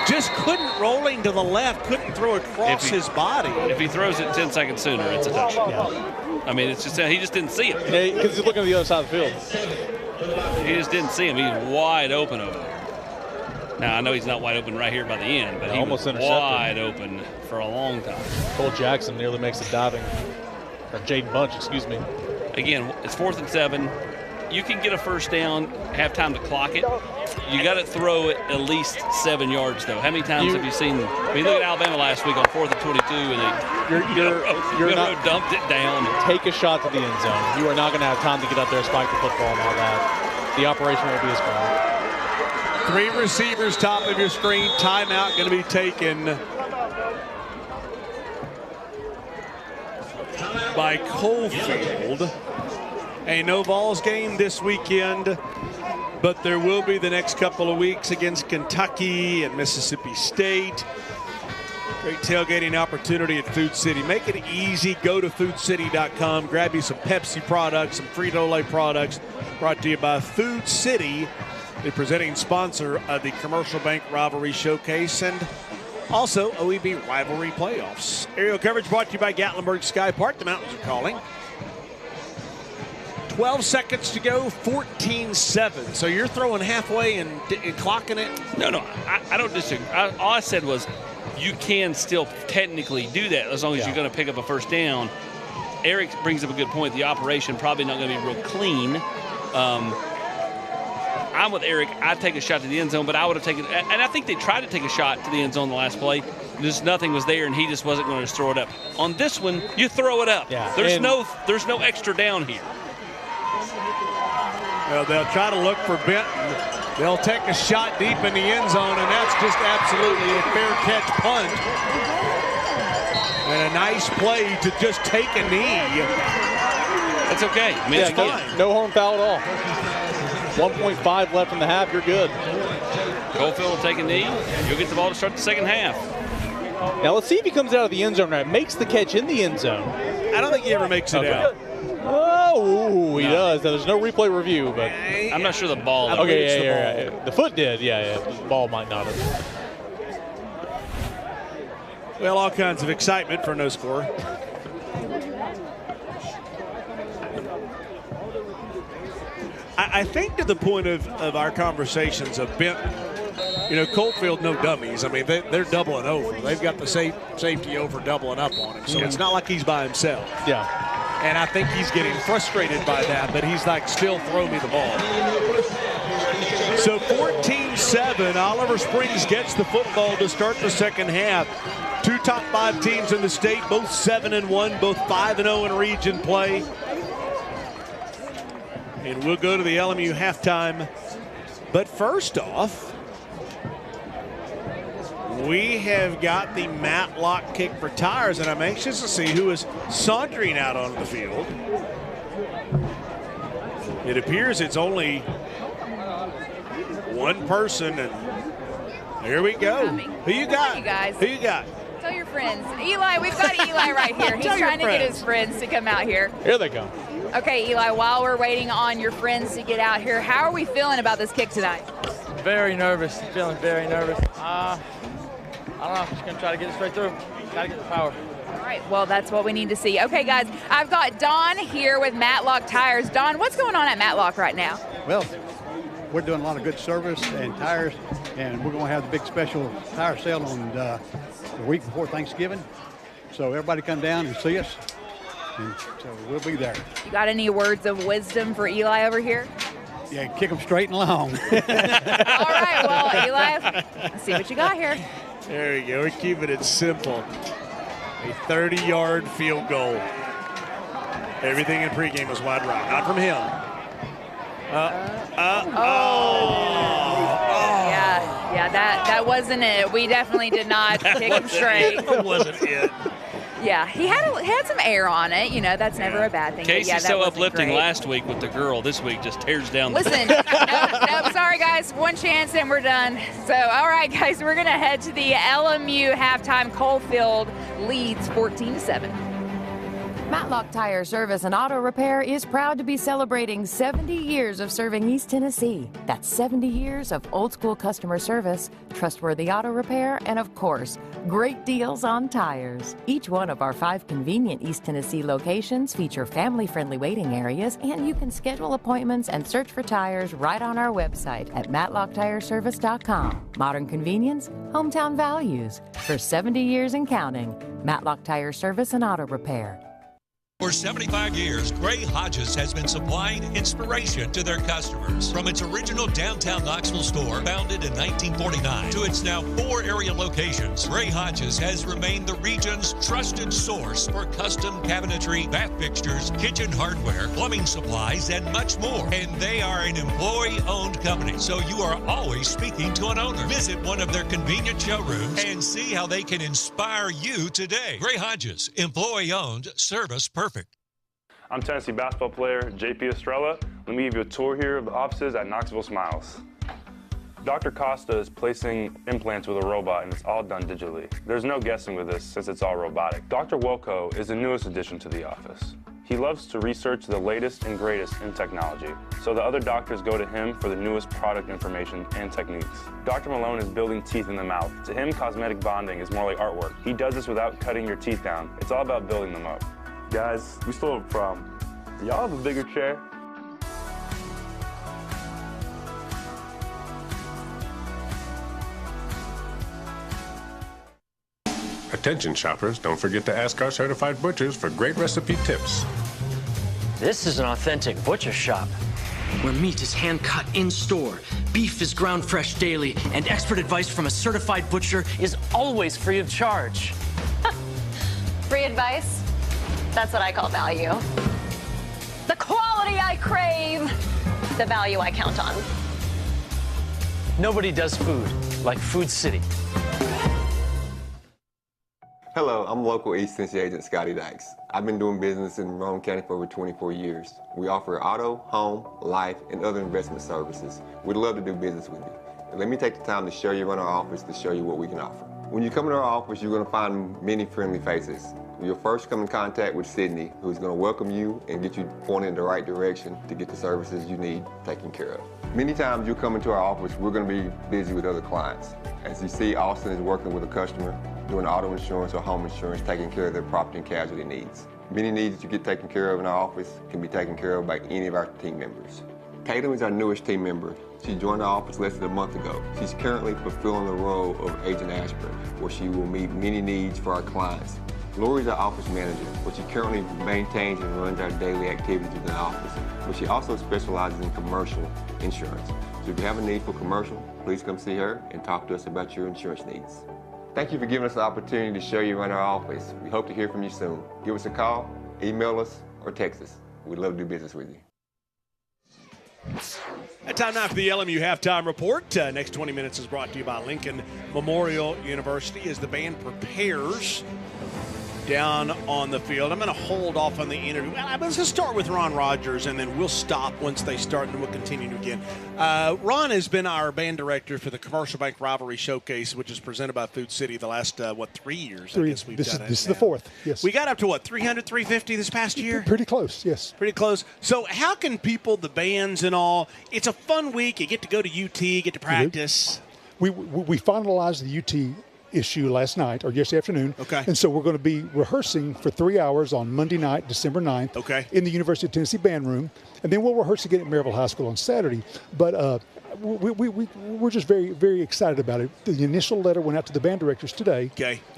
Just couldn't, rolling to the left, couldn't throw across his body. If he throws it 10 seconds sooner, it's a touchdown. Yeah. I mean, it's just he just didn't see him. Yeah, because he's looking at the other side of the field. He just didn't see him. He's wide open over there. Now, I know he's not wide open right here by the end, but he almost was intercepted. wide open for a long time. Cole Jackson nearly makes a diving or Jaden Bunch, excuse me. Again, it's 4th and 7. You can get a first down, have time to clock it. You got to throw it at least 7 yards, though. How many times have you seen? I mean, look at Alabama last week on 4th and 22, and you're not dumped it down. Take a shot to the end zone. You are not going to have time to get up there, spike the football, and all that. The operation will be as fun. 3 receivers, top of your screen. Timeout going to be taken by Coalfield. A no-balls game this weekend, but there will be the next couple of weeks against Kentucky and Mississippi State. Great tailgating opportunity at Food City. Make it easy. Go to foodcity.com. Grab you some Pepsi products, some Frito-Lay products. Brought to you by Food City, the presenting sponsor of the Commercial Bank Rivalry Showcase and also OEB Rivalry Playoffs. Aerial coverage brought to you by Gatlinburg Sky Park. The mountains are calling. 12 seconds to go, 14-7. So you're throwing halfway and clocking it? No, I don't disagree. All I said was you can still technically do that as long as you're going to pick up a first down. Eric brings up a good point. The operation probably not going to be real clean. I'm with Eric. I'd take a shot to the end zone, but I would have taken – and I think they tried to take a shot to the end zone the last play. Just nothing was there, and he just wasn't going to throw it up. On this one, you throw it up. Yeah. There's no extra down here. Well, they'll try to look for Benton. They'll take a shot deep in the end zone, and that's just absolutely a fair catch punt. And a nice play to just take a knee. That's okay. I mean, it's fine. No harm foul at all. 1.5 left in the half. You're good. Coalfield will take a knee. You'll get the ball to start the second half. Now let's see if he comes out of the end zone right. Makes the catch in the end zone. I don't think he ever makes it out. Oh, he does. Now, there's no replay review, but I'm not sure the ball. Okay, yeah. The foot did. Yeah. The ball might not have. Well, all kinds of excitement for no score. I think to the point of our conversations of Benton, Coalfield, no dummies. I mean, they're doubling over. They've got the safety over doubling up on him. So it's not like he's by himself. Yeah. And I think he's getting frustrated by that, but he's like, still throw me the ball. So 14-7, Oliver Springs gets the football to start the second half. 2 top 5 teams in the state, both 7-1, both 5-0 in region play. And we'll go to the LMU halftime. But first off, we have got the Matlock kick for tires, and I'm anxious to see who is sauntering out onto the field. It appears it's only one person, and here we go. Who you got? You guys. Who you got? Tell your friends. Eli, we've got Eli right here. He's trying to get his friends to come out here. Here they come. Okay, Eli, while we're waiting on your friends to get out here, how are we feeling about this kick tonight? Very nervous. Feeling very nervous. I don't know. I'm just going to try to get it straight through. Got to get the power. All right, well, that's what we need to see. Okay, guys, I've got Don here with Matlock Tires. Don, what's going on at Matlock right now? Well, we're doing a lot of good service and tires, and we're going to have the big special tire sale on the week before Thanksgiving. So everybody come down and see us, and so we'll be there. You got any words of wisdom for Eli over here? Yeah, kick them straight and long. All right, well, Eli, let's see what you got here. There you go. We're keeping it simple. A 30-yard field goal. Everything in pregame was wide right. Not from him. Yeah, that wasn't it. We definitely did not kick him straight. That wasn't it. Yeah, he had some air on it. That's never a bad thing. Casey's that so wasn't uplifting great. last week with the girl. This week just tears down. Listen, no, sorry guys. One chance and we're done. So, all right, guys, we're going to head to the LMU halftime. Coalfield leads 14-7. Matlock Tire Service and Auto Repair is proud to be celebrating 70 years of serving East Tennessee. That's 70 years of old-school customer service, trustworthy auto repair, and of course, great deals on tires. Each one of our 5 convenient East Tennessee locations feature family-friendly waiting areas, and you can schedule appointments and search for tires right on our website at matlocktireservice.com. Modern convenience, hometown values. For 70 years and counting, Matlock Tire Service and Auto Repair. For 75 years, Gray Hodges has been supplying inspiration to their customers. From its original downtown Knoxville store, founded in 1949, to its now 4 area locations, Gray Hodges has remained the region's trusted source for custom cabinetry, bath fixtures, kitchen hardware, plumbing supplies, and much more. And they are an employee-owned company, so you are always speaking to an owner. Visit one of their convenient showrooms and see how they can inspire you today. Gray Hodges, employee-owned, service perfect. I'm Tennessee basketball player JP Estrella. Let me give you a tour here of the offices at Knoxville Smiles. Dr. Costa is placing implants with a robot, and it's all done digitally. There's no guessing with this since it's all robotic. Dr. Welko is the newest addition to the office. He loves to research the latest and greatest in technology, so the other doctors go to him for the newest product information and techniques. Dr. Malone is building teeth in the mouth. To him, cosmetic bonding is more like artwork. He does this without cutting your teeth down. It's all about building them up. Guys, we still have a problem. Do y'all have a bigger chair? Attention shoppers, don't forget to ask our certified butchers for great recipe tips. This is an authentic butcher shop, where meat is hand-cut in-store, beef is ground fresh daily, and expert advice from a certified butcher is always free of charge. Free advice? That's what I call value. The quality I crave, the value I count on. Nobody does food like Food City. Hello, I'm local East Tennessee agent Scotty Dykes. I've been doing business in Roane County for over 24 years. We offer auto, home, life, and other investment services. We'd love to do business with you. And let me take the time to show you around our office to show you what we can offer. When you come into our office, you're going to find many friendly faces. You'll first come in contact with Sydney, who's going to welcome you and get you pointed in the right direction to get the services you need taken care of. Many times you'll come into our office, we're going to be busy with other clients. As you see, Austin is working with a customer, doing auto insurance or home insurance, taking care of their property and casualty needs. Many needs that you get taken care of in our office can be taken care of by any of our team members. Tatum is our newest team member. She joined our office less than a month ago. She's currently fulfilling the role of Agent Ashburn, where she will meet many needs for our clients. Lori's our office manager, where she currently maintains and runs our daily activities within the office, but she also specializes in commercial insurance. So if you have a need for commercial, please come see her and talk to us about your insurance needs. Thank you for giving us the opportunity to show you around our office. We hope to hear from you soon. Give us a call, email us, or text us. We'd love to do business with you. Time now for the LMU Halftime Report. Next 20 minutes is brought to you by Lincoln Memorial University as the band prepares down on the field. I'm going to hold off on the interview. Well, let's just start with Ron Rogers, and then we'll stop once they start, and we'll continue again. Ron has been our band director for the Commercial Bank Rivalry Showcase, which is presented by Food City the last, 3 years? I guess we've done it. This is the fourth, yes. We got up to, 300, 350 this past year? Pretty close, yes. Pretty close. So how can people, the bands and all, it's a fun week. You get to go to UT, get to practice. We finalized the UT issue last night or yesterday afternoon. Okay. And so we're going to be rehearsing for 3 hours on Monday night, December 9th. In the University of Tennessee band room. And then we'll rehearse again at Maryville High School on Saturday. But we're just very, very excited about it. The initial letter went out to the band directors today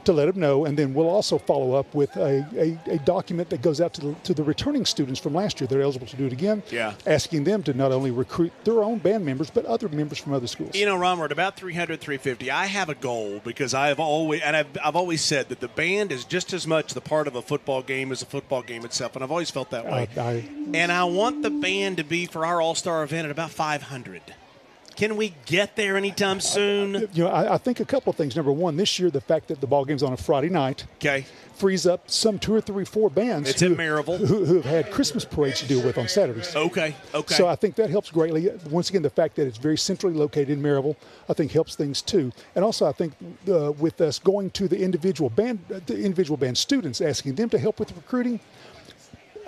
to let them know. And then we'll also follow up with a document that goes out to the returning students from last year. They're eligible to do it again. Yeah. Asking them to not only recruit their own band members, but other members from other schools. You know, Ron, we're at about 300, 350. I have a goal because I've always said that the band is just as much the part of a football game as a football game itself, and I've always felt that way. And I want the band to be, for our All-Star event, at about 500. Can we get there anytime soon? I think a couple of things. Number one, this year, the fact that the ball game's on a Friday night frees up some 2 or 3, 4 bands in Maryville who have had Christmas parades to deal with on Saturdays. Okay. So I think that helps greatly. Once again, the fact that it's very centrally located in Maryville, I think helps things too. And also, I think with us going to the individual band students, asking them to help with recruiting,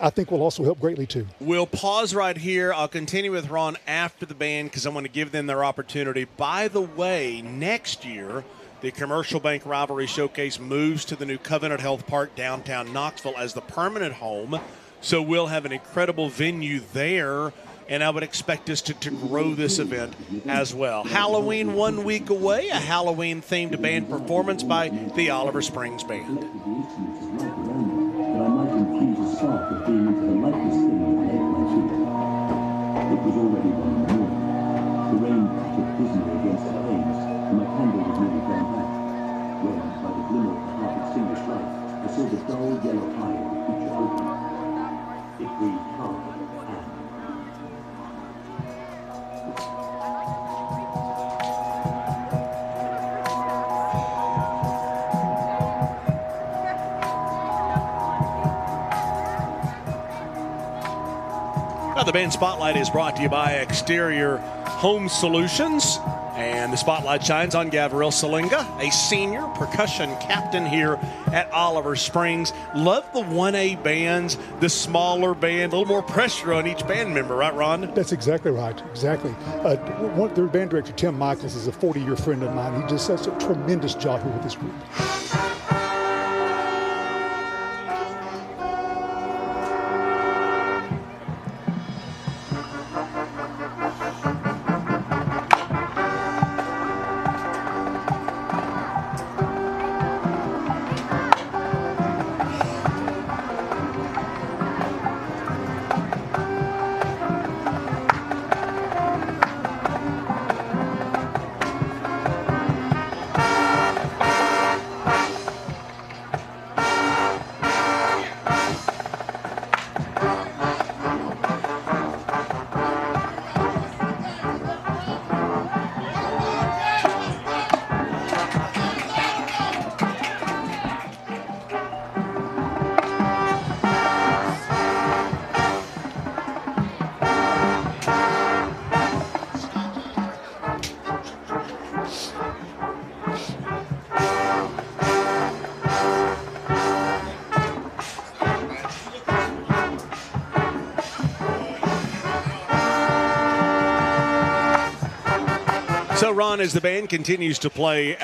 I think will also help greatly, too. We'll pause right here. I'll continue with Ron after the band because I want to give them their opportunity. By the way, next year, the Commercial Bank Rivalry Showcase moves to the new Covenant Health Park downtown Knoxville as the permanent home. So we'll have an incredible venue there, and I would expect us to grow this event as well. Halloween 1 week away, a Halloween-themed band performance by the Oliver Springs Band. The band Spotlight is brought to you by Exterior Home Solutions. And the spotlight shines on Gabriel Salinga, a senior percussion captain here at Oliver Springs. Love the 1A bands, the smaller band, a little more pressure on each band member, right, Ron? That's exactly right, exactly. Their band director, Tim Michaels, is a 40-year friend of mine. He just does a tremendous job here with this group. So, Ron, as the band continues to play,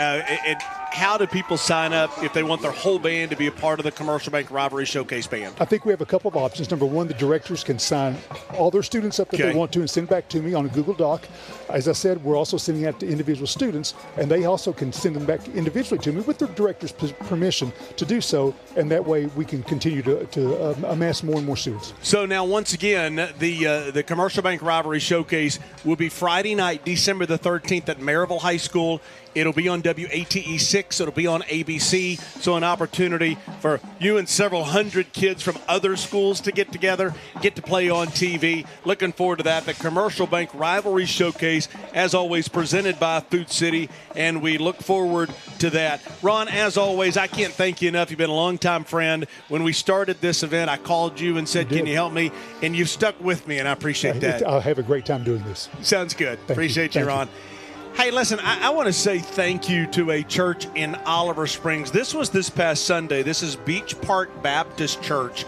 how do people sign up if they want their whole band to be a part of the Commercial Bank Rivalry Showcase Band? I think we have a couple of options. Number one, the directors can sign all their students up if they want to and send back to me on a Google Doc. As I said, we're also sending out to individual students, and they also can send them back individually to me with their director's permission to do so, and that way we can continue to amass more and more students. So now, once again, the Commercial Bank Rivalry Showcase will be Friday night, December the 13th at Maryville High School. It'll be on WATE 6. It'll be on ABC. So an opportunity for you and several hundred kids from other schools to get together, get to play on TV. Looking forward to that. The Commercial Bank Rivalry Showcase, as always, presented by Food City, and we look forward to that. Ron, as always, I can't thank you enough. You've been a longtime friend. When we started this event, I called you and said, can you help me? And you've stuck with me, and I appreciate that. I'll have a great time doing this. Sounds good. Appreciate you, Ron. Hey, listen, I want to say thank you to a church in Oliver Springs. This was this past Sunday. This is Beach Park Baptist Church,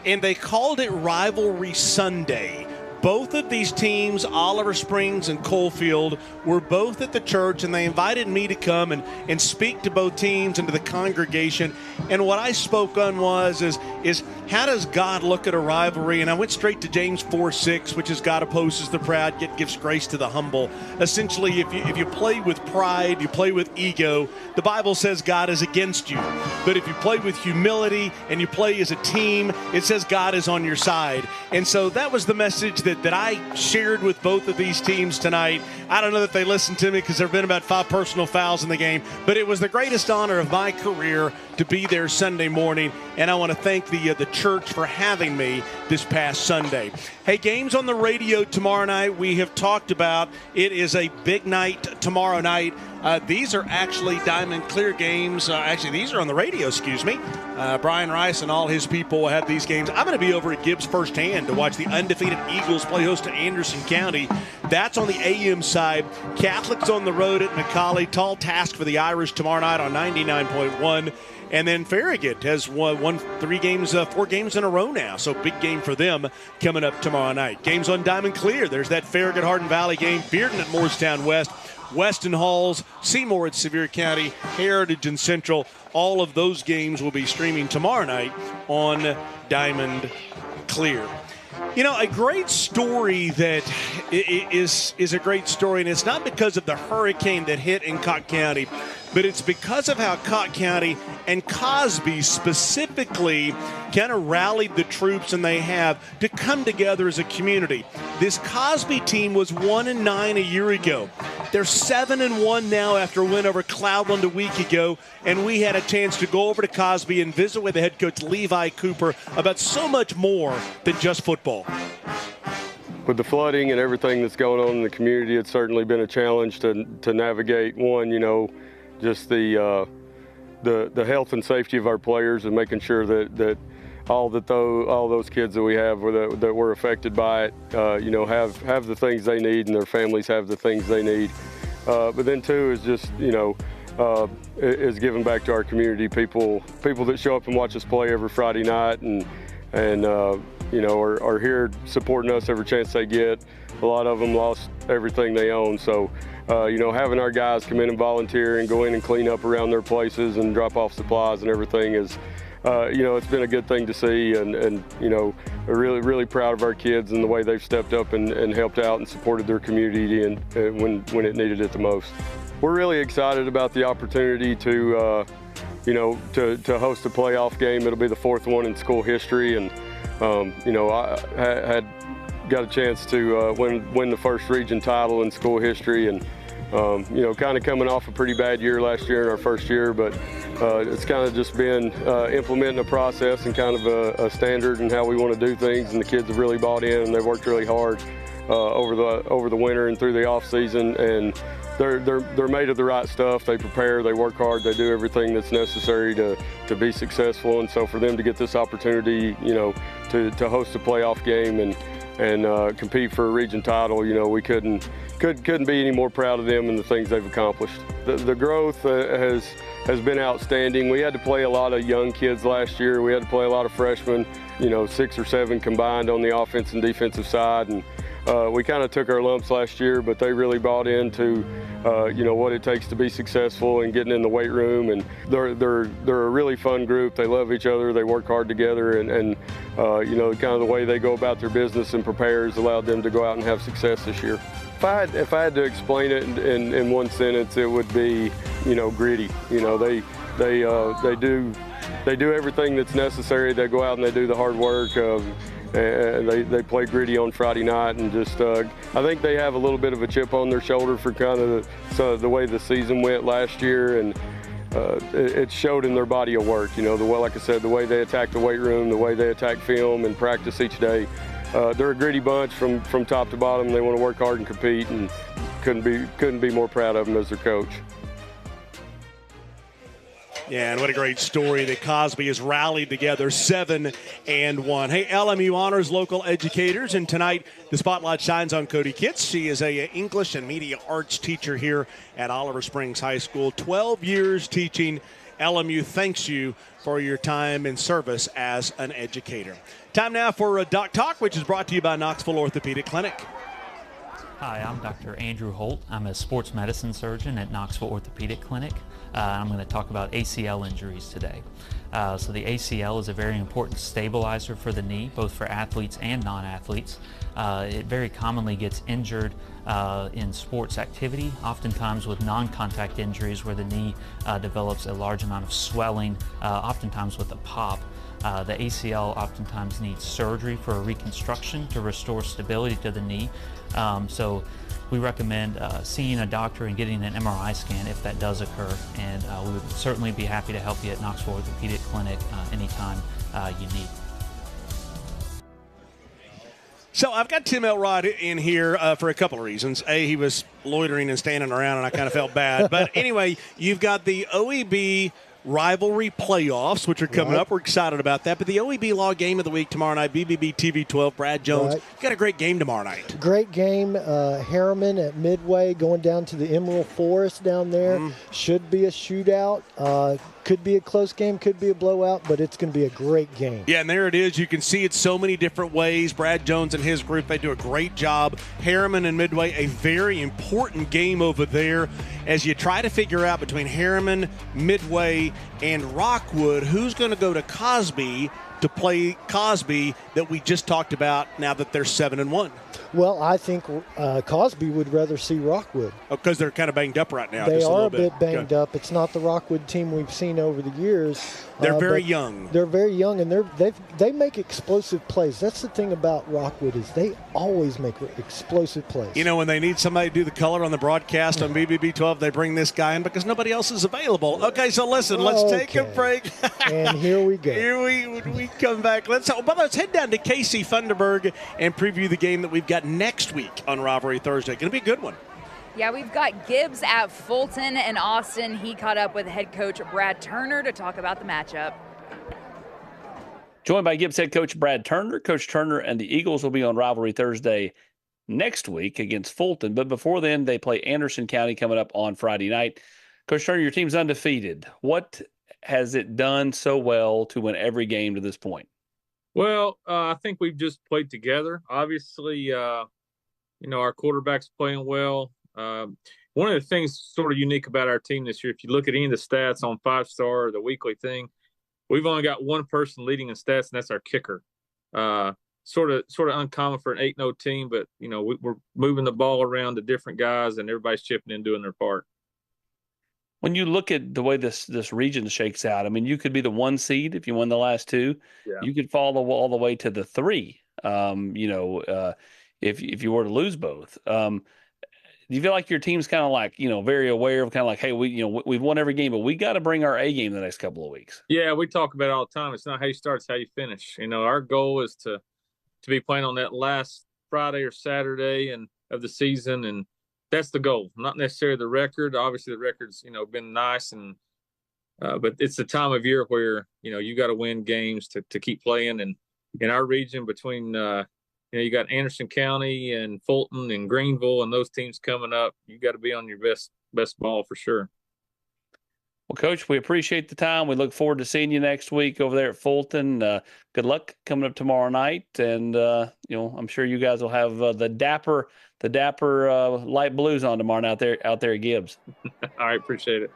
and they called it Rivalry Sunday. Both of these teams, Oliver Springs and Coalfield, were both at the church, and they invited me to come and speak to both teams and to the congregation. And what I spoke on is how does God look at a rivalry? And I went straight to James 4:6, which is God opposes the proud, yet gives grace to the humble. Essentially, if you play with pride, you play with ego, the Bible says God is against you. But if you play with humility and you play as a team, it says God is on your side. And so that was the message that I shared with both of these teams tonight. I don't know that they listened to me because there have been about 5 personal fouls in the game, but it was the greatest honor of my career to be there Sunday morning, and I want to thank the church for having me this past Sunday. Hey, games on the radio tomorrow night, we have talked about. It is a big night tomorrow night. These are actually Diamond Clear games. Actually, these are on the radio, excuse me. Brian Rice and all his people will have these games. I'm going to be over at Gibbs firsthand to watch the undefeated Eagles play host to Anderson County. That's on the AM side. Catholics on the road at McCallie. Tall task for the Irish tomorrow night on 99.1. And then Farragut has won 4 games in a row now. So big game for them coming up tomorrow night. Games on Diamond Clear. There's that Farragut-Hardin Valley game. Bearden at Moorestown West. Weston Halls, Seymour at Sevier County, Heritage and Central. All of those games will be streaming tomorrow night on Diamond Clear. You know, a great story that is a great story, and it's not because of the hurricane that hit in Cott County, but it's because of how Cott County and Cosby specifically kind of rallied the troops, and they have, to come together as a community. This Cosby team was 1-9 a year ago. They're 7-1 now after a win over Cloudland a week ago, and we had a chance to go over to Cosby and visit with the head coach Levi Cooper about so much more than just football. With the flooding and everything that's going on in the community, it's certainly been a challenge to navigate. One, you know, just the health and safety of our players and making sure that all those kids that we have that were affected by it, have the things they need, and their families have the things they need. But then too is just, is giving back to our community, people that show up and watch us play every Friday night and are here supporting us every chance they get. A lot of them lost everything they own, so having our guys come in and volunteer and go in and clean up around their places and drop off supplies and everything is, it's been a good thing to see, and we're really, really proud of our kids and the way they've stepped up and helped out and supported their community and when it needed it the most. We're really excited about the opportunity to host a playoff game. It'll be the 4th one in school history, and I had got a chance to win the first region title in school history, and kind of coming off a pretty bad year last year in our first year, but it's kind of just been implementing a process and kind of a standard and how we want to do things, and the kids have really bought in and they've worked really hard over the winter and through the off season, and they're made of the right stuff. They prepare, they work hard, they do everything that's necessary to be successful, and so for them to get this opportunity, to host a playoff game and compete for a region title, we couldn't be any more proud of them and the things they've accomplished. The growth has been outstanding. We had to play a lot of young kids last year. We had to play a lot of freshmen, 6 or 7 combined on the offense and defensive side, and we kind of took our lumps last year, but they really bought into what it takes to be successful and getting in the weight room, and they're a really fun group. They love each other, they work hard together, and kind of the way they go about their business and prepare has allowed them to go out and have success this year. If I had to explain it in one sentence, it would be gritty. They do everything that's necessary. They go out and they do the hard work. And they play gritty on Friday night, and just I think they have a little bit of a chip on their shoulder for kind of the way the season went last year, and it showed in their body of work. Like I said, the way they attack the weight room, the way they attack film and practice each day. They're a gritty bunch from top to bottom. They want to work hard and compete, and couldn't be more proud of them as their coach. Yeah, and what a great story that Cosby has rallied together 7-1. Hey, LMU honors local educators, and tonight the spotlight shines on Cody Kitts. She is a English and media arts teacher here at Oliver Springs High School. 12 years teaching. LMU thanks you for your time and service as an educator. Time now for Doc Talk, which is brought to you by Knoxville Orthopedic Clinic. Hi, I'm Dr. Andrew Holt. I'm a sports medicine surgeon at Knoxville Orthopedic Clinic. I'm going to talk about ACL injuries today. So the ACL is a very important stabilizer for the knee, both for athletes and non-athletes. It very commonly gets injured in sports activity, oftentimes with non-contact injuries where the knee develops a large amount of swelling, oftentimes with a pop. The ACL oftentimes needs surgery for a reconstruction to restore stability to the knee. So we recommend seeing a doctor and getting an MRI scan if that does occur, and we would certainly be happy to help you at Knoxville Orthopedic Clinic anytime you need. So I've got Tim Elrod in here for a couple of reasons. A, he was loitering and standing around, and I kind of felt bad. But anyway, you've got the OEB Rivalry playoffs, which are coming up. We're excited about that. But the OEB Law game of the week tomorrow night, BBB TV 12, Brad Jones. You've got a great game tomorrow night. Great game. Harriman at Midway going down to the Emerald Forest down there. Should be a shootout. Could be a close game, could be a blowout, but it's going to be a great game. Yeah, and there it is. You can see it so many different ways. Brad Jones and his group, they do a great job. Harriman and Midway, a very important game over there as you try to figure out between Harriman, Midway, and Rockwood who's going to go to Cosby to play Cosby that we just talked about now that they're 7-1. Well, I think Cosby would rather see Rockwood. Because they're kind of banged up right now. They just are a a bit banged up. It's not the Rockwood team we've seen over the years. They're very young. They're very young, and they make explosive plays. That's the thing about Rockwood is they always make explosive plays. You know, when they need somebody to do the color on the broadcast on BBB 12, they bring this guy in because nobody else is available. Okay, so listen, let's take a break. And here we go. Here we come back. Let's head down to Casey Funderburg and preview the game that we've got next week on Rivalry Thursday. Going to be a good one. Yeah, we've got Gibbs at Fulton and Austin. He caught up with head coach Brad Turner to talk about the matchup. Joined by Gibbs head coach Brad Turner. Coach Turner and the Eagles will be on Rivalry Thursday next week against Fulton. But before then, they play Anderson County coming up on Friday night. Coach Turner, your team's undefeated. What has it done so well to win every game to this point? Well, I think we've just played together. Obviously, our quarterback's playing well. One of the things sort of unique about our team this year, if you look at any of the stats on 5-star, the weekly thing, we've only got one person leading in stats, and that's our kicker. Sort of uncommon for an 8-0 team, but we're moving the ball around to different guys, and everybody's chipping in, doing their part. When you look at the way this region shakes out, I mean, you could be the 1 seed if you won the last 2. Yeah. You could fall all the way to the 3. If you were to lose both. Do you feel like your team's kind of like very aware of kind of like, hey, we've won every game, but we got to bring our A game the next couple of weeks? Yeah, we talk about it all the time. It's not how you start, it's how you finish. Our goal is to be playing on that last Friday or Saturday of the season, and that's the goal. Not necessarily the record. Obviously, the record's been nice, but it's the time of year where you got to win games to keep playing. And in our region, between you got Anderson County and Fulton and Greenville and those teams coming up, you got to be on your best ball for sure. Well, Coach, we appreciate the time. We look forward to seeing you next week over there at Fulton. Good luck coming up tomorrow night, and I'm sure you guys will have the dapper light blues on tomorrow night out there at Gibbs. All right, appreciate it.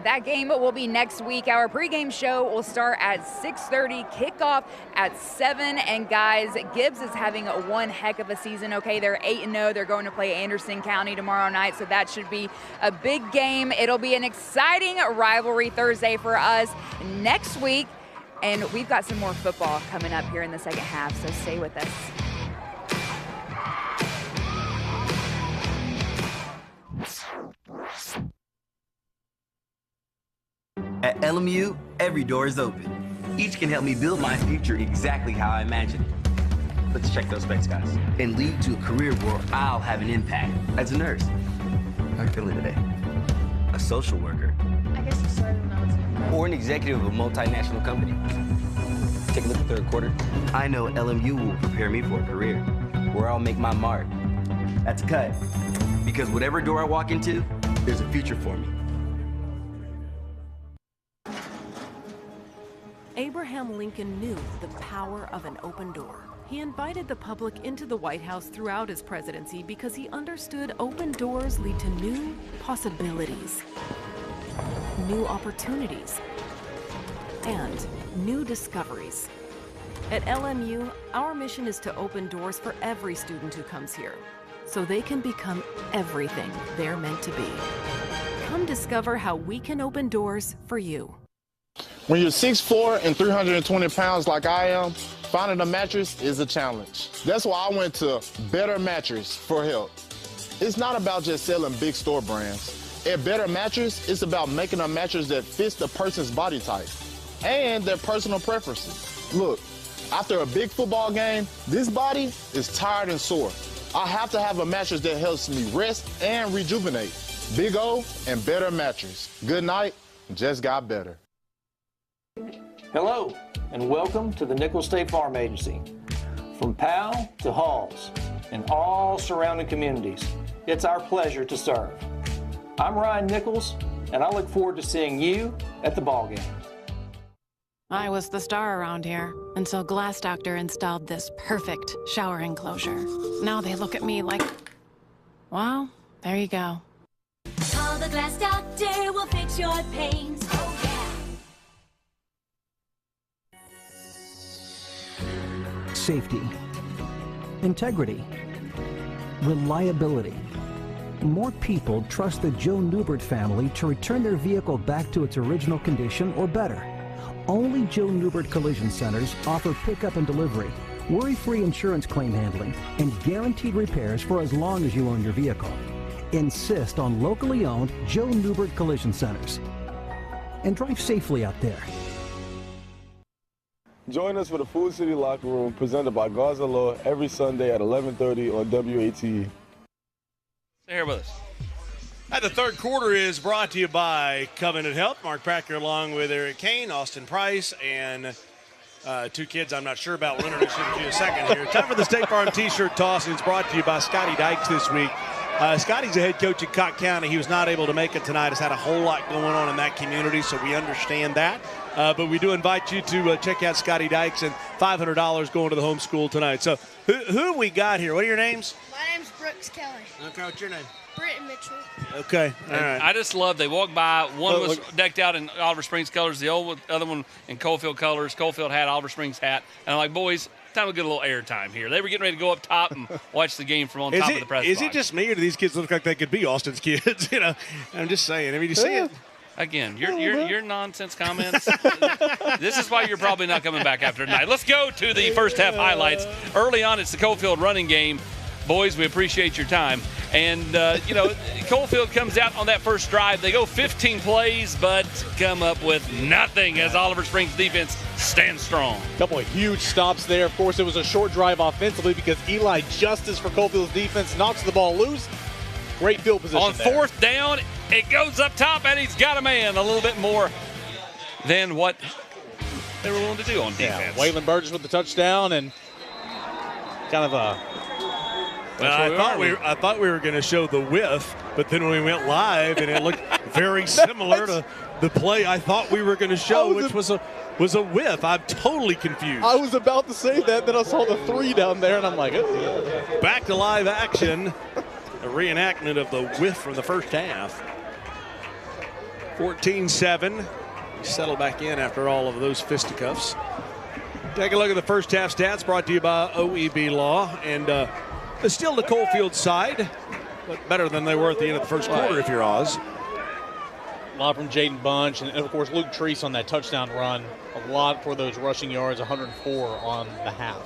That game will be next week. Our pregame show will start at 6:30, kickoff at 7. And guys, Gibbs is having one heck of a season. Okay, they're 8-0. They're going to play Anderson County tomorrow night, so that should be a big game. It'll be an exciting Rivalry Thursday for us next week. And we've got some more football coming up here in the second half, so stay with us. At LMU, every door is open. Each can help me build my future exactly how I imagine it. Let's check those specs, guys. And lead to a career where I'll have an impact. As a nurse, how are you feeling today? A social worker. I guess you started when I was young. Or an executive of a multinational company. Take a look at the third quarter. I know LMU will prepare me for a career where I'll make my mark. That's a cut. Because whatever door I walk into, there's a future for me. Abraham Lincoln knew the power of an open door. He invited the public into the White House throughout his presidency because he understood open doors lead to new possibilities, new opportunities, and new discoveries. At LMU, our mission is to open doors for every student who comes here, so they can become everything they're meant to be. Come discover how we can open doors for you. When you're 6'4" and 320 pounds like I am, finding a mattress is a challenge. That's why I went to Better Mattress for help. It's not about just selling big store brands. At Better Mattress, it's about making a mattress that fits the person's body type and their personal preferences. Look, after a big football game, this body is tired and sore. I have to have a mattress that helps me rest and rejuvenate. Big O and Better Mattress. Good night, just got better. Hello, and welcome to the Nichols State Farm Agency. From Powell to Halls and all surrounding communities, it's our pleasure to serve. I'm Ryan Nichols, and I look forward to seeing you at the ballgame. I was the star around here until Glass Doctor installed this perfect shower enclosure. Now they look at me like, well, there you go. Call the Glass Doctor, we'll fix your pains. Oh, yeah. Safety, integrity, reliability. More people trust the Joe Newbert family to return their vehicle back to its original condition or better. Only Joe Newbert Collision Centers offer pickup and delivery, worry-free insurance claim handling, and guaranteed repairs for as long as you own your vehicle. Insist on locally owned Joe Newbert Collision Centers. And drive safely out there. Join us for the Food City Locker Room presented by Garza Law every Sunday at 11:30 on WATE. Stay here with us. The third quarter is brought to you by Covenant Health. Mark Packer along with Eric Kane, Austin Price, and two kids I'm not sure about. We'll introduce them to you in a second here. Time for the State Farm T-shirt toss, and it's brought to you by Scotty Dykes this week. Scotty's the head coach at Cott County. He was not able to make it tonight. Has had a whole lot going on in that community, so we understand that. But we do invite you to check out Scotty Dykes, and $500 going to the homeschool tonight. So who we got here? What are your names? My name's Brooks Kelly. Okay, what's your name? Britton Mitchell. Okay, all right. I just love they walked by. One was decked out in Oliver Springs colors. The other one in Coalfield colors. Coalfield had Oliver Springs hat. And I'm like, boys, time to get a little air time here. They were getting ready to go up top and watch the game from on top of the press box. Is it just me, or do these kids look like they could be Austin's kids? You know, I'm just saying. I mean, you see it. Again, your nonsense comments. This is why you're probably not coming back after tonight. Let's go to the first half highlights. Early on, it's the Coalfield running game. Boys, we appreciate your time. And, Coalfield comes out on that first drive. They go 15 plays, but come up with nothing as Oliver Springs defense stands strong. A couple of huge stops there. Of course, it was a short drive offensively because Eli Justice for Coalfield's defense knocks the ball loose. Great field position on there. fourth down, it goes up top, and he's got a man a little bit more than what they were willing to do on defense. Yeah, Waylon Burgess with the touchdown and kind of a... Well, I thought we were going to show the whiff, but then we went live, and it looked very similar to the play I thought we were going to show, which was a whiff. I'm totally confused. I was about to say that, then I saw the 3 down there, and I'm like, oh. Back to live action, a reenactment of the whiff from the first half. 14-7. We settle back in after all of those fisticuffs. Take a look at the first half stats brought to you by OEB Law, and still the Coalfield side, but better than they were at the end of the first quarter if you're Oz. A lot from Jaden Bunch, and of course Luke Treese on that touchdown run. A lot for those rushing yards, 104 on the half.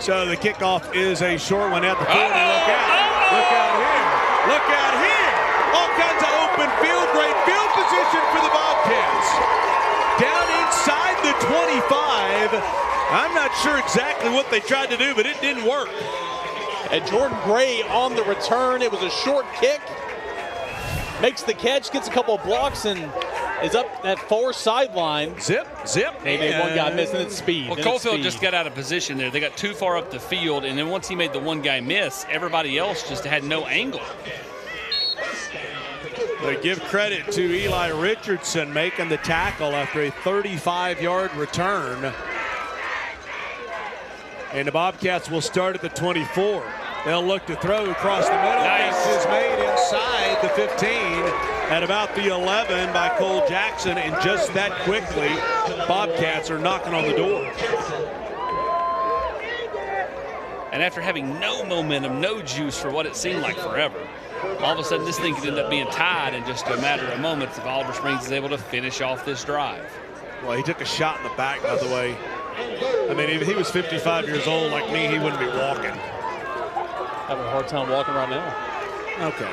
So the kickoff is a short one at the 40. Look out here. Look out here. All kinds of open field, great field position for the Bobcats. Down inside the 25. I'm not sure exactly what they tried to do, but it didn't work. And Jordan Gray on the return. It was a short kick. Makes the catch, gets a couple of blocks, and is up that far sideline. Zip. Maybe one guy missing its speed. Well, Coalfield just got out of position there. They got too far up the field, and then once he made the one guy miss, everybody else just had no angle. They give credit to Eli Richardson making the tackle after a 35-yard return. And the Bobcats will start at the 24. They'll look to throw across the middle. Nice. Is made inside the 15 at about the 11 by Cole Jackson. And just that quickly, Bobcats are knocking on the door. And after having no momentum, no juice for what it seemed like forever, all of a sudden this thing could end up being tied in just a matter of moments if Oliver Springs is able to finish off this drive. Well, he took a shot in the back, by the way. I mean, if he was 55 years old like me, he wouldn't be walking. Having a hard time walking right now. Okay.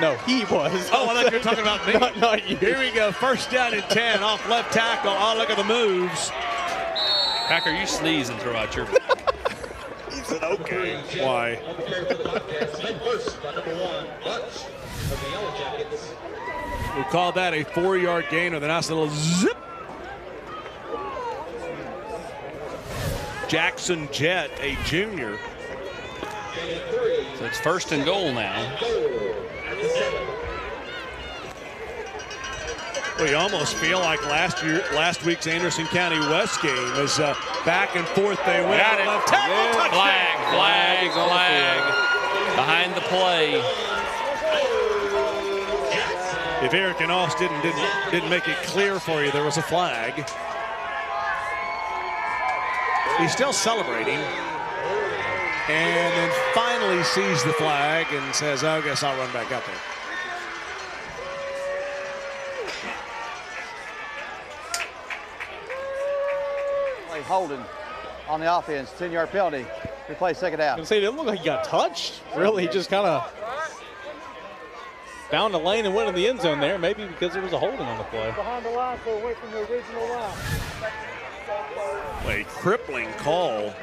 No, he was. Oh, I thought you were talking about me. Not you. Here we go. First down and 10 off left tackle. Oh, look at the moves. Packer, you sneeze and throw out your... He said, okay. Why? We'll call that a 4-yard gain with a nice little zip. Jackson Jett, a junior. So it's first and goal now. We almost feel like last week's Anderson County West game is back and forth they went. Got it. Left tackle, Flag behind the play. If Eric and Austin didn't make it clear for you, there was a flag. He's still celebrating. And then finally sees the flag and says, oh, I guess I'll run back out there. Holding on the offense, 10-yard penalty. Replay second out. I was gonna say, it didn't look like he got touched. Really, he just kind of found a lane and went in the end zone there, maybe because there was a holding on the play. Behind the line, so away from the original line. A crippling call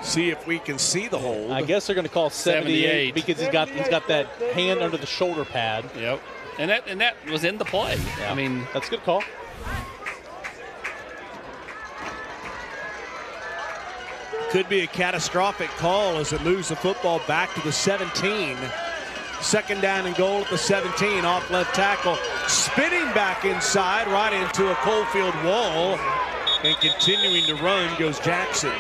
See if we can see the hold. I guess they're going to call 78 because he's got that hand under the shoulder pad. Yep. And that was in the play. Yeah. I mean, that's a good call. Could be a catastrophic call as it moves the football back to the 17. Second down and goal at the 17. Off left tackle. Spinning back inside right into a Coalfield wall. And continuing to run goes Jackson.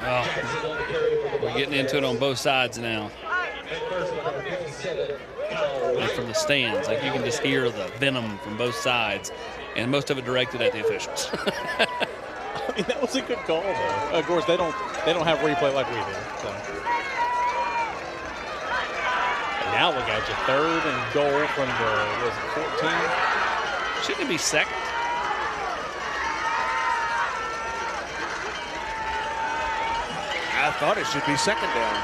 Oh, we're getting into it on both sides now. And from the stands, like you can just hear the venom from both sides, and most of it directed at the officials. I mean, that was a good call, though. Of course, they don't have replay like we do. So. And now look at you, 3rd and goal from the 14. Shouldn't it be second? I thought it should be second down.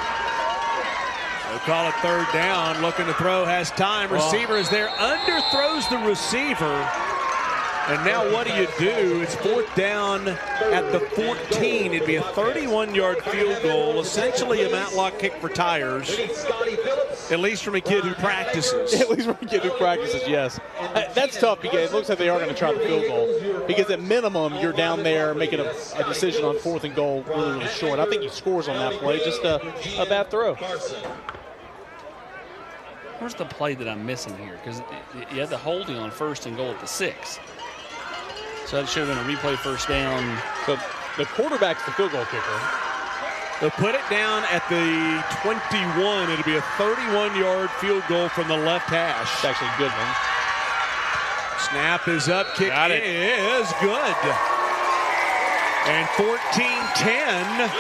They'll call it 3rd down. Looking to throw, has time. Receiver is there, underthrows the receiver. And now what do you do? It's 4th down at the 14. It'd be a 31-yard field goal, essentially a Matlock kick for tires, at least from a kid who practices. At least from a kid who practices, yes. That's tough because it looks like they are going to try the field goal because at minimum you're down there making a decision on 4th and goal really, really short. I think he scores on that play, just a bad throw. Where's the play that I'm missing here? Because you had the holding on 1st and goal at the 6. So that should have been a replay 1st down. So the quarterback's the field goal kicker. They'll put it down at the 21. It'll be a 31-yard field goal from the left hash. It's actually a good one. Snap is up. Kick is good. And 14-10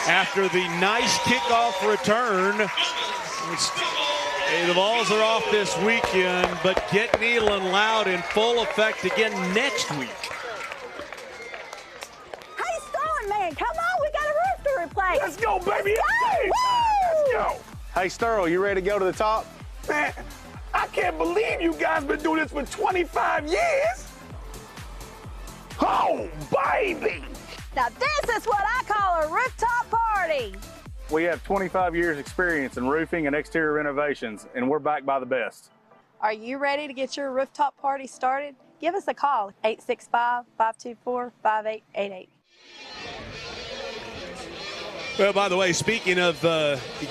after the nice kickoff return. The balls are off this weekend, but Get Neal and Loud in full effect again next week. Hey, Sterling, man, come on, we got a roof to replace. Let's go, baby. Let's go. Hey, Sterling, you ready to go to the top? Man, I can't believe you guys been doing this for 25 years. Oh, baby. Now, this is what I call a rooftop party. We have 25 years experience in roofing and exterior renovations, and we're backed by the best. Are you ready to get your rooftop party started? Give us a call, 865-524-5888. Well, by the way, speaking of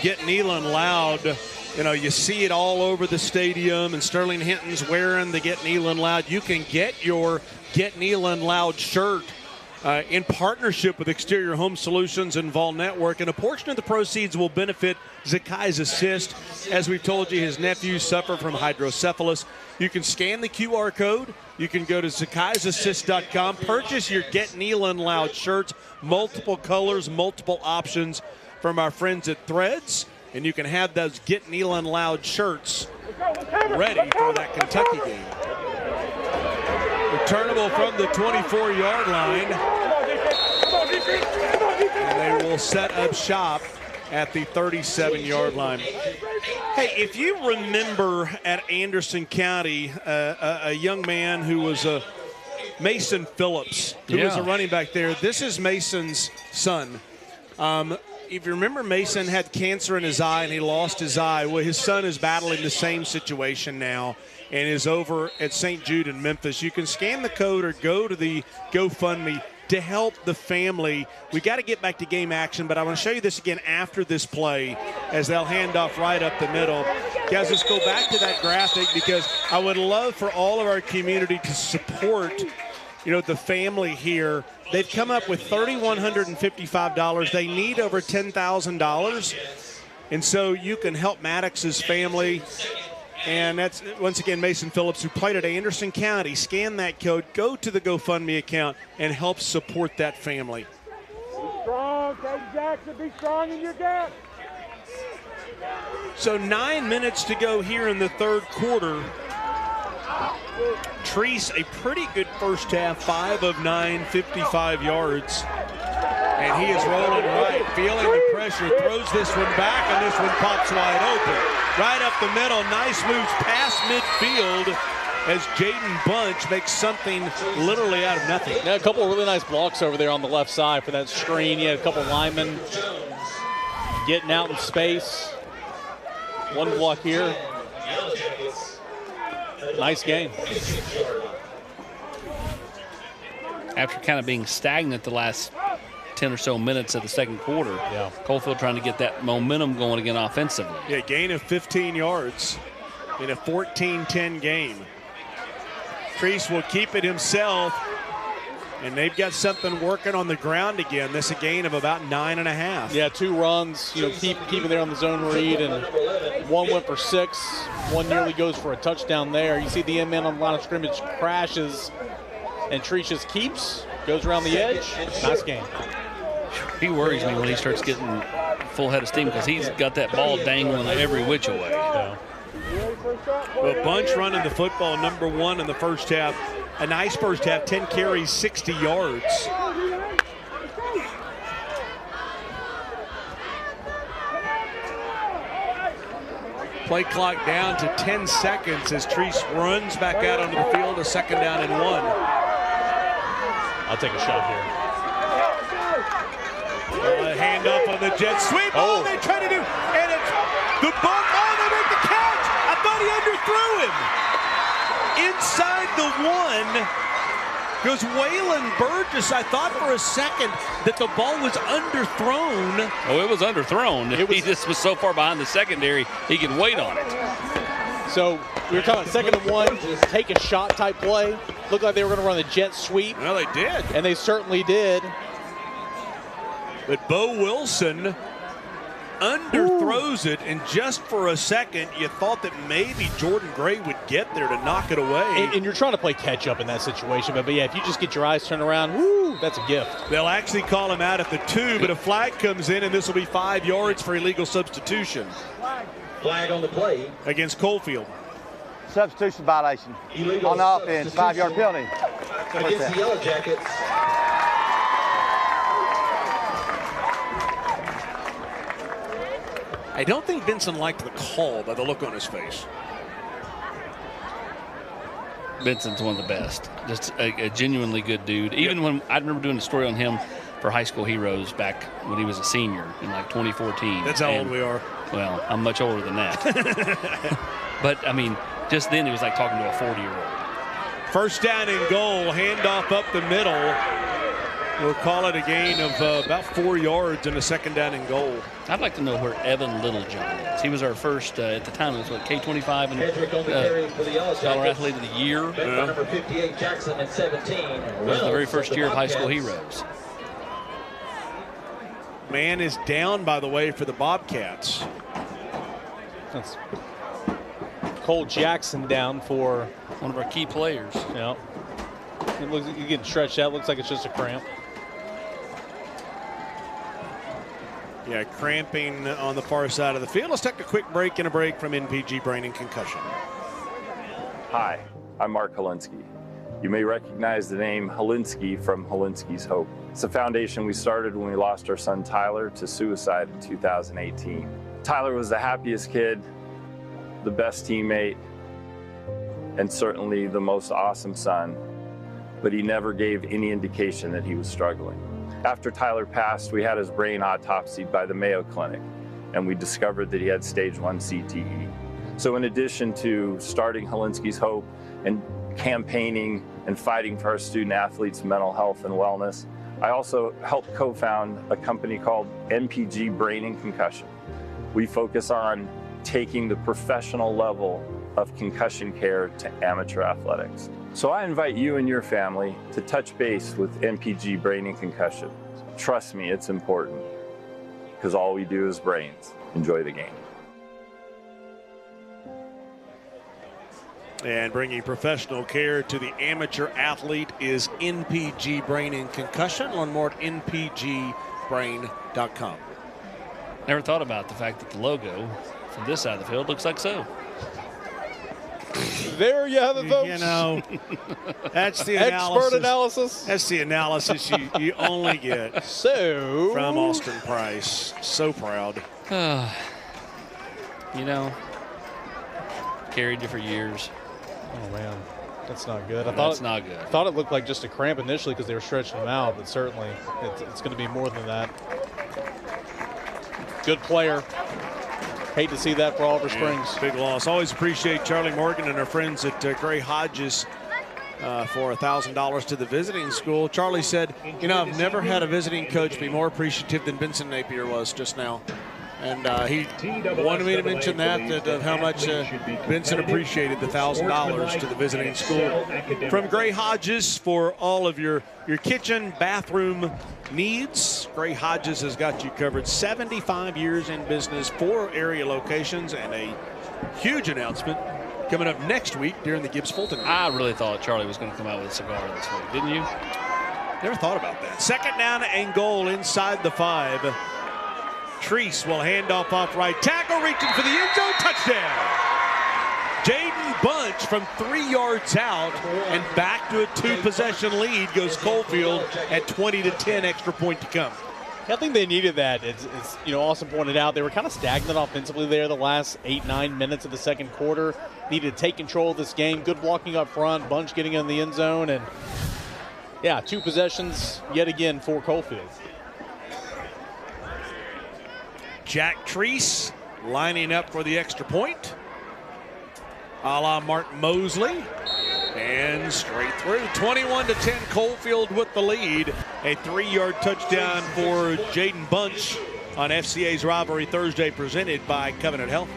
Get Neal and Loud, you know, you see it all over the stadium, and Sterling Hinton's wearing the Get Neal and Loud. You can get your Get Neal and Loud shirt in partnership with Exterior Home Solutions and Vol Network, and a portion of the proceeds will benefit Zakai's Assist. As we've told you, his nephews suffer from hydrocephalus. You can scan the QR code. You can go to zakaisassist.com, purchase your Get Neal and Loud shirts, multiple colors, multiple options from our friends at Threads, and you can have those Get Neal and Loud shirts ready for that Kentucky game. Returnable from the 24-yard line. And they will set up shop at the 37-yard line. Hey, if you remember at Anderson County, a young man who was Mason Phillips, who was a running back there. This is Mason's son. If you remember, Mason had cancer in his eye and he lost his eye. Well, his son is battling the same situation now and is over at St. Jude in Memphis. You can scan the code or go to the GoFundMe to help the family. We got to get back to game action, but I want to show you this again after this play as they'll hand off right up the middle. Guys, let's go back to that graphic because I would love for all of our community to support, you know, the family here. They've come up with $3,155. They need over $10,000. And so you can help Maddox's family. And that's, once again, Mason Phillips, who played at Anderson County. Scan that code, go to the GoFundMe account, and help support that family. Be strong, Caden Jackson. Be strong in your gap. So 9 minutes to go here in the third quarter. Treese, a pretty good first half, 5 of 9, 55 yards. And he is rolling right, feeling the pressure, throws this one back, and this one pops wide open. Right up the middle, nice moves past midfield, as Jaden Bunch makes something literally out of nothing. Yeah, a couple of really nice blocks over there on the left side for that screen. You had a couple linemen getting out in space. One block here. Nice game. After kind of being stagnant the last 10 or so minutes of the second quarter, Coalfield trying to get that momentum going again offensively. Yeah, gain of 15 yards in a 14-10 game. Treese will keep it himself, and they've got something working on the ground again. This a gain of about 9.5. Yeah, 2 runs, keeping there on the zone read, and one went for 6. One nearly goes for a touchdown there. You see the end man on the line of scrimmage crashes, and Treese just keeps, goes around the edge. Nice game. He worries me when he starts getting full head of steam because he's got that ball dangling every which way. Well, Bunch running the football, number 1 in the first half. A nice first half, 10 carries, 60 yards. Play clock down to 10 seconds as Treese runs back out onto the field, a 2nd down and 1. I'll take a shot here. Hand up on the jet sweep. Oh, they try to do, and it's the bump. Oh, they make the catch. I thought he underthrew him. Inside the 1 goes Waylon Burgess. I thought for a second that the ball was underthrown. Oh, it was underthrown. He just was so far behind the secondary, he could wait on it. So we were talking 2nd and 1, take a shot type play. Looked like they were going to run the jet sweep. Well, they did. And they certainly did. But Bo Wilson underthrows it, and just for a second, you thought that maybe Jordan Gray would get there to knock it away. And you're trying to play catch up in that situation. But yeah, if you just get your eyes turned around, woo, that's a gift. They'll actually call him out at the 2, but a flag comes in, and this will be 5 yards for illegal substitution. Flag on the play against Coalfield. Substitution violation on the offense, 5-yard penalty. Against the Yellow Jackets. I don't think Benson liked the call by the look on his face. Benson's one of the best. Just a genuinely good dude. Even when I remember doing a story on him for High School Heroes back when he was a senior in like 2014. That's how old we are. Well, I'm much older than that. But, I mean, just then he was like talking to a 40-year-old. 1st down and goal, handoff up the middle. We'll call it a gain of about 4 yards and a 2nd down and goal. I'd like to know where Evan Littlejohn is. He was our first, at the time, it was what, K-25 and Scholar Athlete of the Year. Number 58, Jackson, and 17. It was the very first year of High School Heroes. Man is down, by the way, for the Bobcats. That's Cole Jackson down for one of our key players. Yeah. It looks, you're getting stretched out. Looks like it's just a cramp. Yeah, cramping on the far side of the field. Let's take a quick break and a break from NPG Brain and Concussion. Hi, I'm Mark Holinsky. You may recognize the name Holinsky from Holinsky's Hope. It's a foundation we started when we lost our son Tyler to suicide in 2018. Tyler was the happiest kid, the best teammate, and certainly the most awesome son, but he never gave any indication that he was struggling. After Tyler passed, we had his brain autopsied by the Mayo Clinic, and we discovered that he had stage 1 CTE. So in addition to starting Holinsky's Hope and campaigning and fighting for our student athletes' mental health and wellness, I also helped co-found a company called NPG Brain and Concussion. We focus on taking the professional level of concussion care to amateur athletics. So I invite you and your family to touch base with NPG Brain and Concussion. Trust me, it's important, because all we do is brains. Enjoy the game. And bringing professional care to the amateur athlete is NPG Brain and Concussion. Learn more at npgbrain.com. Never thought about the fact that the logo from this side of the field looks like so. There you have it, folks. You know, that's the analysis. Expert analysis. That's the analysis you only get from Austin Price. So proud. You know, carried you for years. Oh, man. That's not good. That's not good. I thought it looked like just a cramp initially because they were stretching him out, but certainly it's going to be more than that. Good player. Hate to see that for Oliver Springs. Big loss. Always appreciate Charlie Morgan and our friends at Gray Hodges for $1,000 to the visiting school. Charlie said, you know, I've never had a visiting coach be more appreciative than Vincent Napier was just now. And he wanted me to mention that of how much Vincent appreciated the $1,000 to the visiting school. From Gray Hodges for all of your kitchen, bathroom needs. Gray Hodges has got you covered. 75 years in business, 4 area locations, and a huge announcement coming up next week during the Gibbs Fulton. I really thought Charlie was going to come out with a cigar this week, didn't you? Never thought about that. Second down and goal inside the 5. Treese will hand off right tackle, reaching for the end zone, touchdown. Jaden Bunch from 3 yards out and back to a 2-possession lead goes Coalfield at 20-10, extra point to come. I think they needed that. It's you know, Austin pointed out they were kind of stagnant offensively there the last 8-9 minutes of the second quarter. Needed to take control of this game. Good blocking up front, Bunch getting in the end zone, and yeah, 2 possessions yet again for Coalfield. Jack Treese lining up for the extra point, a la Mark Mosley, and straight through. 21-10, Coalfield with the lead. A 3-yard touchdown for Jaden Bunch on FCA's Rivalry Thursday, presented by Covenant Health.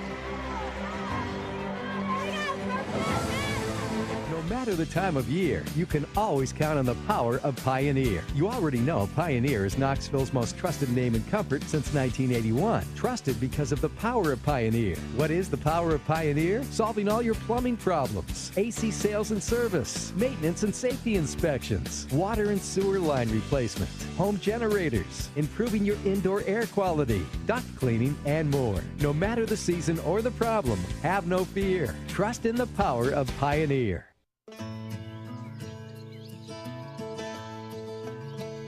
No matter the time of year, you can always count on the power of Pioneer. You already know Pioneer is Knoxville's most trusted name in comfort since 1981. Trusted because of the power of Pioneer. What is the power of Pioneer? Solving all your plumbing problems, AC sales and service, maintenance and safety inspections, water and sewer line replacement, home generators, improving your indoor air quality, duct cleaning, and more. No matter the season or the problem, have no fear. Trust in the power of Pioneer.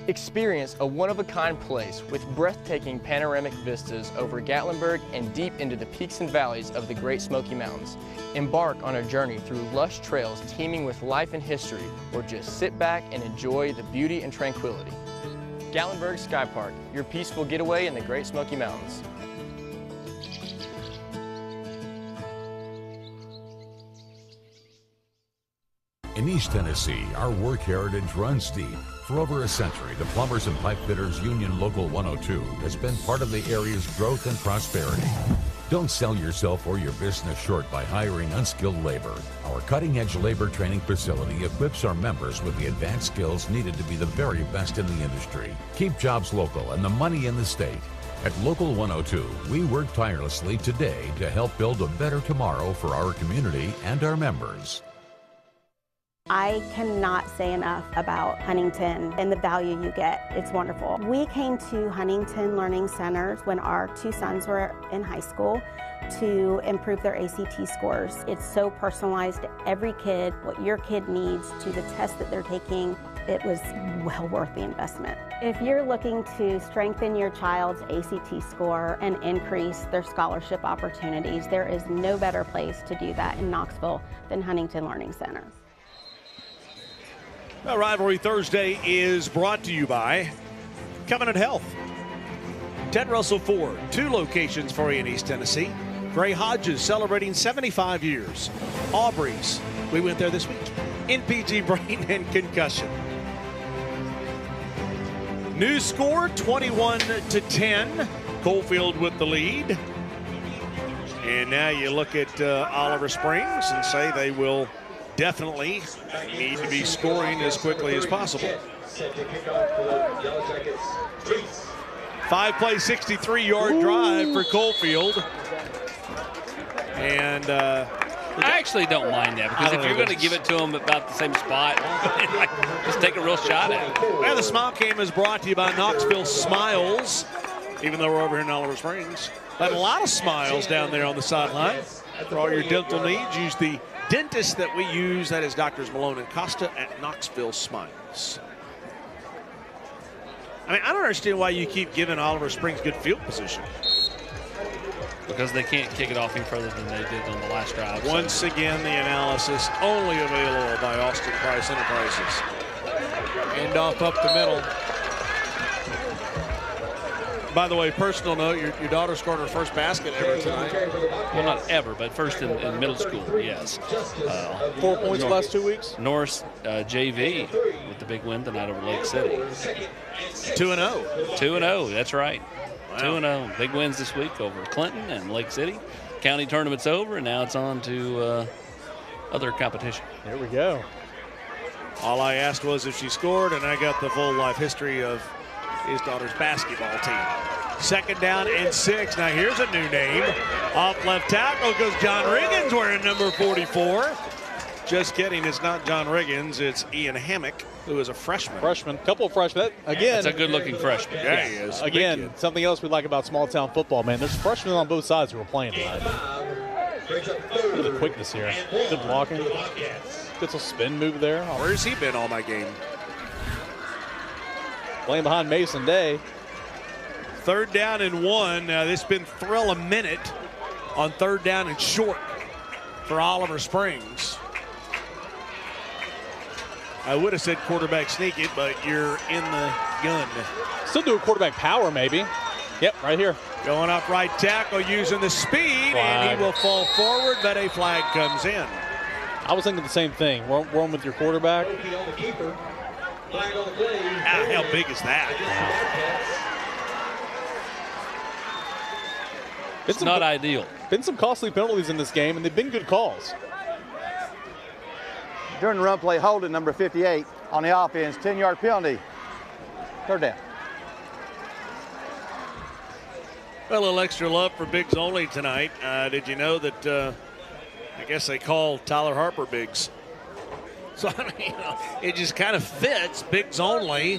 Experience a one-of-a-kind place with breathtaking panoramic vistas over Gatlinburg and deep into the peaks and valleys of the Great Smoky Mountains. Embark on a journey through lush trails teeming with life and history, or just sit back and enjoy the beauty and tranquility. Gatlinburg Sky Park, your peaceful getaway in the Great Smoky Mountains. In East Tennessee, our work heritage runs deep. For over a century, the Plumbers and Pipe Fitters Union Local 102 has been part of the area's growth and prosperity. Don't sell yourself or your business short by hiring unskilled labor. Our cutting-edge labor training facility equips our members with the advanced skills needed to be the very best in the industry. Keep jobs local and the money in the state. At Local 102, we work tirelessly today to help build a better tomorrow for our community and our members. I cannot say enough about Huntington and the value you get. It's wonderful. We came to Huntington Learning Centers when our 2 sons were in high school to improve their ACT scores. It's so personalized to every kid, what your kid needs to the test that they're taking. It was well worth the investment. If you're looking to strengthen your child's ACT score and increase their scholarship opportunities, there is no better place to do that in Knoxville than Huntington Learning Centers. Well, Rivalry Thursday is brought to you by Covenant Health. Ted Russell Ford, 2 locations for you in East Tennessee. Gray Hodges celebrating 75 years. Aubrey's, we went there this week. NPG Brain and Concussion. New score, 21-10. Coalfield with the lead. And now you look at Oliver Springs and say they will definitely need to be scoring as quickly as possible. 5-play, 63-yard drive for Coalfield. And I actually don't mind that, because if you're going to give it to them about the same spot, just take a real shot at it. Well, the Smile Cam is brought to you by Knoxville Smiles, even though we're over here in Oliver Springs. But a lot of smiles down there on the sideline. For all your dental needs, use the dentist that we use, that is Doctors Malone and Costa at Knoxville Smiles. I mean, I don't understand why you keep giving Oliver Springs good field position. because they can't kick it off any further than they did on the last drive. Once again, the analysis only available by Austin Price Enterprises. Hand off up the middle. By the way, personal note, your daughter scored her first basket ever tonight. Well, not ever, but first in middle school, yes. 4 points the last 2 weeks? Norris JV with the big win tonight over Lake City. 2-0. 2-0, that's right. Wow. 2-0. Big wins this week over Clinton and Lake City. County tournament's over, and now it's on to other competition. There we go. All I asked was if she scored, and I got the full life history of his daughter's basketball team. 2nd down and 6. Now here's a new name. Off left tackle goes John Riggins wearing number 44. Just kidding, it's not John Riggins, it's Ian Hammock, who is a freshman. Couple of freshmen. Again, that's a good-looking freshman. Yeah, he is. Again, something else we like about small-town football, man. There's freshmen on both sides who are playing tonight. Look at the quickness here. Good blocking. Good little spin move there. Where's he been all my game? Playing behind Mason Day. 3rd down and 1. Now this been thrill a minute on 3rd down and short for Oliver Springs. I would have said quarterback sneak it, but you're in the gun. Still do a quarterback power, maybe. Yep, right here. Going up right tackle using the speed, and he will fall forward, but a flag comes in. I was thinking the same thing. Run with your quarterback. How big is that? It's not ideal. Been some costly penalties in this game, and they've been good calls. During the run play, holding number 58 on the offense, 10-yard penalty. 3rd down. A little extra love for Bigs only tonight. Did you know that I guess they call Tyler Harper Bigs? So, I mean, it just kind of fits, Bigs only,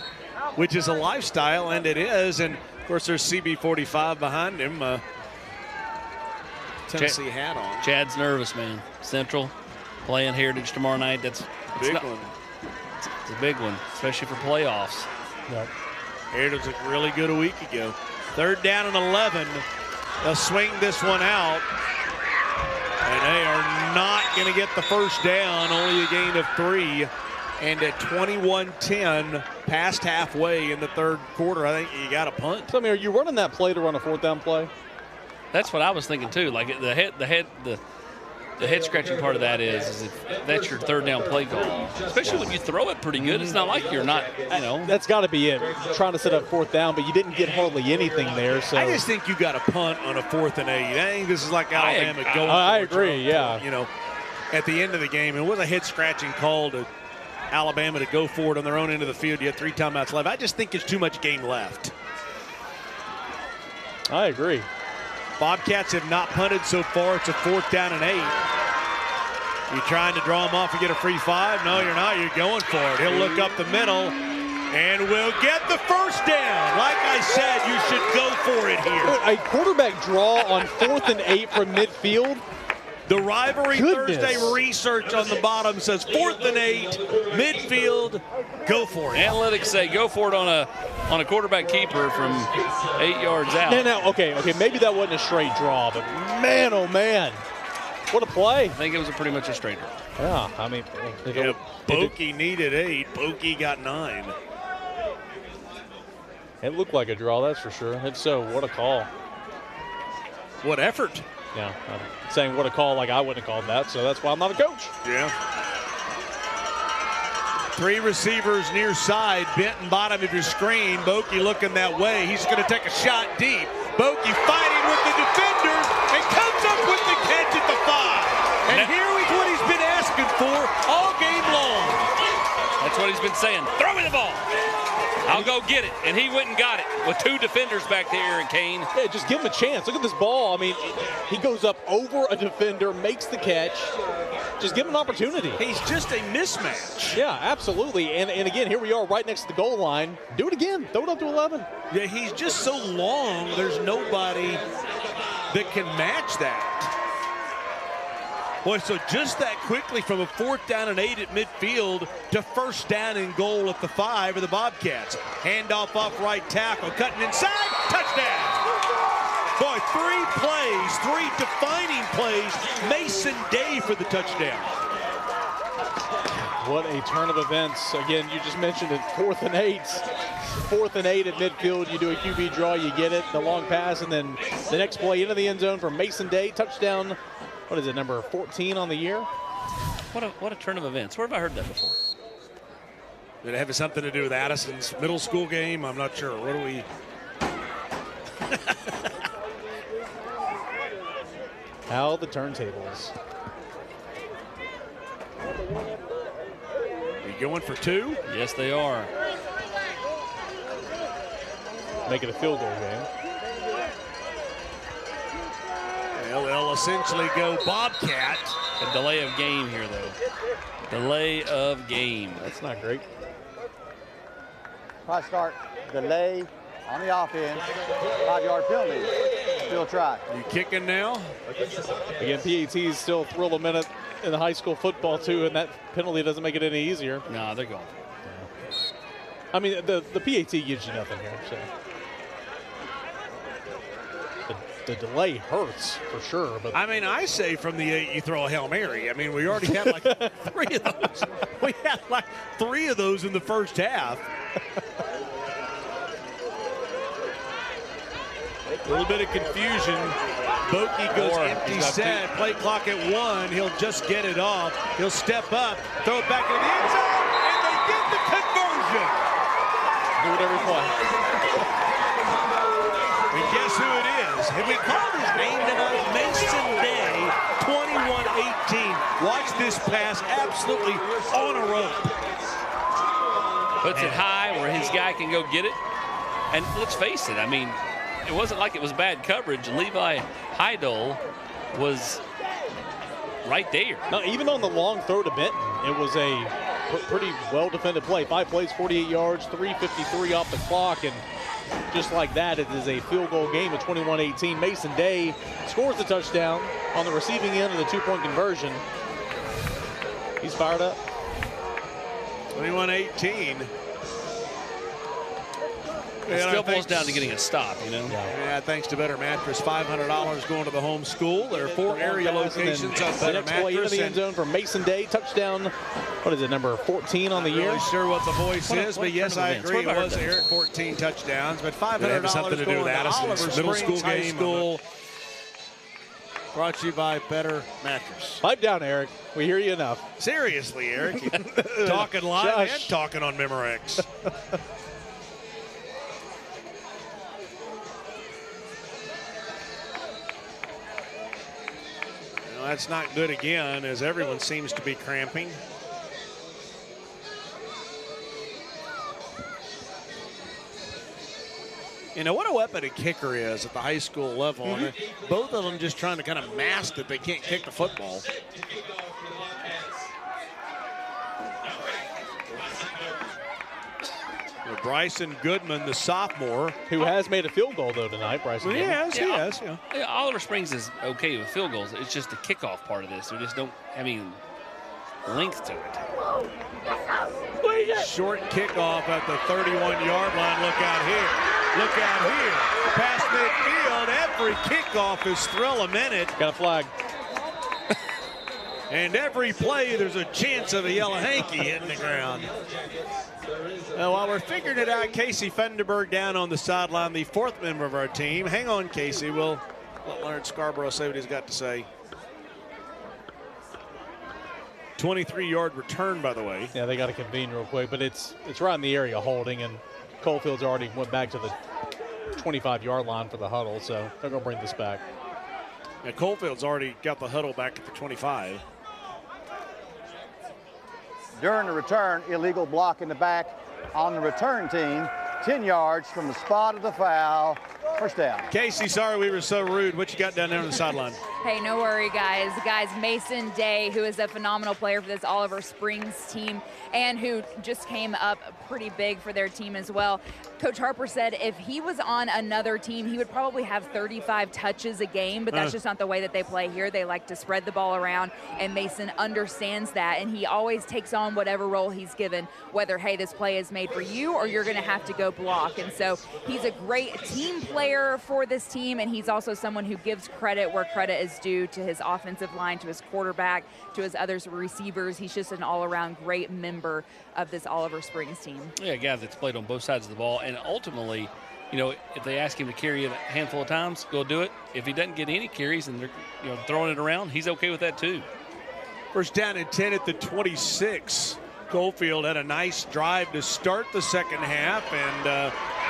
which is a lifestyle, and it is. And, of course, there's CB45 behind him. Tennessee hat on. Chad's nervous, man. Central playing Heritage tomorrow night. That's big one. It's a big one, especially for playoffs. Yep. Heritage looked really good a week ago. 3rd down and 11. They'll swing this one out. And they are not going to get the first down, only a gain of 3. And at 21-10, past halfway in the 3rd quarter, I think you got a punt. So, I mean, are you running that play to run a 4th down play? That's what I was thinking too. Like the head scratching part of that is if that's your 3rd down play call, especially when you throw it pretty good. It's not like you're not, you know. That's got to be it. Trying to set up 4th down, but you didn't get hardly anything there. So I just think you got a punt on a 4th and 8. I think this is like Alabama going. I agree. Yeah. You know, at the end of the game, and with a head scratching call to Alabama to go for it on their own end of the field, you have 3 timeouts left. I just think there's too much game left. I agree. Bobcats have not punted so far. It's a 4th down and 8. You trying to draw him off and get a free 5? No, you're not. You're going for it. He'll look up the middle and will get the first down. Like I said, you should go for it here. A quarterback draw on 4th and 8 from midfield. The Rivalry Thursday research on the bottom says 4th and 8, midfield, go for it. Analytics say go for it on a quarterback keeper from 8 yards out. Now, okay, maybe that wasn't a straight draw, but man, oh man, what a play. I think it was pretty much a straight draw. Yeah, I mean. Bokey needed 8, Bokey got 9. It looked like a draw, that's for sure. If so, what a call. What effort. Yeah, I'm saying what a call like I wouldn't have called that, so that's why I'm not a coach. Yeah. 3 receivers near side, Benton bottom of your screen. Bokey looking that way. He's going to take a shot deep. Bokey fighting with the defenders and comes up with the catch at the 5. And here is what he's been asking for all game long. That's what he's been saying. Throw me the ball. I'll go get it. And he went and got it with 2 defenders back there, and Kane. Yeah, just give him a chance. Look at this ball. I mean, he goes up over a defender, makes the catch. Just give him an opportunity. He's just a mismatch. Yeah, absolutely. And again, here we are right next to the goal line. Do it again. Throw it up to 11. Yeah, he's just so long. There's nobody that can match that. Boy, so just that quickly from a 4th down and 8 at midfield to 1st down and goal at the 5 of the Bobcats. Handoff off right tackle, cutting inside, touchdown. Boy, 3 plays, 3 defining plays. Mason Day for the touchdown. What a turn of events. Again, you just mentioned it, 4th and 8. 4th and 8 at midfield. You do a QB draw, you get it, the long pass, and then the next play into the end zone for Mason Day. Touchdown, what is it, number 14 on the year? What a turn of events. Where have I heard that before? Did it have something to do with Addison's middle school game? I'm not sure. What do we... How the turntables. Are you going for 2? Yes, they are. Make it a field goal game. Well, they'll essentially go Bobcat. A delay of game here, though. Delay of game. That's not great. Try start, delay on the offense, 5-yard penalty. Still try. You kicking now? Again, PATs still thrill a minute in the high school football, too, and that penalty doesn't make it any easier. No, they're going. I mean, the PAT gives you nothing here. So. The delay hurts for sure. But I mean, I say from the 8 you throw a Hail Mary. I mean, we already had like 3 of those. We had like 3 of those in the first half. A little bit of confusion. Bokey goes empty set. Play clock at 1. He'll just get it off. He'll step up, throw it back into the end zone, and they get the conversion. Do it every play. And guess who it is? Have we called his name tonight? Mason Day, 21-18. Watch this pass, absolutely on a rope. Puts it high where his guy can go get it. And let's face it, I mean, it wasn't like it was bad coverage. Levi Heidel was right there. No, even on the long throw to Benton, it was a pretty well-defended play. 5 plays, 48 yards, 3:53 off the clock, and just like that, it is a field goal game at 21-18. Mason Day scores the touchdown on the receiving end of the 2-point conversion. He's fired up. 21-18. It still boils down to getting a stop, you know? Yeah, thanks to Better Mattress. $500 going to the home school. There are 4 area locations on Better Mattress. Play into the end zone for Mason Day. Touchdown. What is it, number 14 on the year? I'm not really sure what the voice is, but yes, I agree. It was Eric, 14 touchdowns, but $500 something to do with Addison's middle school game. Brought to you by Better Mattress. Pipe down, Eric. We hear you enough. Seriously, Eric. Talking live and talking on Memorex. That's not good again, as everyone seems to be cramping. You know, what a weapon a kicker is at the high school level. And both of them just trying to kind of mask that they can't kick the football. Bryson Goodman, the sophomore. Who has made a field goal, though, tonight, Bryson Goodman. Yes, he has. Yeah, Oliver Springs is okay with field goals. It's just the kickoff part of this. We just don't have any length to it. Short kickoff at the 31-yard line. Look out here. Look out here. Past midfield. Every kickoff is thrill a minute. Got a flag. And every play, there's a chance of a yellow hanky hitting the ground. While we're figuring it out, Casey Fenderberg down on the sideline, the 4th member of our team. Hang on, Casey. We'll let Leonard Scarborough say what he's got to say. 23-yard return, by the way. Yeah, they got to convene real quick, but it's right in the area holding, and Coalfield's already went back to the 25-yard line for the huddle, so they're going to bring this back. Yeah, Coalfield's already got the huddle back at the 25. During the return, illegal block in the back on the return team. 10 yards from the spot of the foul. First down. Casey, sorry we were so rude. What you got down there on the sideline? Hey, no worry, guys. Guys, Mason Day, who is a phenomenal player for this Oliver Springs team and who just came up pretty big for their team as well. Coach Harper said if he was on another team, he would probably have 35 touches a game, but that's just not the way that they play here. They like to spread the ball around, and Mason understands that, and he always takes on whatever role he's given, whether, hey, this play is made for you or you're going to have to go block. And so he's a great team player for this team, and he's also someone who gives credit where credit is due to his offensive line, to his quarterback, to his other receivers. He's just an all-around great member of this Oliver Springs team. Yeah, guys that's played on both sides of the ball, and ultimately, you know, if they ask him to carry it a handful of times, go do it. If he doesn't get any carries and they're, you know, throwing it around, he's okay with that too. First down and 10 at the 26. Coalfield had a nice drive to start the second half, and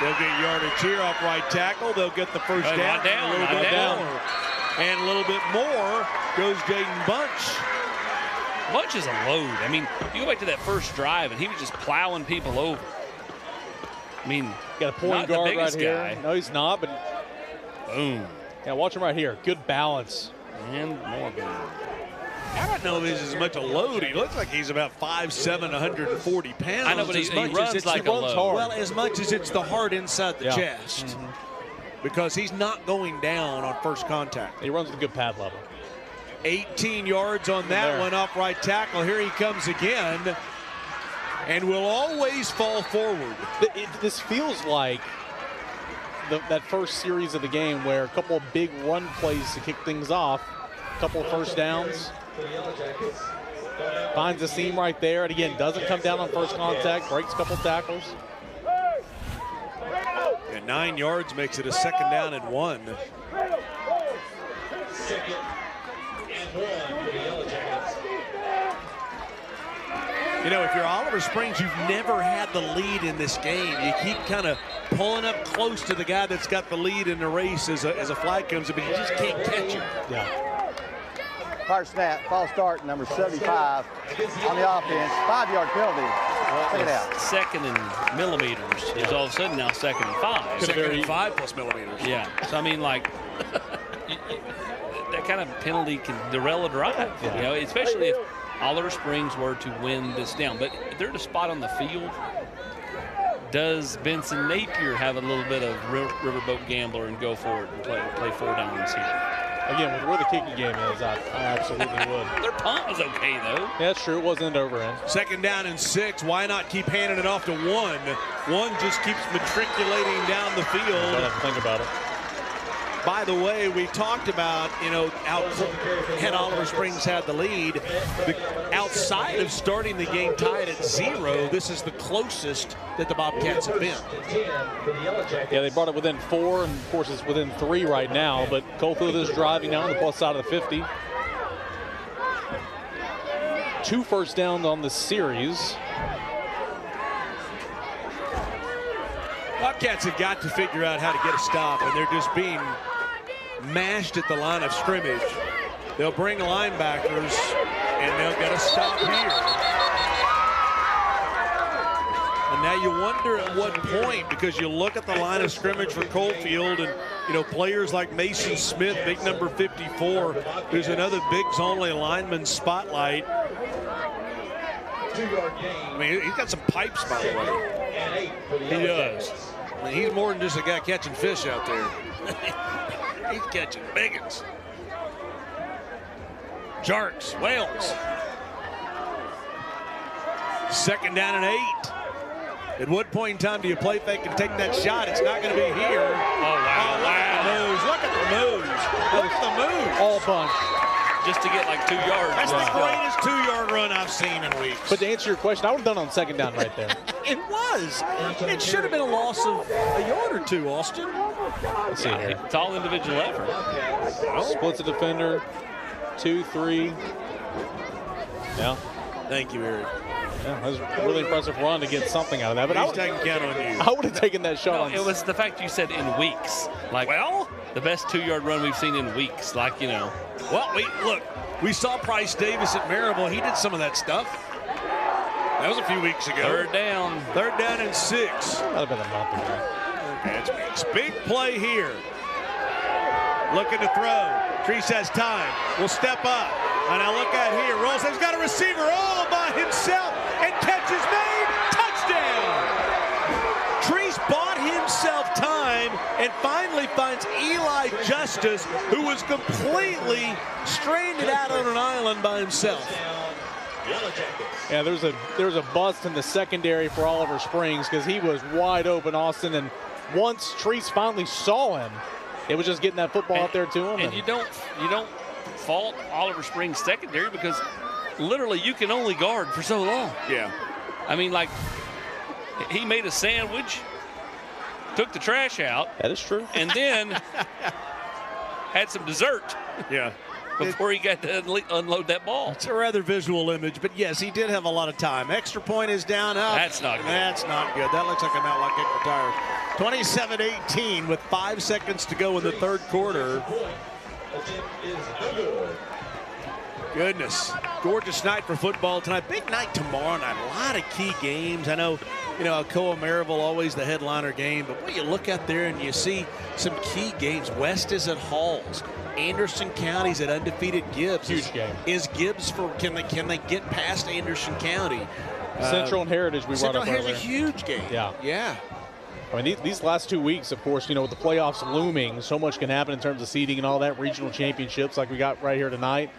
they'll get yardage here off right tackle. They'll get the first down. Down. And a little bit more goes Jaden Bunch. Bunch is a load. I mean, you go back to that first drive, and he was just plowing people over. I mean, got a point guard right here. No, he's not, but boom. Yeah, watch him right here. Good balance. And more boom. I don't know if this is as much a load. He looks like he's about 5'7", 140 pounds. I know, but he runs like a load. Hard. Well, as much as it's the heart inside the chest. Because he's not going down on first contact. He runs with a good pad level. 18 yards on that one off right tackle. Here he comes again. And will always fall forward. This feels like that first series of the game where a couple of big run plays to kick things off, a couple of first downs. Finds a seam right there, and again, doesn't come down on first contact, breaks a couple tackles. And 9 yards makes it a second down and 1. Second and 1 for the Yellow Jackets. You know, if you're Oliver Springs, you've never had the lead in this game. You keep kind of pulling up close to the guy that's got the lead in the race as a flag comes up, but you just can't catch him. Yeah. Hard snap, false start, number 75 on the offense. 5-yard penalty. Take it out. Second and millimeters is all of a sudden now second and 5. Second and 5 plus millimeters. Yeah. So, I mean, like, that kind of penalty can derail a drive, you know, especially if Oliver Springs were to win this down. But if they're at a spot on the field, does Benson Napier have a little bit of riverboat gambler and go for it and play 4 downs here? Again, with where the kicking game is, I absolutely would. Their punt was okay, though. Yeah, that's true. It wasn't over end. Second down and 6. Why not keep handing it off to 1? 1 just keeps matriculating down the field. Don't have to think about it. By the way, we talked about, you know, had Oliver Springs had the lead, outside of starting the game tied at 0, this is the closest that the Bobcats have been. Yeah, they brought it within 4, and of course it's within 3 right now, but Coalfield is driving down the plus side of the 50. 2 first downs on the series. Bobcats have got to figure out how to get a stop, and they're just being mashed at the line of scrimmage. They'll bring linebackers, and they'll get a stop here. And now you wonder at what point, because you look at the line of scrimmage for Coalfield, and you know, players like Mason Smith, big number 54, there's another bigs-only lineman spotlight. I mean, he's got some pipes, by the way. He does. I mean, he's more than just a guy catching fish out there. He's catching biggins. Jarks, Wales. Second down and 8. At what point in time do you play fake and take that shot? It's not going to be here. Oh, wow. Look at the moves. Look at the moves. All bunch. Just to get like 2 yards. That's the greatest 2-yard run I've seen in weeks. But to answer your question, I would have done on second down right there. It was. It should have been a loss of a yard or 2, Austin. Let's see here. It's all individual effort. Splits the defender. 2, 3. Yeah. Thank you, Eric. Yeah, that was a really impressive run to get something out of that. But he's taking count on you. I would have taken that shot on. It was the fact you said in weeks. Like, well, the best 2-yard run we've seen in weeks. Like, you know. Well, we saw Price Davis at Maryville. He did some of that stuff. That was a few weeks ago. Third down and 6. That would have been a month ago. Okay, it's big play here. Looking to throw. Treese has time. Will step up. And now look out here. Rolls. He's got a receiver all by himself. And catch is made. Touchdown. Treese bought himself time and finally finds Eli Justice, who was completely stranded out on an island by himself. Yeah, there's a bust in the secondary for Oliver Springs because he was wide open, Austin. And once Treese finally saw him, it was just getting that football out there to him. And you don't fault Oliver Springs secondary because literally you can only guard for so long. Yeah. I mean, like, he made a sandwich, took the trash out. That is true. And then had some dessert. Yeah. Before he got to unload that ball. It's a rather visual image, but yes, he did have a lot of time. Extra point is down up. That's not good. That's not good. That looks like an outlaw kick retired. 27-18 with 5 seconds to go in the third quarter. Goodness. Gorgeous night for football tonight. Big night tomorrow night. A lot of key games. I know, Alcoa Maryville always the headliner game, but when you look out there and you see some key games, West is at Halls. Anderson County's at undefeated Gibbs. Huge game. Is Gibbs can they get past Anderson County? Central and Heritage we brought up earlier. Central Heritage, a huge game. Yeah. I mean, these last 2 weeks, of course, with the playoffs looming, so much can happen in terms of seeding and all that, regional championships like we got right here tonight.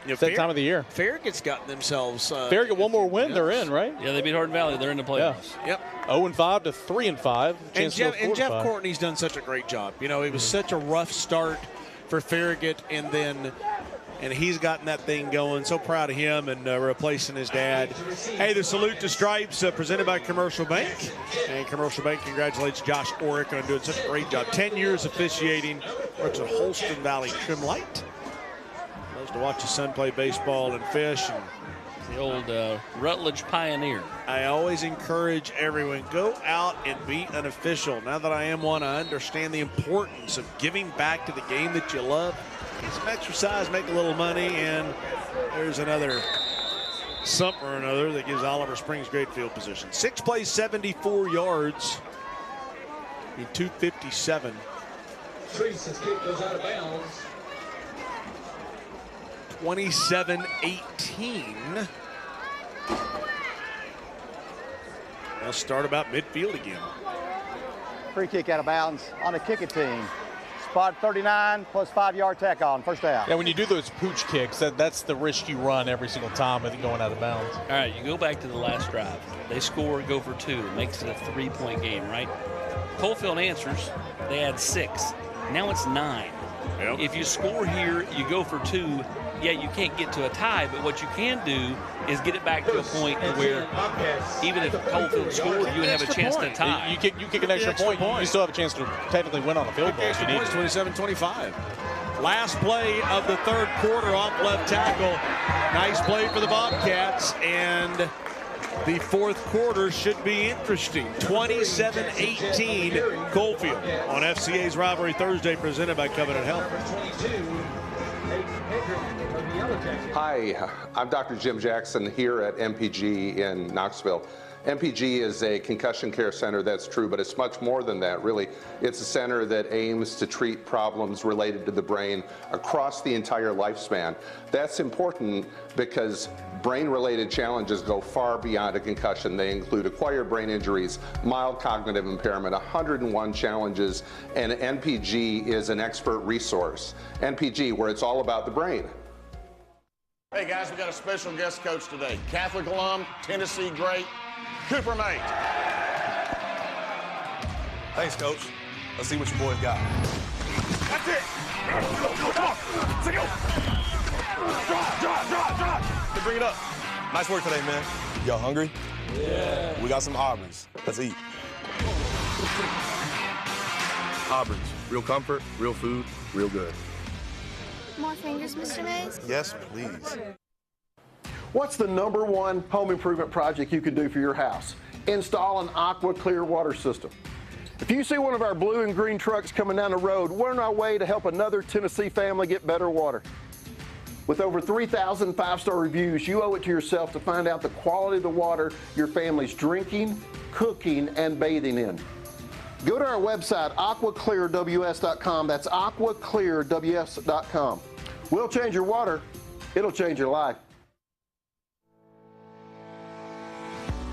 It's that time of the year. Farragut's gotten themselves. Farragut, one more win, they're in, right? Yeah, they beat Hardin Valley. They're in the playoffs. Yep. 0-5 to 3-5. And Jeff Courtney's done such a great job. It was such a rough start for Farragut, and he's gotten that thing going. So proud of him and replacing his dad. Hey, the salute to Stripes presented by Commercial Bank. And Commercial Bank congratulates Josh Orrick on doing such a great job. 10 years officiating. Works at Holston Valley Trim Light. Loves to watch his son play baseball and fish. And the old Rutledge Pioneer. I always encourage everyone, go out and be an official. Now that I am one, I understand the importance of giving back to the game that you love. Get some exercise, make a little money, and there's another something or another that gives Oliver Springs great field position. 6 plays, 74 yards in 2:57. Treese's kick goes out of bounds. 27-18. They'll start about midfield again. Free kick out of bounds on the kicking team. Spot 39 plus 5-yard tack on, first down. Yeah, when you do those pooch kicks, that's the risk you run every single time with it going out of bounds. All right, you go back to the last drive. They score, go for 2. It makes it a 3-point game, right? Coalfield answers. They had 6. Now it's 9. Yep. If you score here, you go for 2. Yeah, you can't get to a tie, but what you can do is get it back to a point where even if Coalfield scored, you would have a chance to tie. You kick an extra point, you still have a chance to technically win on a field goal. Extra points, 27-25. Last play of the third quarter off left tackle. Nice play for the Bobcats, and the fourth quarter should be interesting. 27-18 Coalfield on FCA's Rivalry Thursday presented by Covenant Health. Hi, I'm Dr. Jim Jackson here at MPG in Knoxville. MPG is a concussion care center, that's true, but it's much more than that, really. It's a center that aims to treat problems related to the brain across the entire lifespan. That's important because brain-related challenges go far beyond a concussion. They include acquired brain injuries, mild cognitive impairment, 101 challenges, and NPG is an expert resource. NPG, where it's all about the brain. Hey guys, we got a special guest coach today. Catholic alum, Tennessee great, Cooper Mate. Thanks, Coach. Let's see what your boys got. That's it. Come on. Let's go. Drive. Hey, bring it up. Nice work today, man. Y'all hungry? Yeah. We got some Auburn's. Let's eat. Auburn's. Real comfort, real food, real good. More fingers, Mr. Mays? Yes, please. What's the #1 home improvement project you could do for your house? Install an aqua clear water system. If you see one of our blue and green trucks coming down the road, we're on our way to help another Tennessee family get better water. With over 3,000 5-star reviews, you owe it to yourself to find out the quality of the water your family's drinking, cooking, and bathing in. Go to our website, aquaclearws.com. That's aquaclearws.com. We'll change your water. It'll change your life.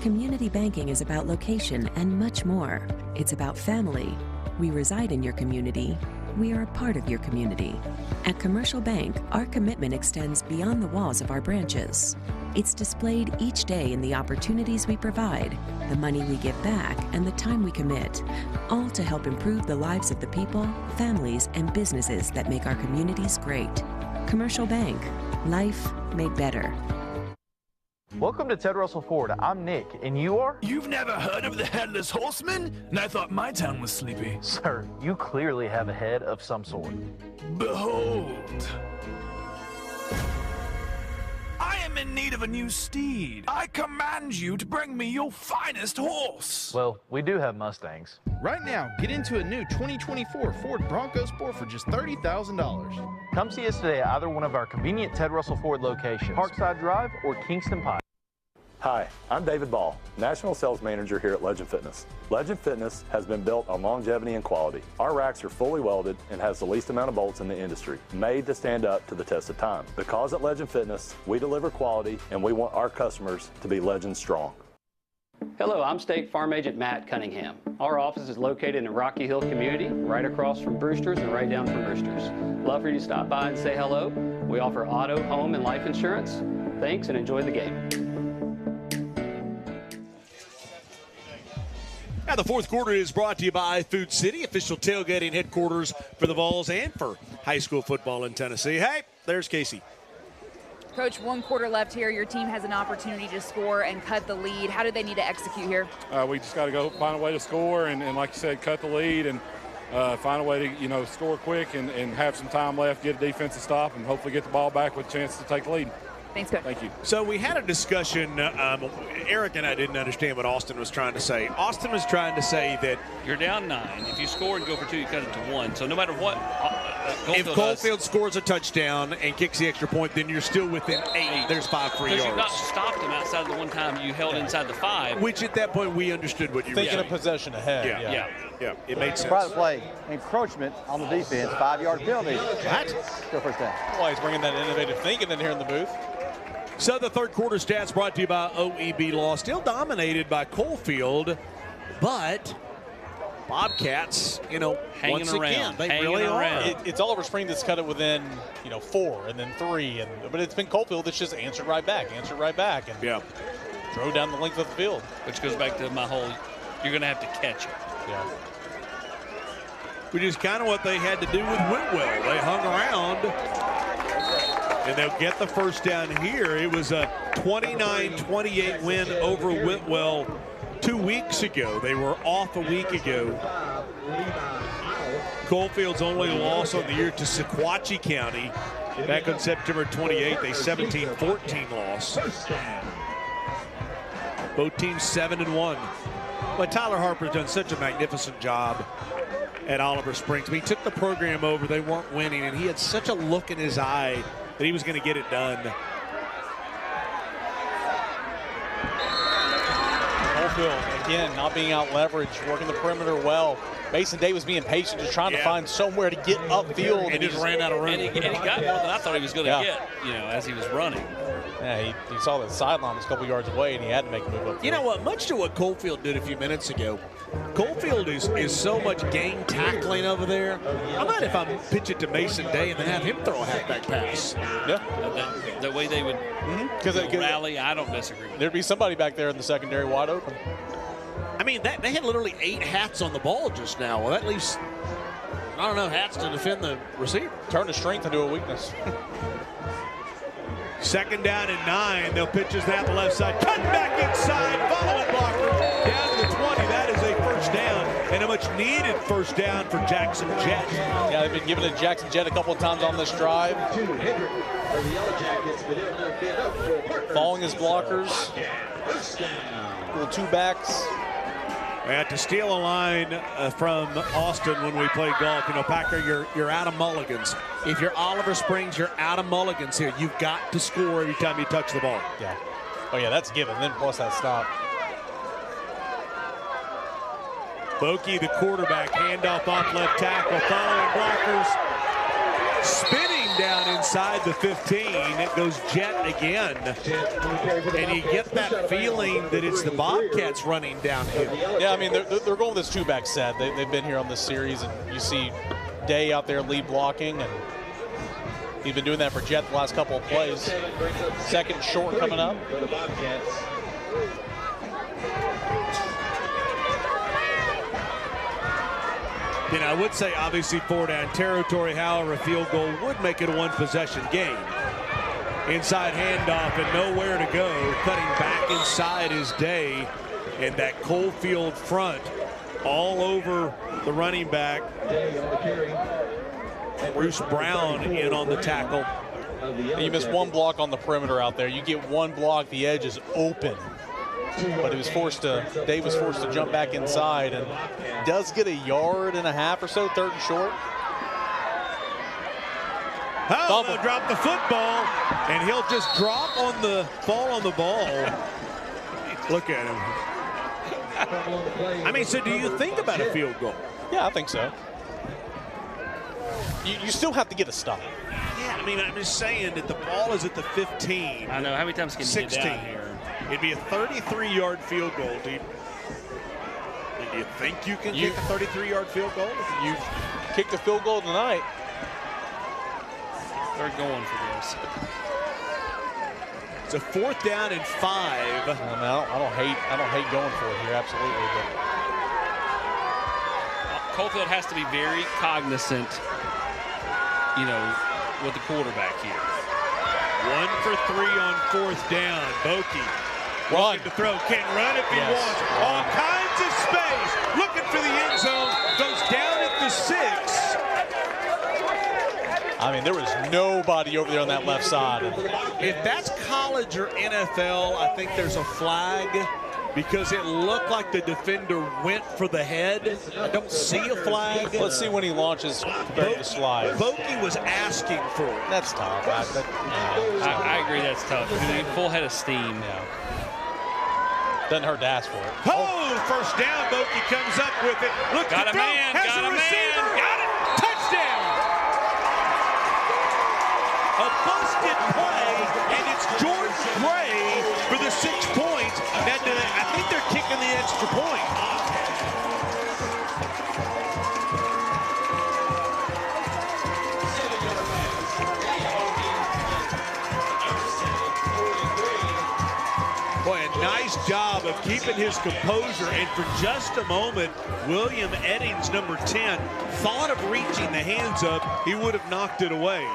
Community banking is about location and much more. It's about family. We reside in your community. We are a part of your community. At Commercial Bank, our commitment extends beyond the walls of our branches. It's displayed each day in the opportunities we provide, the money we give back, and the time we commit, all to help improve the lives of the people, families, and businesses that make our communities great. Commercial Bank, life made better. Welcome to Ted Russell Ford. I'm Nick, and you are? You've never heard of the Headless Horseman? And I thought my town was sleepy. Sir, you clearly have a head of some sort. Behold. I am in need of a new steed. I command you to bring me your finest horse. Well, we do have Mustangs. Right now, get into a new 2024 Ford Bronco Sport for just $30,000. Come see us today at either one of our convenient Ted Russell Ford locations, Parkside Drive or Kingston Pike. Hi, I'm David Ball, National Sales Manager here at Legend Fitness. Legend Fitness has been built on longevity and quality. Our racks are fully welded and has the least amount of bolts in the industry, made to stand up to the test of time. Because at Legend Fitness, we deliver quality and we want our customers to be Legend strong. Hello, I'm State Farm Agent Matt Cunningham. Our office is located in Rocky Hill community, right across from Brewster's and right down from Brewster's. Love for you to stop by and say hello. We offer auto, home, and life insurance. Thanks and enjoy the game. Now, the fourth quarter is brought to you by Food City, official tailgating headquarters for the Vols and for high school football in Tennessee. Hey, there's Casey. Coach, 1 quarter left here. Your team has an opportunity to score and cut the lead. How do they need to execute here? We just got to go find a way to score and like you said, cut the lead and find a way to, score quick and have some time left, get a defensive stop, and hopefully get the ball back with a chance to take the lead. Thanks, Coach. Thank you. So we had a discussion. Eric and I didn't understand what Austin was trying to say. Austin was trying to say that you're down 9. If you score and go for 2, you cut it to 1. So no matter what, if Coalfield scores a touchdown and kicks the extra point, then you're still within 8. There's 5 free yards. Because you've not stopped him outside of the one time you held inside the 5. Which at that point we understood what you were thinking saying. of possession ahead. Yeah, it made sense. Private play, encroachment on the defense, 5-yard penalty. What? Still first down. Well, he's bringing that innovative thinking in here in the booth. So the third quarter stats brought to you by OEB Law. Still dominated by Coalfield, but Bobcats, hanging once around, again, they hanging really around. are. It's Oliver Spring that's cut it within, 4 and then 3, but it's been Coalfield that's just answered right back, and drove down the length of the field. Which goes back to my whole, you're going to have to catch it. Yeah. Which is kind of what they had to do with Whitwell. They hung around. And they'll get the first down here. It was a 29-28 win over Whitwell 2 weeks ago. They were off a week ago. Coalfield's only loss on the year to Sequatchie County back on September 28th, a 17-14 loss. Both teams 7-1. But Tyler Harper's done such a magnificent job at Oliver Springs. He took the program over. They weren't winning, and he had such a look in his eye that he was going to get it done. Coalfield, again, not being out leveraged, working the perimeter well. Mason Davis being patient, just trying to find somewhere to get upfield. And just ran out of room. And he got more than I thought he was going to get, as he was running. Yeah, he saw that sideline was a couple yards away, and he had to make a move up. You know what? Much to what Coalfield did a few minutes ago, Coalfield is so much gang tackling over there. I might if I pitch it to Mason Day and then have him throw a halfback pass. Yeah. The way they would rally, I don't disagree. There'd be somebody back there in the secondary wide open. I mean, they had literally 8 hats on the ball just now. Well, that leaves, hats to defend the receiver. Turn a strength into a weakness. Second down and 9. They'll pitch his snap the left side. Cut back inside. Following blocker down to the 20. That is a first down and a much needed first down for Jackson Jet. Yeah, they've been giving it to Jackson Jet a couple of times on this drive. Following his blockers. Little 2 backs. We had to steal a line from Austin when we played golf. Packer, you're out of mulligans. If you're Oliver Springs, you're out of mulligans here. You've got to score every time you touch the ball. Yeah. Oh, yeah, that's given. Then plus that stop. Boki, the quarterback, handoff off left tackle, following blockers. Spinning down inside the 15. It goes jet again. And you get that feeling that it's the Bobcats running downhill. Yeah, I mean, they're going with this two-back set. They've been here on this series, and you see Day out there lead blocking, and he's been doing that for Jet the last couple of plays. Second short coming up. You know, I would say obviously 4-down territory, however, a field goal would make it a one-possession game. Inside handoff and nowhere to go. Cutting back inside is Day, and that Coalfield front all over the running back. Bruce Brown in on the tackle. You missed one block on the perimeter out there. You get one block, the edge is open. But Dave was forced to jump back inside and does get 1.5 yards or so, third and short. Oh, they'll drop the football, and he'll just fall on the ball. Look at him. I mean, so do you think about a field goal? Yeah, I think so. You still have to get a stop. Yeah, I mean, I'm just saying that the ball is at the 15. I know. How many times can you 16. get down here? It'd be a 33-yard field goal. Do you think you can kick a 33-yard field goal? You've kicked a field goal tonight. They're going for this. It's a 4th down and 5. I don't hate going for it here, absolutely. But Coalfield has to be very cognizant, you know, with the quarterback here. 1 for 3 on 4th down. Boki run to throw, can run if he wants. All kinds of space. Looking for the end zone. Goes down at the 6. I mean, there was nobody over there on that left side. If that's college or NFL, I think there's a flag because it looked like the defender went for the head. I don't see a flag. Let's see when he launches compared to the slide. Boki was asking for it. That's tough. I agree that's tough. Full head of steam. Yeah. Doesn't hurt to ask for it. Oh, first down. Boki comes up with it. Look, got a man. Has got a a receiver. man. Got it. Touchdown. A busted play, and it's George Gray for the 6 points. I think they're kicking the extra point. Boy, a nice job of keeping his composure, and for just a moment, William Eddings, number 10, thought of reaching the hands up. He would have knocked it away.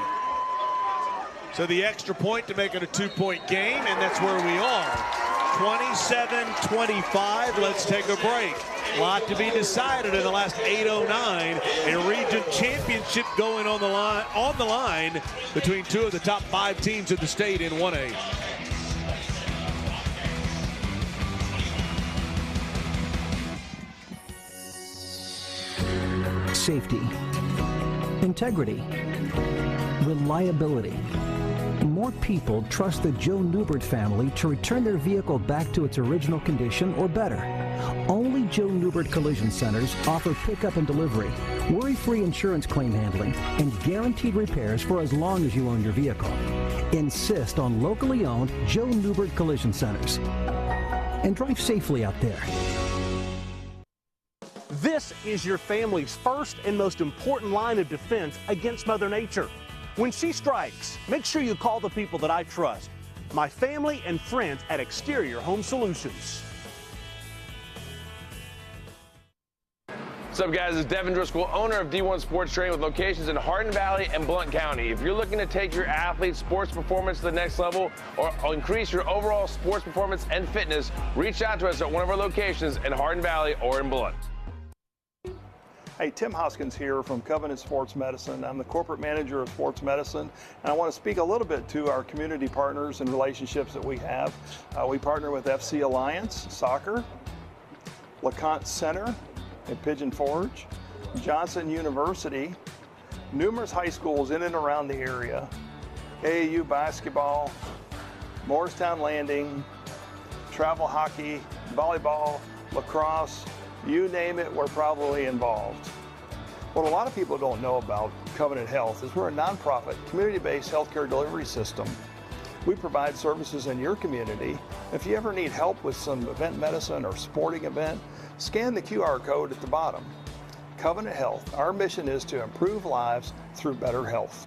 So the extra point to make it a 2-point game, and that's where we are. 27-25. Let's take a break. A lot to be decided in the last 8:09. A region championship going on the line between two of the top 5 teams of the state in 1A. Safety, integrity, reliability. More people trust the Joe Newbert family to return their vehicle back to its original condition or better. Only Joe Newbert Collision Centers offer pickup and delivery, worry-free insurance claim handling, and guaranteed repairs for as long as you own your vehicle. Insist on locally owned Joe Newbert Collision Centers. And drive safely out there. This is your family's first and most important line of defense against Mother Nature. When she strikes, make sure you call the people that I trust. My family and friends at Exterior Home Solutions. What's up, guys? It's Devin Driscoll, owner of D1 Sports Training with locations in Hardin Valley and Blount County. If you're looking to take your athlete's sports performance to the next level or increase your overall sports performance and fitness, reach out to us at one of our locations in Hardin Valley or in Blount. Hey, Tim Hoskins here from Covenant Sports Medicine. I'm the corporate manager of sports medicine, and I want to speak a little bit to our community partners and relationships that we have. We partner with FC Alliance Soccer, LeConte Center at Pigeon Forge, Johnson University, numerous high schools in and around the area, AAU basketball, Morristown Landing, travel hockey, volleyball, lacrosse, You name it, we're probably involved. What a lot of people don't know about Covenant Health is we're a nonprofit, community-based healthcare delivery system. We provide services in your community. If you ever need help with some event medicine or sporting event, scan the QR code at the bottom. Covenant Health, our mission is to improve lives through better health.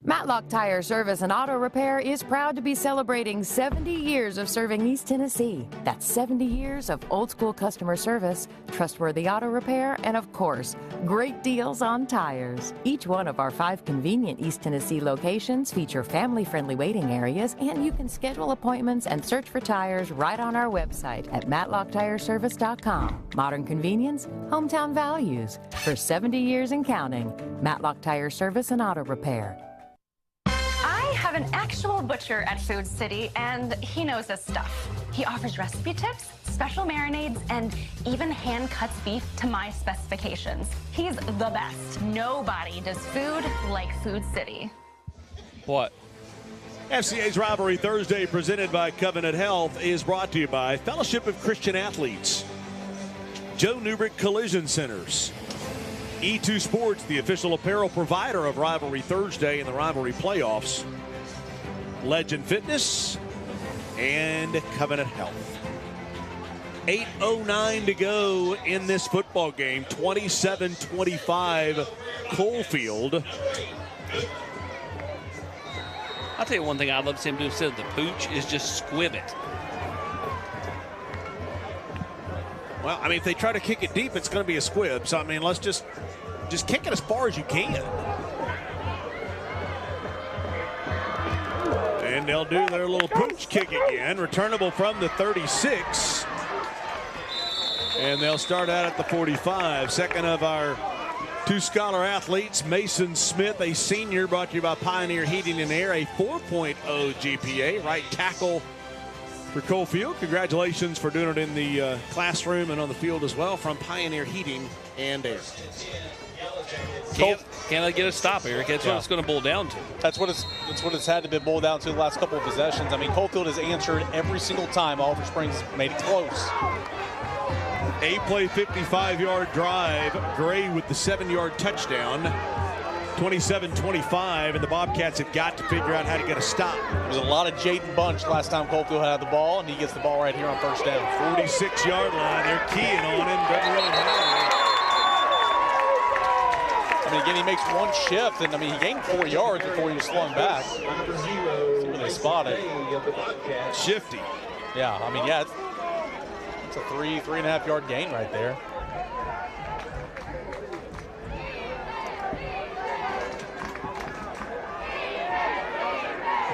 Matlock Tire Service and Auto Repair is proud to be celebrating 70 years of serving East Tennessee. That's 70 years of old school customer service, trustworthy auto repair, and of course, great deals on tires. Each one of our 5 convenient East Tennessee locations feature family-friendly waiting areas, and you can schedule appointments and search for tires right on our website at matlocktireservice.com. Modern convenience, hometown values. For 70 years and counting, Matlock Tire Service and Auto Repair. I have an actual butcher at Food City, and he knows his stuff. He offers recipe tips, special marinades, and even hand cuts beef to my specifications. He's the best. Nobody does food like Food City. What? FCA's Rivalry Thursday, presented by Covenant Health, is brought to you by Fellowship of Christian Athletes, Joe Newbrick Collision Centers, E2 Sports, the official apparel provider of Rivalry Thursday and the Rivalry playoffs, Legend Fitness, and Covenant Health. 8:09 to go in this football game. 27-25 Coalfield. I'll tell you one thing I'd love to see him do instead of the pooch is just squib it. Well, I mean, if they try to kick it deep, it's going to be a squib. So, I mean, let's just kick it as far as you can. And they'll do their little pooch kick again. Returnable from the 36. And they'll start out at the 45. Second of our 2 scholar athletes, Mason Smith, a senior, brought to you by Pioneer Heating and Air, a 4.0 GPA, right tackle for Coalfield. Congratulations for doing it in the classroom and on the field as well from Pioneer Heating and Air. Can't they get a stop, Eric? That's what it's going to boil down to. That's what it's had to be boiled down to the last couple of possessions. I mean, Coalfield has answered every single time. Oliver Springs made it close. 8-play, 55-yard drive. Gray with the 7-yard touchdown. 27-25, and the Bobcats have got to figure out how to get a stop. There was a lot of Jaden Bunch last time Coalfield had the ball, and he gets the ball right here on first down. 46-yard line. They're keying on him. Doesn't really matter. I mean, again, he makes one shift, and I mean, he gained 4 yards before he was slung back. See when they spot it. Shifty. Yeah, I mean, yeah, it's a 3.5 yard gain right there.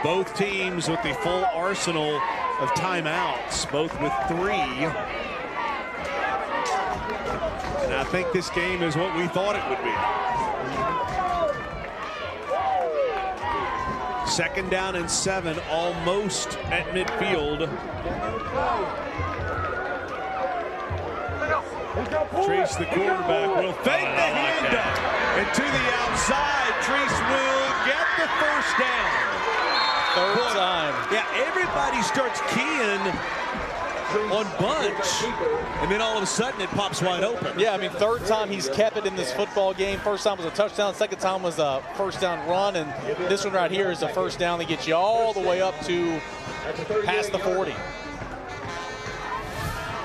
Both teams with the full arsenal of timeouts, both with 3. And I think this game is what we thought it would be. Second down and 7, almost at midfield. Treese, the quarterback, will fake the handoff. And to the outside, Treese will get the first down. Third time. Yeah, everybody starts keying on Bunch, and then all of a sudden it pops wide open. Yeah, I mean, third time he's kept it in this football game. First time was a touchdown. Second time was a first down run, and this one right here is a first down that gets you all the way up to past the 40.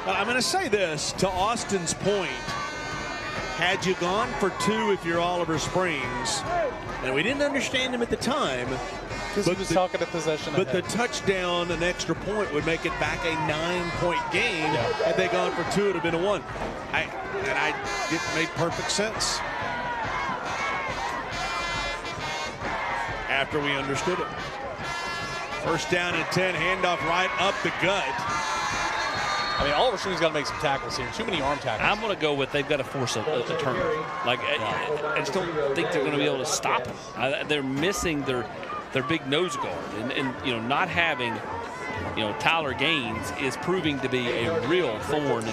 I'm going to say this, to Austin's point, had you gone for 2 if you're Oliver Springs, and we didn't understand him at the time, but he was talking a possession But ahead. the touchdown, an extra point, would make it back a 9-point game. Had they gone for 2, it would have been a 1. It made perfect sense after we understood it. First down and 10, handoff right up the gut. I mean, Oliver Springs got to make some tackles here. Too many arm tackles. I'm going to go with they've got to force a turnover. Like, I just don't think they're going to be able to stop him. They're missing their big nose guard, and you know, not having, you know, Tyler Gaines is proving to be a real thorn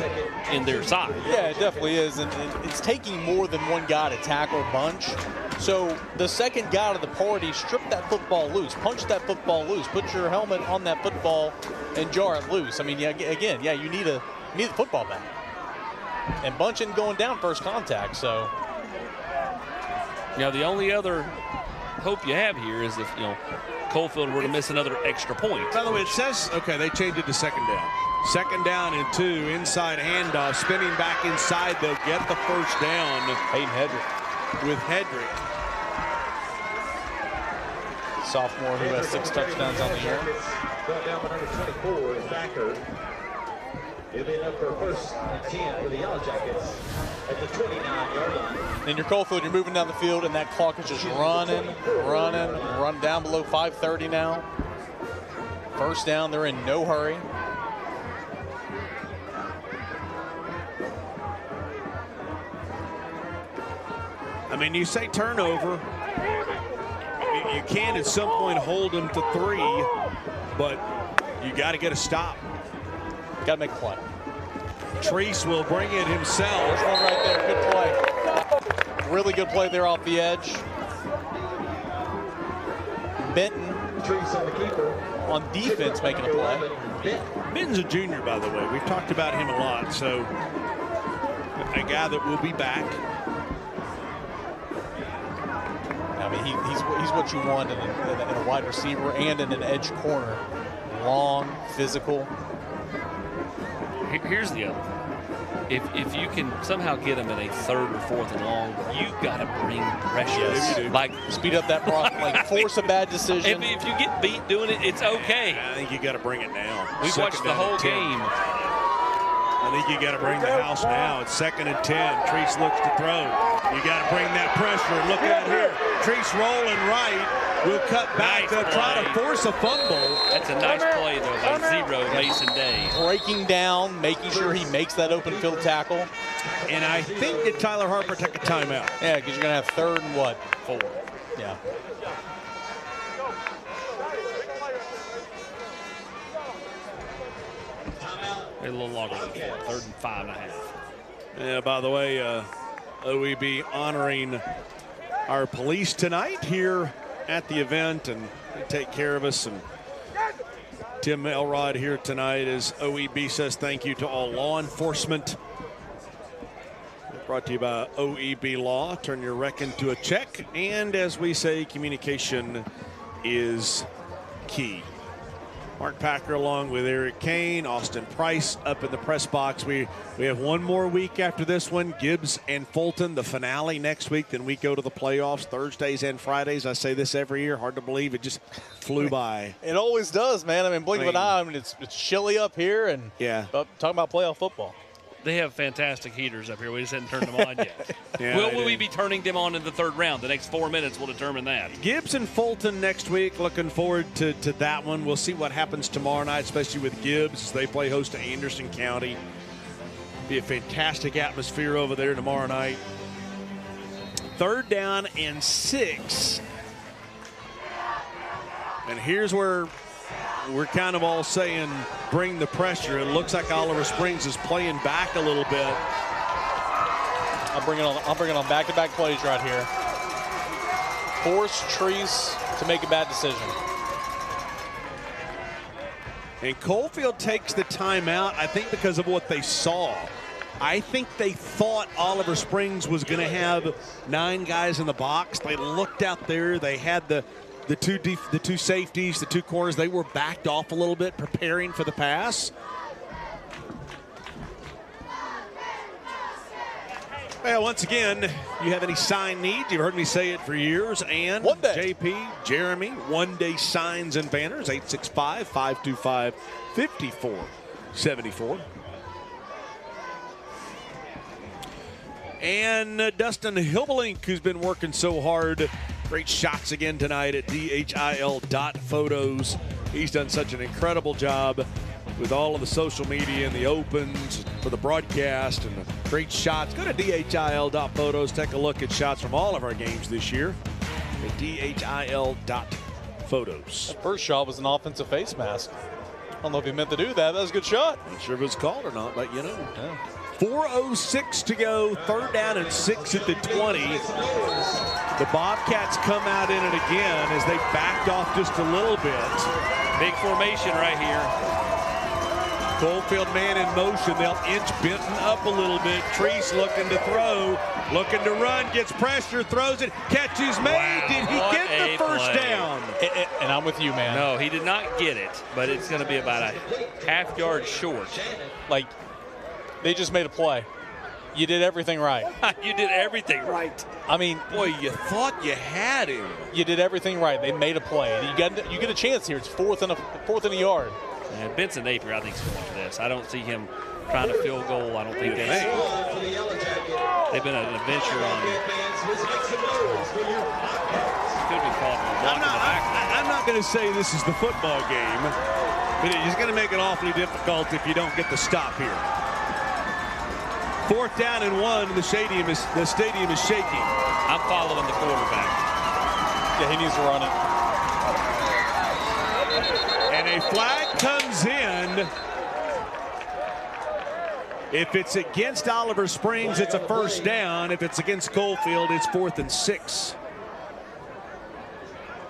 in their side. Yeah, it definitely is, and it's taking more than one guy to tackle Bunch. So the second guy out of the party, strip that football loose, punch that football loose, put your helmet on that football and jar it loose. I mean, yeah, again, yeah, you need a football back. And Bunchen going down first contact, so. Now, the only other hope you have here is if, Coalfield were to miss another extra point. By the way, it says, okay, they changed it to second down. Second down and 2, inside handoff, spinning back inside. They'll get the first down. Peyton Hedrick. With Hedrick. Sophomore who has 6 touchdowns on the year. Down to number 24 is Thacker. It'll be enough for a first and 10 for the Yellow Jackets at the 29-yard line. In your Coalfield, you're moving down the field, and that clock is just running down below 5:30 now. First down, they're in no hurry. I mean, you say turnover. You can at some point hold them to 3, but you got to get a stop. Got to make a play. Treese will bring it himself. There's one right there. Good play. Really good play there off the edge. Benton on defense making a play. Benton's a junior, by the way. We've talked about him a lot, so a guy that will be back. I mean, he's what you want in a wide receiver and in an edge corner. Long, physical. Here's the other thing. If you can somehow get them in a 3rd or 4th and long, you've got to bring pressure. Yes, you do. Like speed up that process, like force a bad decision. If you get beat doing it, it's okay. I think you got to bring it now. We've watched the whole game. I think you got to bring the house now. It's 2nd and 10. Treese looks to throw. You got to bring that pressure. Look out here. Treese rolling right. Will cut back. They'll try to force a fumble. That's a nice play, though, by 0 Mason Day. Breaking down, making sure he makes that open field tackle. And I think that Tyler Harper took a timeout. Yeah, because you're going to have 3rd and what? 4. Yeah. A little longer than 4. 3rd and 5.5. Yeah, by the way, OEB honoring our police tonight here at the event, and they take care of us. And Tim Elrod here tonight as OEB says thank you to all law enforcement. Brought to you by OEB Law. Turn your wreck into a check. And as we say, communication is key. Mark Packer along with Eric Kane, Austin Price up in the press box. We have one more week after this one. Gibbs and Fulton, the finale next week. Then we go to the playoffs Thursdays and Fridays. I say this every year. Hard to believe. It just flew by. It always does, man. I mean, blink of an eye. I mean, it's chilly up here. And yeah, talking about playoff football. They have fantastic heaters up here. We just haven't turned them on yet. Yeah, will we be turning them on in the 3rd round? The next 4 minutes will determine that. Gibbs and Fulton next week. Looking forward to that one. We'll see what happens tomorrow night, especially with Gibbs as they play host to Anderson County. Be a fantastic atmosphere over there tomorrow night. 3rd down and 6. And here's where we're kind of all saying bring the pressure. It looks like Oliver Springs is playing back a little bit. I'll bring it on back-to-back plays right here. Force Treese to make a bad decision. And Coalfield takes the timeout, I think, because of what they saw. I think they thought Oliver Springs was going to have 9 guys in the box. They looked out there. They had the two safeties, the 2 corners. They were backed off a little bit, preparing for the pass. Well, once again, you have any sign needs? You've heard me say it for years. And JP, Jeremy, one-day signs and banners, 865-525-5474. And Dustin Hilbelink, who's been working so hard. Great shots again tonight at DHIL.photos. He's done such an incredible job with all of the social media and the opens for the broadcast and the great shots. Go to DHIL.photos. Take a look at shots from all of our games this year at DHIL.photos. That first shot was an offensive face mask. I don't know if he meant to do that. That was a good shot. Not sure if it was called or not, but you know. Yeah. 4:06 to go, 3rd down and 6 at the 20. The Bobcats come out in it again as they backed off just a little bit. Big formation right here. Coalfield man in motion. They'll inch Benton up a little bit. Treese looking to throw, looking to run, gets pressure, throws it, catches made. Wow, did he get the first play. down? And I'm with you, man. No, he did not get it, but it's going to be about a half yard short. Like, they just made a play. You did everything right. You did everything right. I mean, boy, you thought you had him. You did everything right. They made a play. You get a chance here. It's fourth and a yard. And Benson Napier, I think, is going for this. I don't see him trying to field goal. I don't think that's. They've been an adventure on it. Could be caught in the back. I'm not going to say this is the football game, but it's going to make it awfully difficult if you don't get the stop here. 4th down and 1. The stadium is shaking. I'm following the quarterback. Yeah, he needs to run it. And a flag comes in. If it's against Oliver Springs, it's a first down. If it's against Coalfield, it's 4th and 6.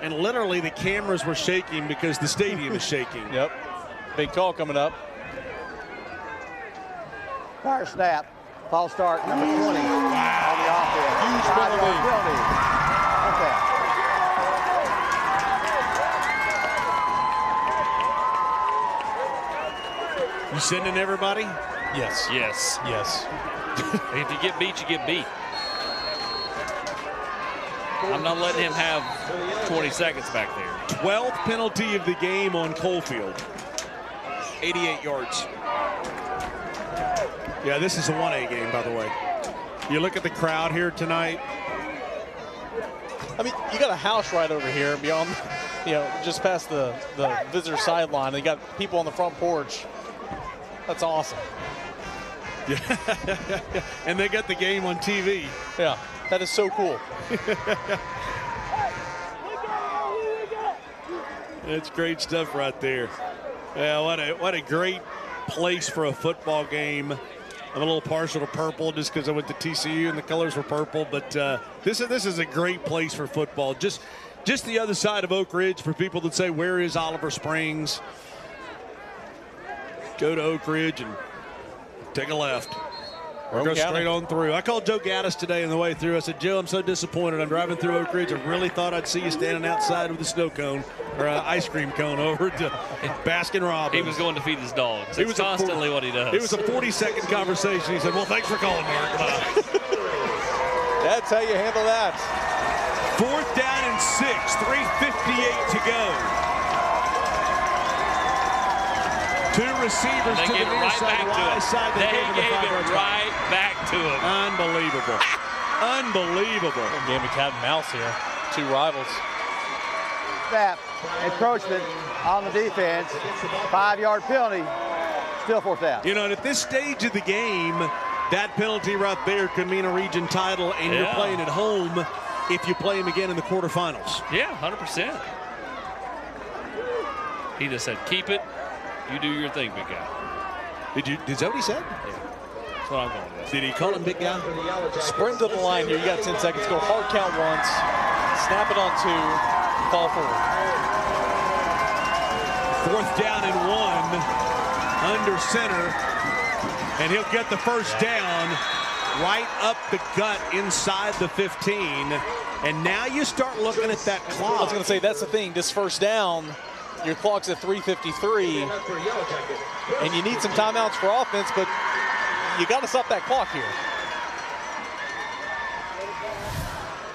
And literally the cameras were shaking because the stadium is shaking. Yep. Big call coming up. Fire snap. False start, number 20 on the offense. Huge penalty. Okay. You sending everybody? Yes. Yes. Yes. If you get beat, you get beat. I'm not letting him have 20 seconds back there. 12th penalty of the game on Coalfield. 88 yards. Yeah, this is a 1A game, by the way. You look at the crowd here tonight. I mean, you got a house right over here beyond, just past the visitor sideline. They got people on the front porch. That's awesome. Yeah. And they got the game on TV. Yeah, that is so cool. It's great stuff right there. Yeah, what a great place for a football game. I'm a little partial to purple just because I went to TCU and the colors were purple, but this is a great place for football. Just the other side of Oak Ridge for people that say, where is Oliver Springs? Go to Oak Ridge and take a left. Or go straight on through. I called Joe Gaddis today on the way through. I said, Joe, I'm so disappointed. I'm driving through Oak Ridge. I really thought I'd see you standing outside with a snow cone or an ice cream cone over to Baskin Robbins. He was going to feed his dogs. It's constantly what he does. It was a 40-second conversation. He said, well, thanks for calling, Mark. That's how you handle that. 4th down and 6, 3:58 to go. 2 receivers to the near side, wide side. They gave it right back to him. Unbelievable. Unbelievable. Game of cat and mouse here. 2 rivals. Snap. Encroachment on the defense. 5-yard penalty. Still 4th down. You know, and at this stage of the game, that penalty right there could mean a region title, and you're playing at home if you play them again in the quarterfinals. Yeah, 100%. He just said, keep it. You do your thing, big guy. Is that what he said? Yeah. That's what I'm going with. Did he call him big guy? Sprint to the line here. You got 10 seconds. Go hard count once. Snap it on 2. Fall forward. 4th down and 1. Under center. And he'll get the first down right up the gut inside the 15. And now you start looking at that clock. I was going to say, that's the thing. This first down, your clock's at 3:53, and you need some timeouts for offense, but you got to stop that clock here.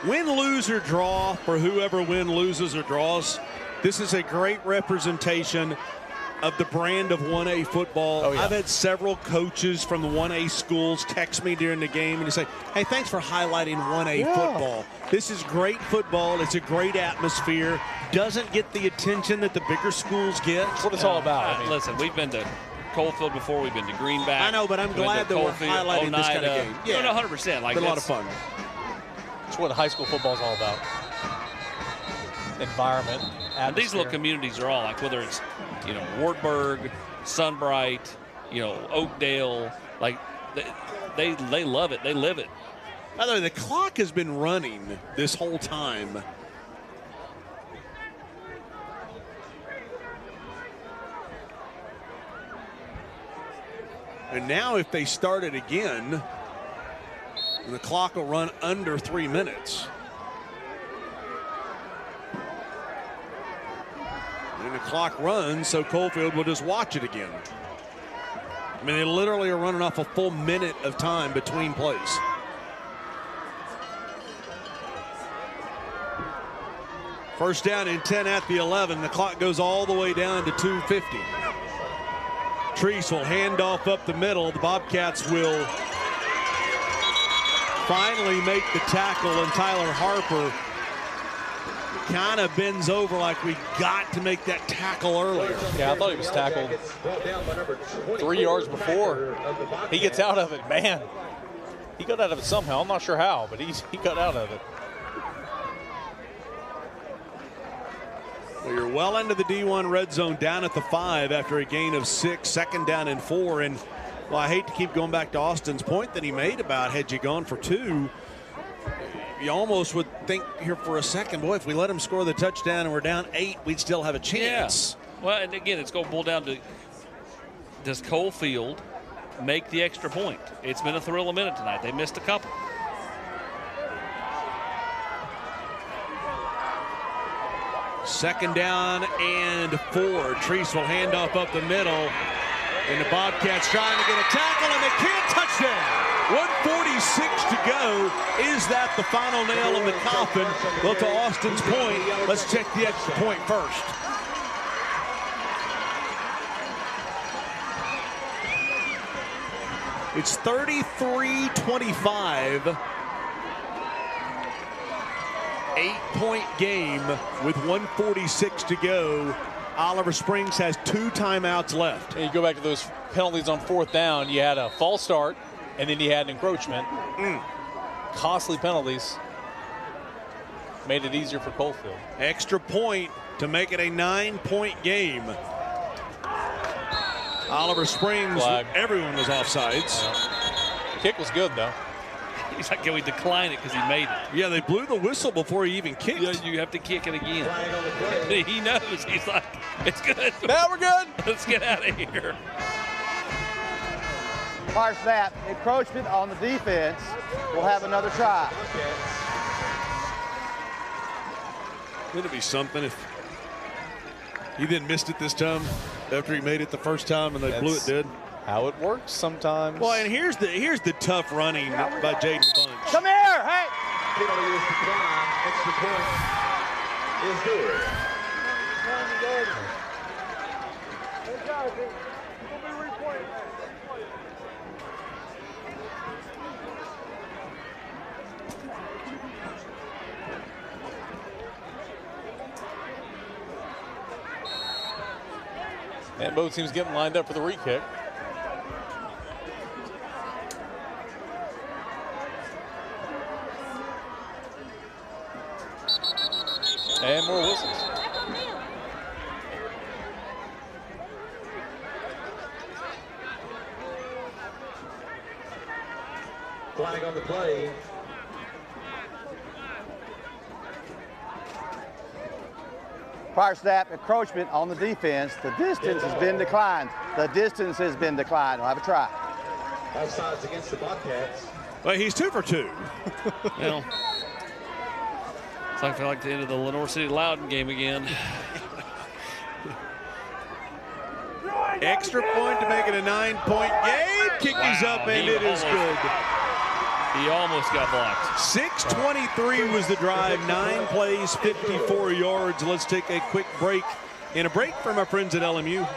Win, lose, or draw for whoever win, loses, or draws. This is a great representation of the brand of 1A football. Oh, yeah. I've had several coaches from the 1A schools text me during the game and they say, hey, thanks for highlighting 1A football. This is great football. It's a great atmosphere. Doesn't get the attention that the bigger schools get. That's what it's all about. I mean, listen, we've been to Coalfield before. We've been to Greenback. I know, but I'm glad that we're highlighting this kind of game. Yeah, no, 100%. Like, it's been a lot of fun. That's what high school football is all about. Environment, and these little communities are all like, whether it's, Wartburg, Sunbright, Oakdale, like they love it. They live it. By the way, the clock has been running this whole time. And now if they start it again, the clock will run under 3 minutes. And the clock runs, so Coalfield will just watch it again. I mean, they literally are running off a full minute of time between plays. First down and 10 at the 11. The clock goes all the way down to 2:50. Treese will hand off up the middle. The Bobcats will finally make the tackle, and Tyler Harper kind of bends over like we got to make that tackle earlier. Yeah, I thought he was tackled 3 yards before. He gets out of it, man. He got out of it somehow. I'm not sure how, but he got out of it. Well, you're well into the D1 red zone, down at the 5 after a gain of 6, 2nd down and 4. And well, I hate to keep going back to Austin's point that he made about had you gone for 2, you almost would think here for a second, boy, if we let him score the touchdown and we're down 8, we'd still have a chance. Yeah. Well, and again, it's going to boil down to, does Coalfield make the extra point? It's been a thrill a minute tonight. They missed a couple. Second down and 4. Treese will hand off up the middle. And the Bobcats trying to get a tackle, and they can't. Touchdown. 1:46 to go. Is that the final nail in the coffin? Well, to Austin's point, let's check the extra point first. It's 33-25. 8-point game with 1:46 to go. Oliver Springs has 2 timeouts left. And you go back to those penalties on 4th down. You had a false start, and then you had an encroachment. Costly penalties. Made it easier for Coalfield. Extra point to make it a 9-point game. Oliver Springs, flag. Everyone was offsides. Yeah. The kick was good, though. He's like, can we decline it because he made it? Yeah, they blew the whistle before he even kicked. Yeah, you have to kick it again. He knows. He's like, it's good. Now we're good. Let's get out of here. Prior snap, encroachment on the defense. We'll have another try. It'd be something if he then missed it this time after he made it the first time and they blew it dead. How it works sometimes. Well, and here's the tough running by Jaden Bunch. Come here, hey! Penalty is declined. Extra point is good. And both teams getting lined up for the re-kick. And more whistles. Flag on the play. Prior snap, encroachment on the defense. The distance has been declined. The distance has been declined. We'll have a try. Offsides against the Bobcats. Well, he's 2 for 2. Well, it's like I feel like the end of the Lenore City Loudon game again. Extra point to make it a 9-point game. Kick is up, and it is good. He almost got blocked. 6:23 was the drive. 9 plays, 54 yards. Let's take a quick break. And a break from our friends at LMU.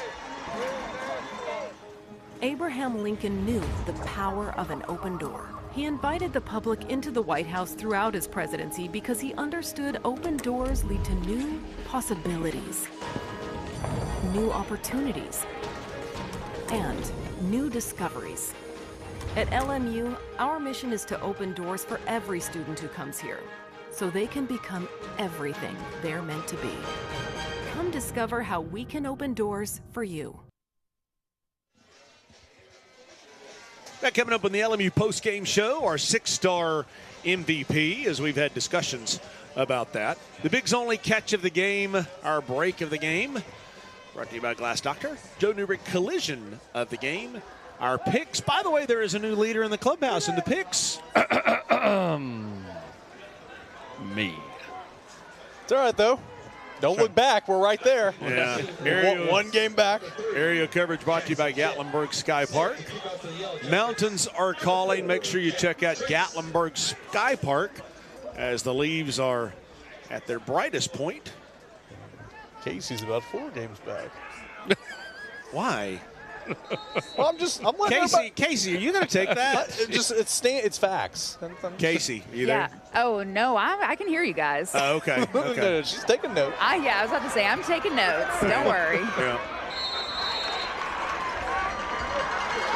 Abraham Lincoln knew the power of an open door. He invited the public into the White House throughout his presidency because he understood open doors lead to new possibilities, new opportunities, and new discoveries. At LMU, our mission is to open doors for every student who comes here, so they can become everything they're meant to be. Come discover how we can open doors for you. That coming up on the LMU postgame show, our 6-star MVP, as we've had discussions about that. The Big's only catch of the game, our break of the game, brought to you by Glass Doctor. Joe Newbrick collision of the game, our picks. By the way, there is a new leader in the clubhouse in the picks. Me. It's all right, though. Don't look back. We're right there. Yeah. One game back. Area coverage brought to you by Gatlinburg Sky Park. Mountains are calling. Make sure you check out Gatlinburg Sky Park as the leaves are at their brightest point. Casey's about 4 games back. Why? Well, I'm letting Casey, are you going to take that? It's facts. Casey, you there? Oh, no, I can hear you guys. Okay. No, she's taking notes. Yeah, I was about to say, I'm taking notes. Don't worry. Yeah.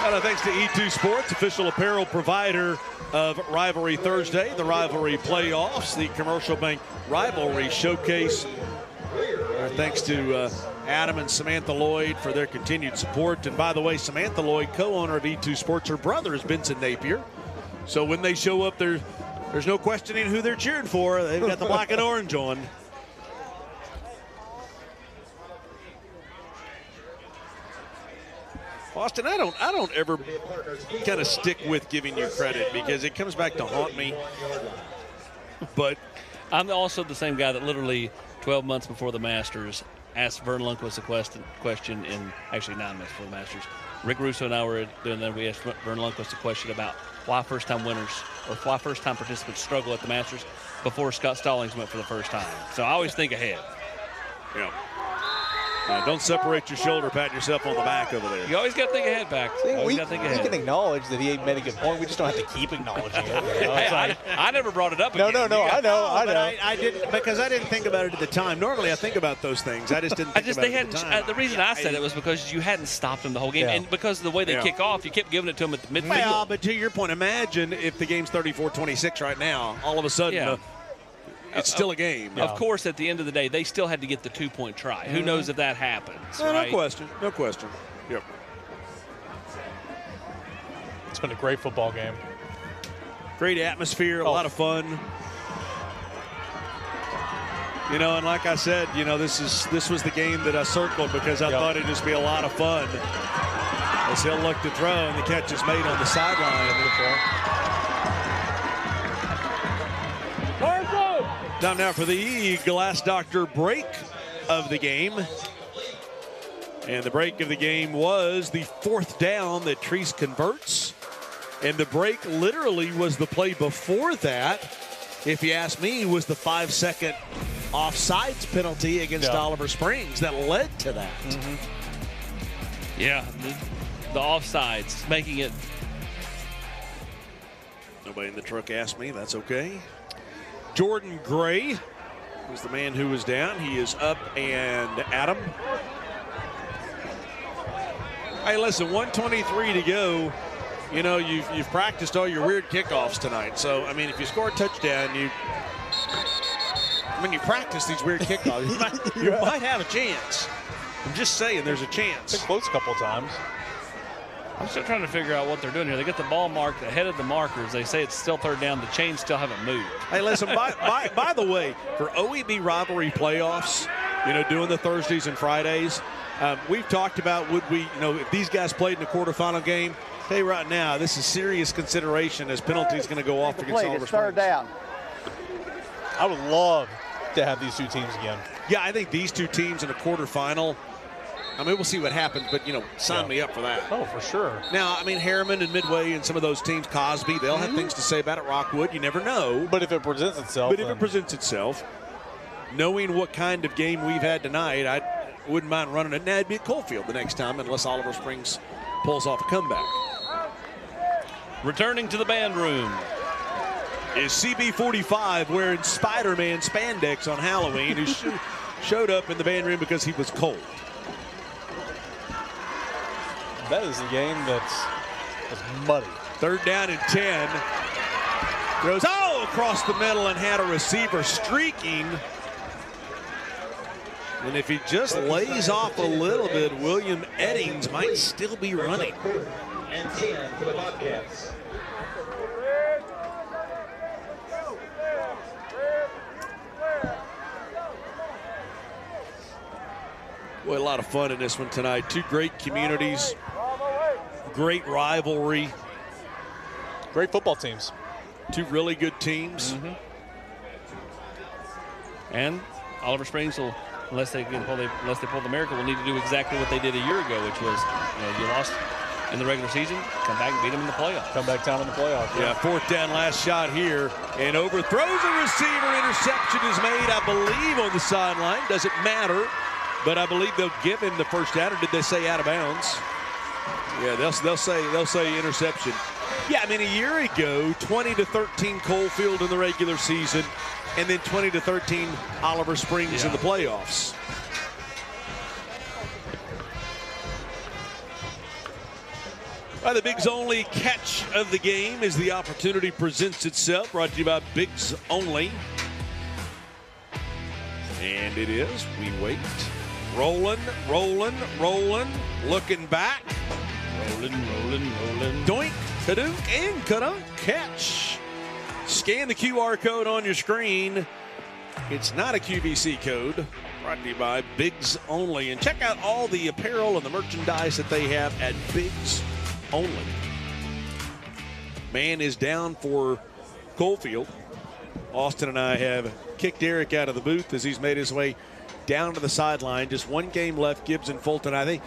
And thanks to E2 Sports, official apparel provider of Rivalry Thursday, the Rivalry Playoffs, the Commercial Bank Rivalry Showcase. Thanks to Adam and Samantha Lloyd for their continued support. And by the way, Samantha Lloyd, co-owner of E2 Sports, her brother is Benson Napier. So when they show up, there's no questioning who they're cheering for. They've got the black and orange on. Austin, I don't ever kind of stick with giving you credit because it comes back to haunt me. But I'm also the same guy that literally 12 months before the Masters asked Vern Lundquist a question in actually 9 months before the Masters. Rick Russo and I were doing that. We asked Vern Lundquist a question about why first-time winners or why first-time participants struggle at the Masters before Scott Stallings went for the first time. So I always think ahead. Yeah. Don't separate your shoulder, pat yourself on the back over there. You always got to think ahead, back. We can acknowledge that he made a good point. We just don't have to keep acknowledging it. Hey, I never brought it up No, again. I know. I didn't, because I didn't think about it at the time. Normally I think about those things. I just didn't think about it at the time. The reason I said it was because you hadn't stopped them the whole game. Yeah. And because of the way they kick off, you kept giving it to them at the midfield. Well, but to your point, imagine if the game's 34-26 right now, all of a sudden it's still a game. Of course, at the end of the day, they still had to get the 2-point try. Who knows if that happens? No question. No question. Yep. It's been a great football game. Great atmosphere, a lot of fun. You know, and like I said, you know, this was the game that I circled because I thought it'd just be a lot of fun. As he'll look to throw, and the catch is made on the sideline. Time now for the Glass Doctor break of the game. And the break of the game was the 4th down that Treese converts. And the break literally was the play before that, if you ask me, was the 5-second offsides penalty against Oliver Springs that led to that. Yeah, the offsides, making it. Nobody in the truck asked me, that's okay. Jordan Gray was the man who was down. He is up and Adam. Hey, listen, 1:23 to go. You know, you've practiced all your weird kickoffs tonight. So, I mean, if you score a touchdown, you practice these weird kickoffs. You might have a chance. I'm just saying there's a chance. Been close a couple of times. I'm still trying to figure out what they're doing here. They get the ball marked ahead of the markers. They say it's still 3rd down. The chains still haven't moved. Hey, listen, by the way, for OEB rivalry playoffs, you know, doing the Thursdays and Fridays, we've talked about if these guys played in the quarterfinal game, hey, right now, this is serious consideration as penalties going to go off against Oliver Springs. 3rd down. I would love to have these 2 teams again. Yeah, I think these 2 teams in a quarterfinal, I mean, we'll see what happens, but, you know, sign me up for that. Oh, for sure. Now, I mean, Harriman and Midway and some of those teams, Cosby, they'll have things to say about it. Rockwood, you never know. But if it presents itself. Knowing what kind of game we've had tonight, I wouldn't mind running it. Now, it'd be at Coalfield the next time unless Oliver Springs pulls off a comeback. Returning to the band room is CB45 wearing Spider-Man spandex on Halloween, who showed up in the band room because he was cold. That is a game that's muddy. 3rd down and 10. Throws across the middle and had a receiver streaking. And if he just lays off a little bit, William Eddings might still be running. And 10 for the Bobcats. Boy, a lot of fun in this one tonight. 2 great communities, great rivalry. Great football teams. Two really good teams. Mm-hmm. And Oliver Springs will, unless they pull the miracle, will need to do exactly what they did a year ago, which was, you lost in the regular season, come back and beat them in the playoffs. Come back down in the playoffs. Yeah, 4th down, last shot here, and overthrows a receiver. Interception is made, I believe, on the sideline. Doesn't matter, but I believe they'll give him the first down, or did they say out of bounds? Yeah, they'll say interception. Yeah, I mean, a year ago, 20-13 Coalfield in the regular season, and then 20-13 Oliver Springs in the playoffs. The Bigs Only catch of the game as the opportunity presents itself. Brought to you by Bigs Only. And it is. We wait. Rolling. Looking back. Rolling. Doink, kadunk, and kadunk. Catch. Scan the QR code on your screen. It's not a QVC code. Brought to you by Bigs Only. And check out all the apparel and the merchandise that they have at Bigs Only. Man is down for Coalfield. Austin and I have kicked Eric out of the booth as he's made his way down to the sideline. Just one game left, Gibbs and Fulton. I think,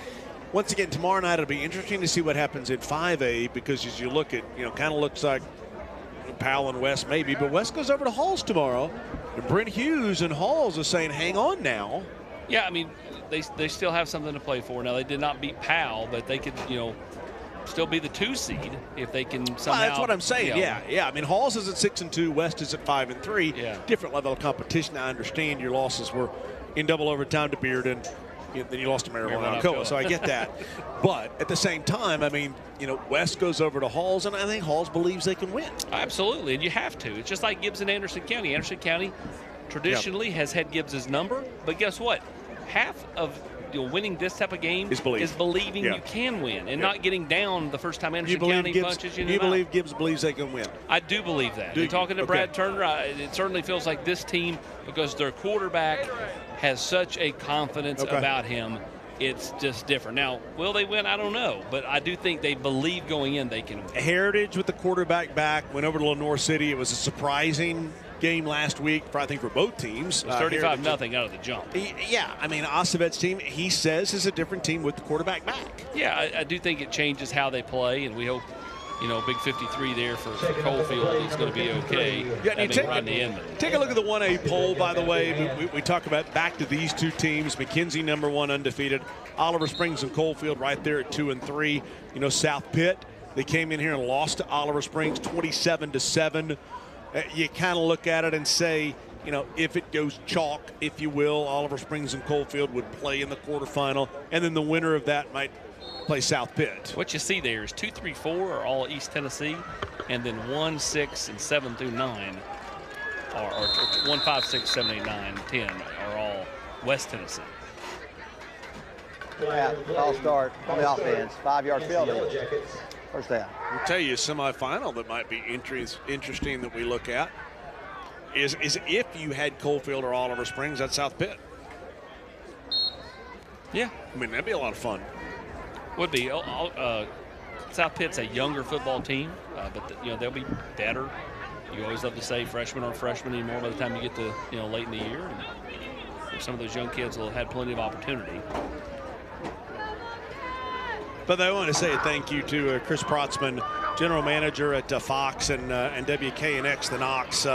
once again, tomorrow night it'll be interesting to see what happens in 5A, because as you look at, kind of looks like Powell and West maybe, but West goes over to Halls tomorrow. And Brent Hughes and Halls are saying, hang on now. Yeah, I mean, they still have something to play for. Now, they did not beat Powell, but they could, still be the 2 seed if they can somehow. Well, that's what I'm saying. Yeah. I mean, Halls is at 6-2, West is at 5-3. Yeah. Different level of competition. I understand your losses were in double overtime to Bearden. Then you lost to Maryland Alcoa, so I get that. But at the same time, I mean, West goes over to Halls, and I think Halls believes they can win. Absolutely, and you have to. It's just like Gibbs and Anderson County. Anderson County traditionally has had Gibbs's number, but guess what? Half of winning this type of game is believing you can win and not getting down the first time Anderson County punches you in the mouth. You believe Gibbs believes they can win? I do believe that. You're talking to Brad Turner, it certainly feels like this team, because their quarterback has such a confidence about him, it's just different. Now, will they win? I don't know, but I do think they believe going in they can win. Heritage with the quarterback back, went over to Lenore City. It was a surprising game last week, I think, for both teams. It was 35-0 out of the jump. Yeah, I mean, Ossavet's team, he says, is a different team with the quarterback back. Yeah, I do think it changes how they play, and we hope, big 53 there for Coalfield is going to be okay. Yeah, take a look at the 1A poll, by the way. We talk about back to these two teams. McKenzie, #1, undefeated. Oliver Springs and Coalfield right there at 2-3. South Pitt, they came in here and lost to Oliver Springs 27-7. You kind of look at it and say, if it goes chalk, if you will, Oliver Springs and Coalfield would play in the quarterfinal, and then the winner of that might play South Pitt. What you see there is 2, 3, 4 are all East Tennessee, and then 1, 6, and 7 through 9 or 1, 5, 6, 7, 8, 9, 10 are all West Tennessee. Yeah, false start on the offense. 5-yard field. First down. I'll tell you a semifinal that might be interesting that we look at is if you had Coalfield or Oliver Springs, that's South Pitt. Yeah. I mean, that'd be a lot of fun. Would be. South Pitt's a younger football team, but they'll be better. You always love to say freshmen aren't freshmen anymore by the time you get to late in the year. And some of those young kids will have had plenty of opportunity. But I want to say a thank you to Chris Protzman, general manager at Fox and WKNX, the Knox.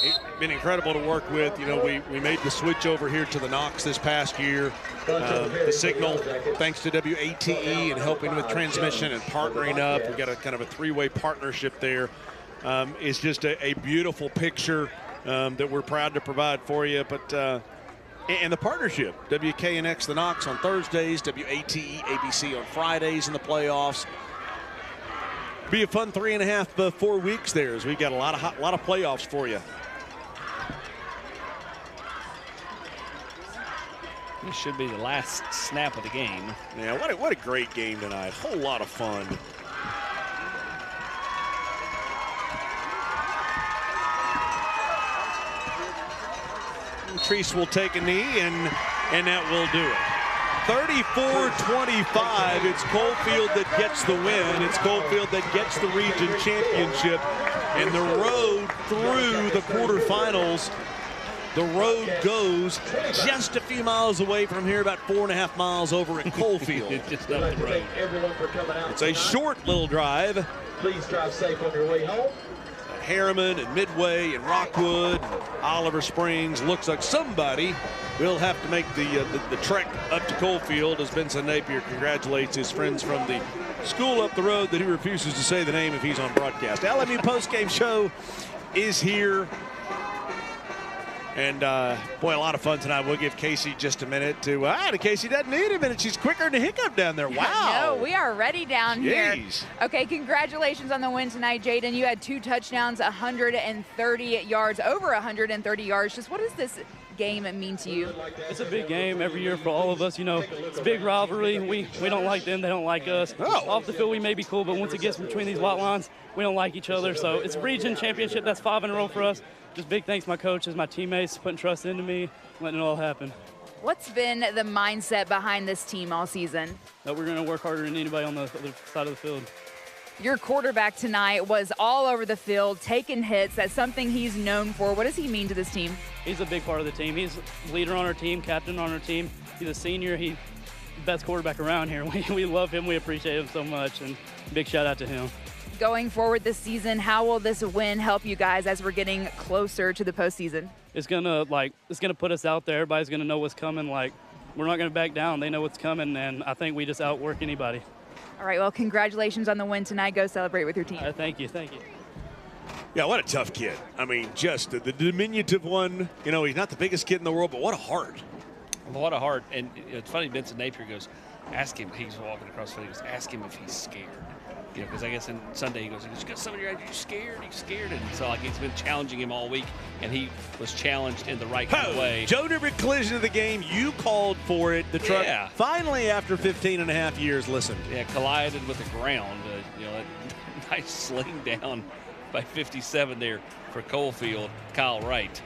It's been incredible to work with. We made the switch over here to the Knox this past year. The signal, thanks to WATE and helping with transmission and partnering up. We've got a kind of a 3-way partnership there. It's just a beautiful picture that we're proud to provide for you. But and the partnership, WKNX, the Knox on Thursdays, WATE, ABC on Fridays in the playoffs. Be a fun 3.5, 4 weeks there, as we've got a lot of playoffs for you. This should be the last snap of the game. Yeah, what a great game tonight. Whole lot of fun. Treese will take a knee, and that will do it. 34-25. It's Coalfield that gets the win. It's Coalfield that gets the region championship. And the road through the quarterfinals, the road goes just a few miles away from here, about 4.5 miles over at Coalfield. Just up the road. Everyone for coming out. It's a short little drive. Please drive safe on your way home. Harriman and Midway and Rockwood and Oliver Springs. Looks like somebody will have to make the trek up to Coalfield as Benson Napier congratulates his friends from the school up the road that he refuses to say the name if he's on broadcast. LMU postgame show is here. And, boy, a lot of fun tonight. We'll give Casey just a minute to Casey doesn't need a minute. She's quicker than a hiccup down there. Wow. No, we are ready down here. Okay, congratulations on the win tonight, Jaden. You had 2 touchdowns, 130 yards, over 130 yards. Just what does this game mean to you? It's a big game every year for all of us. You know, it's a big rivalry. We don't like them. They don't like us. Off the field, we may be cool, but once it gets between these white lines, we don't like each other. So it's a region championship. That's 5 in a row for us. Just big thanks to my coaches, my teammates, putting trust into me, letting it all happen. What's been the mindset behind this team all season? That we're going to work harder than anybody on the other side of the field. Your quarterback tonight was all over the field, taking hits. That's something he's known for. What does he mean to this team? He's a big part of the team. He's leader on our team, captain on our team. He's a senior. He's the best quarterback around here. We love him. We appreciate him so much, and big shout out to him. Going forward this season, how will this win help you guys as we're getting closer to the postseason? It's gonna put us out there. Everybody's gonna know what's coming. Like, we're not gonna back down. They know what's coming, and I think we just outwork anybody. All right, well, congratulations on the win tonight. Go celebrate with your team. Thank you. Yeah, what a tough kid. I mean, just the diminutive one. You know, he's not the biggest kid in the world, but what a heart. What a heart. And it's funny, Benson Napier goes, ask him, he's walking across the field, he goes, ask him if he's scared. You know, because I guess on Sunday he goes, you got somebody your eyes, you scared? You scared? And so like he's been challenging him all week, and he was challenged in the right kind of way. Joe Newbert collision of the game. You called for it. The truck finally, after 15.5 years, listened. Yeah, collided with the ground. You know, a nice sling down by 57 there for Coalfield, Kyle Wright.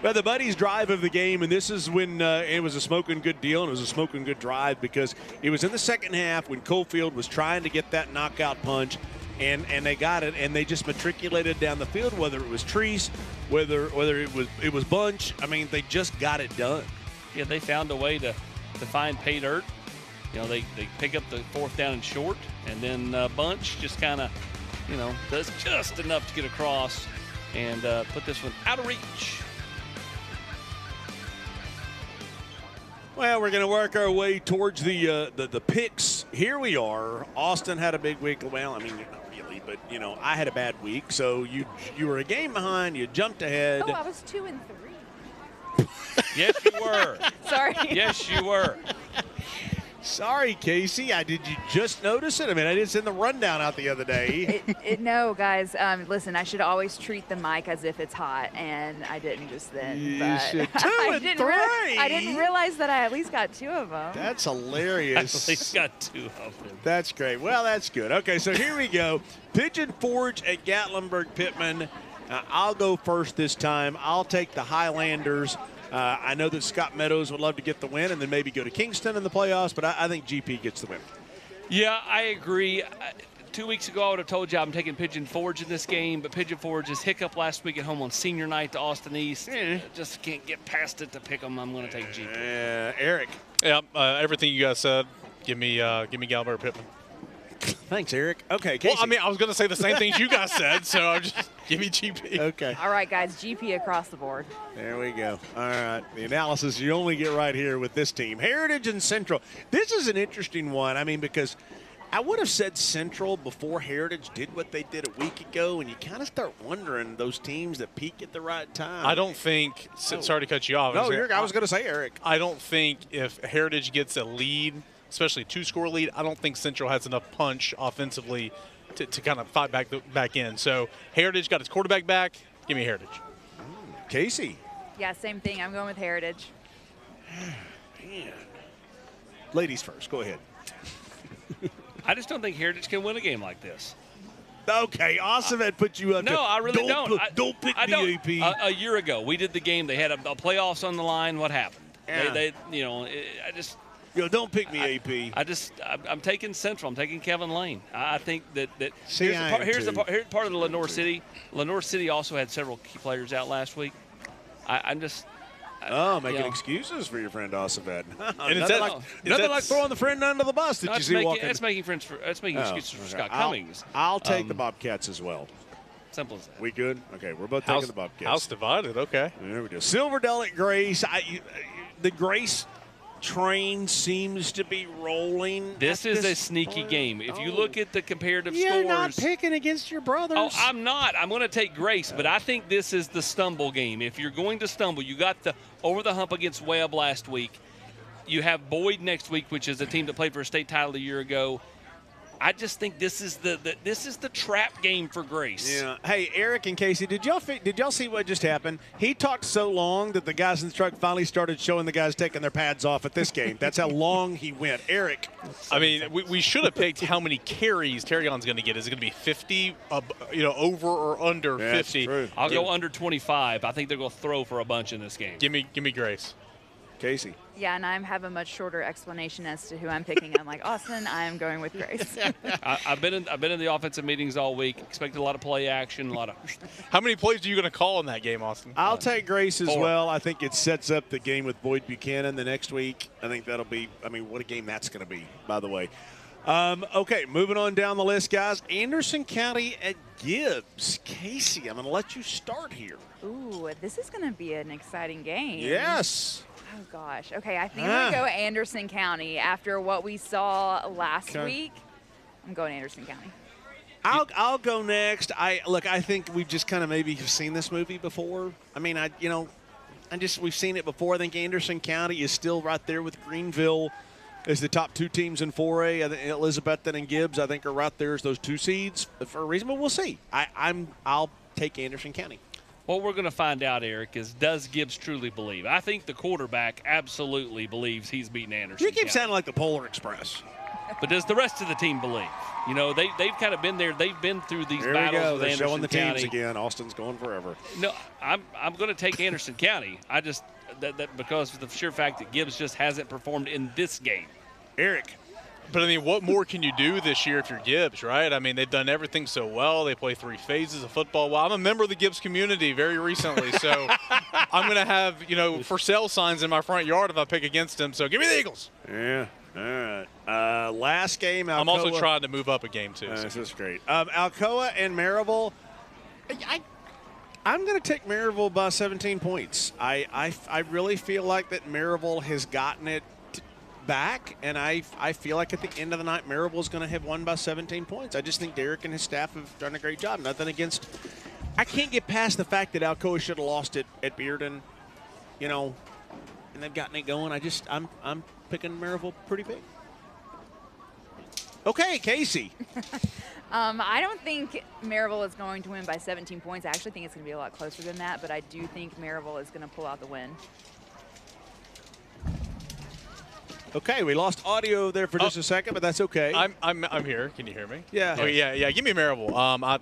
Well, the Buddies drive of the game, and this is when it was a smoking good deal, and it was a smoking good drive because it was in the second half when Coalfield was trying to get that knockout punch, and they got it, and they just matriculated down the field, whether it was Treese, whether it was Bunch. I mean, they just got it done. Yeah, they found a way to find pay dirt. You know, they pick up the 4th down and short, and then Bunch just kind of, you know, does just enough to get across and put this one out of reach. Well, we're going to work our way towards the picks. Here we are. Austin had a big week. Well, I mean, not really, but, you know, I had a bad week. So you were a game behind. You jumped ahead. Oh, I was 2 and 3. Yes, you were. Sorry. Yes, you were. Sorry, Casey. Did you just notice it? I mean, I didn't send the rundown out the other day. No, guys. Listen, I should always treat the mic as if it's hot, and I didn't just then. You but should. 2 and 3. I didn't realize that I at least got 2 of them. That's hilarious. At least got 2 of them. That's great. Well, that's good. Okay, so here we go. Pigeon Forge at Gatlinburg-Pittman. I'll go first this time. I'll take the Highlanders. I know that Scott Meadows would love to get the win and then maybe go to Kingston in the playoffs, but I think GP gets the win. Yeah, I agree. 2 weeks ago, I would have told you I'm taking Pigeon Forge in this game, but Pigeon Forge's hiccup last week at home on senior night to Austin East. Just can't get past it to pick them. I'm going to take GP. Eric. Yeah, everything you guys said. Give me Gatlinburg-Pittman. Thanks, Eric. Okay, Casey. Well, I mean, I was going to say the same things you guys said, so I'm just give me GP. Okay. All right, guys, GP across the board. There we go. All right, the analysis you only get right here with this team. Heritage and Central. This is an interesting one. I mean, because I would have said Central before Heritage did what they did a week ago, and you kind of start wondering those teams that peak at the right time. I don't think – sorry to cut you off. No, I was going to say Eric. I don't think if Heritage gets a lead – especially a 2-score lead, I don't think Central has enough punch offensively to kind of fight back in. So Heritage got its quarterback back. Give me Heritage. Casey. Yeah, same thing. I'm going with Heritage. Man. Ladies first. Go ahead. I just don't think Heritage can win a game like this. Okay, awesome. That put you up. No, I really don't. Don't pick the AP. A year ago, we did the game. They had a playoffs on the line. What happened? Yeah. They you know, I just. Don't pick me, AP. I'm taking Central. I'm taking Kevin Lane. I think that See, here's part of the Lenore City. Lenore City also had several key players out last week. Making excuses for your friend Ossavet. And nothing like throwing the friend under the bus that you see walking. That's making excuses for Scott Cummings. I'll take the Bobcats as well. Simple as that. We good? Okay, we're both taking the Bobcats. House divided. Okay. There we go. Silverdale at Grace. The Grace train seems to be rolling. This is a sneaky game. If you look at the comparative scores. You're not picking against your brothers. Oh, I'm not. I'm going to take Grace, but I think this is the stumble game. If you're going to stumble, you got the over the hump against Webb last week. You have Boyd next week, which is a team that played for a state title a year ago. I just think this is the trap game for Grace. Yeah. Hey, Eric and Casey, did y'all see what just happened? He talked so long that the guys in the truck finally started showing the guys taking their pads off at this game. That's how long he went. Eric. I mean, we should have picked how many carries Terrion's going to get. Is it going to be 50, over or under 50? True. I'll go under 25. I think they're going to throw for a bunch in this game. Give me Grace. Casey. Yeah, and I have a much shorter explanation as to who I'm picking. I'm like, Austin, I am going with Grace. I've been in the offensive meetings all week. Expected a lot of play action, a lot of. How many plays are you going to call in that game, Austin? I'll take Grace as 4. well. I think it sets up the game with Boyd Buchanan the next week. I think that'll be. I mean, what a game that's going to be, by the way. Okay, moving on down the list, guys. Anderson County at Gibbs. Casey, I'm going to let you start here. Ooh, this is going to be an exciting game. Yes. Oh, gosh. Okay, I think I'm going to go Anderson County after what we saw last week. I'm going Anderson County. I'll go next. I think we've just kind of maybe seen this movie before. I mean, we've seen it before. I think Anderson County is still right there with Greenville as the top 2 teams in 4A. I think Elizabethton and Gibbs, I think, are right there as those 2 seeds for a reason, but we'll see. I'll take Anderson County. What we're going to find out, Eric, is does Gibbs truly believe? I think the quarterback absolutely believes he's beating Anderson. You keep sounding like the Polar Express. But does the rest of the team believe? They've kind of been there. They've been through these battles with Anderson showing the County. teams again. Austin's going forever. No, I'm going to take Anderson County. I just that because of the sheer fact that Gibbs just hasn't performed in this game. Eric. But, I mean, what more can you do this year if you're Gibbs, right? I mean, they've done everything so well. They play 3 phases of football. Well, I'm a member of the Gibbs community very recently, so I'm going to have, for sale signs in my front yard if I pick against them. So give me the Eagles. Yeah. All right. Last game, Alcoa. I'm also trying to move up a game, too. This is great. Alcoa and Maryville. I'm going to take Maryville by 17 points. I really feel like that Maryville has gotten it back, and I feel like at the end of the night, Maryville is going to have won by 17 points. I just think Derek and his staff have done a great job. Nothing against – I can't get past the fact that Alcoa should have lost it at Bearden, and they've gotten it going. I'm picking Maryville pretty big. Okay, Casey. I don't think Maryville is going to win by 17 points. I actually think it's going to be a lot closer than that, but I do think Maryville is going to pull out the win. Okay, we lost audio there for just a second, but that's okay. I'm here. Can you hear me? Yeah. Oh, yeah. Give me Maryville.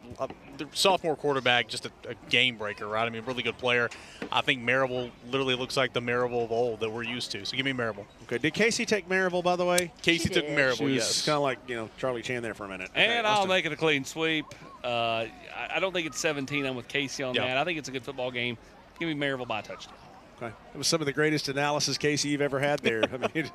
The sophomore quarterback, just a game breaker, right? I mean, really good player. I think Maryville literally looks like the Maryville of old that we're used to. So give me Maryville. Okay. Did Casey take Maryville, by the way? Casey took Maryville, yes. It's kind of like, Charlie Chan there for a minute. And okay, I'll make it a clean sweep. I don't think it's 17. I'm with Casey on that. I think it's a good football game. Give me Maryville by a touchdown. Okay. It was some of the greatest analysis, Casey, you've ever had there. I mean,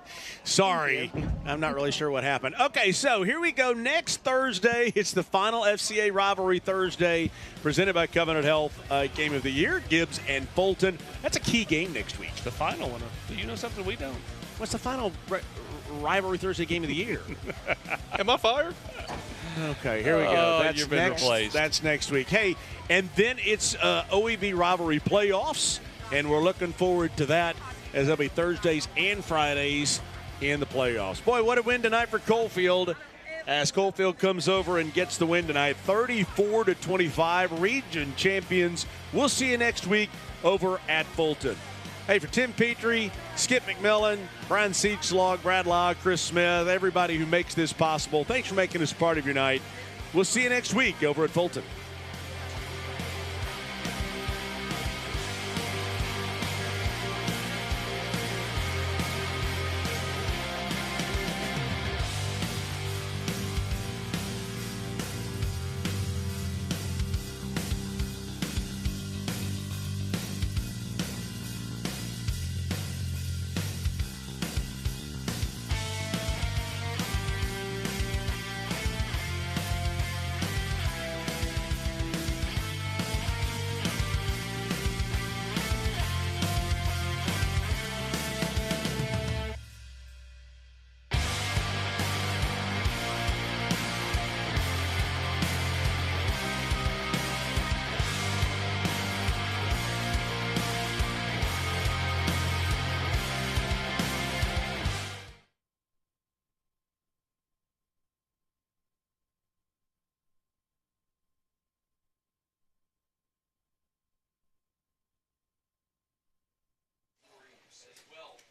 sorry. I'm not really sure what happened. Okay, so here we go. Next Thursday, it's the final FCA Rivalry Thursday presented by Covenant Health Game of the Year, Gibbs and Fulton. That's a key game next week. The final one. Do you know something we don't? What's the final Rivalry Thursday Game of the Year? Am I fired? Okay, here we go. That's you've been replaced. That's next week. Hey, and then it's OEB Rivalry Playoffs. And we're looking forward to that as there'll be Thursdays and Fridays in the playoffs. Boy, what a win tonight for Coalfield as Coalfield comes over and gets the win tonight. 34-25, region champions. We'll see you next week over at Fulton. Hey, for Tim Petrie, Skip McMillan, Brian Seachlog, Brad Law, Chris Smith, everybody who makes this possible, thanks for making this part of your night. We'll see you next week over at Fulton. as well.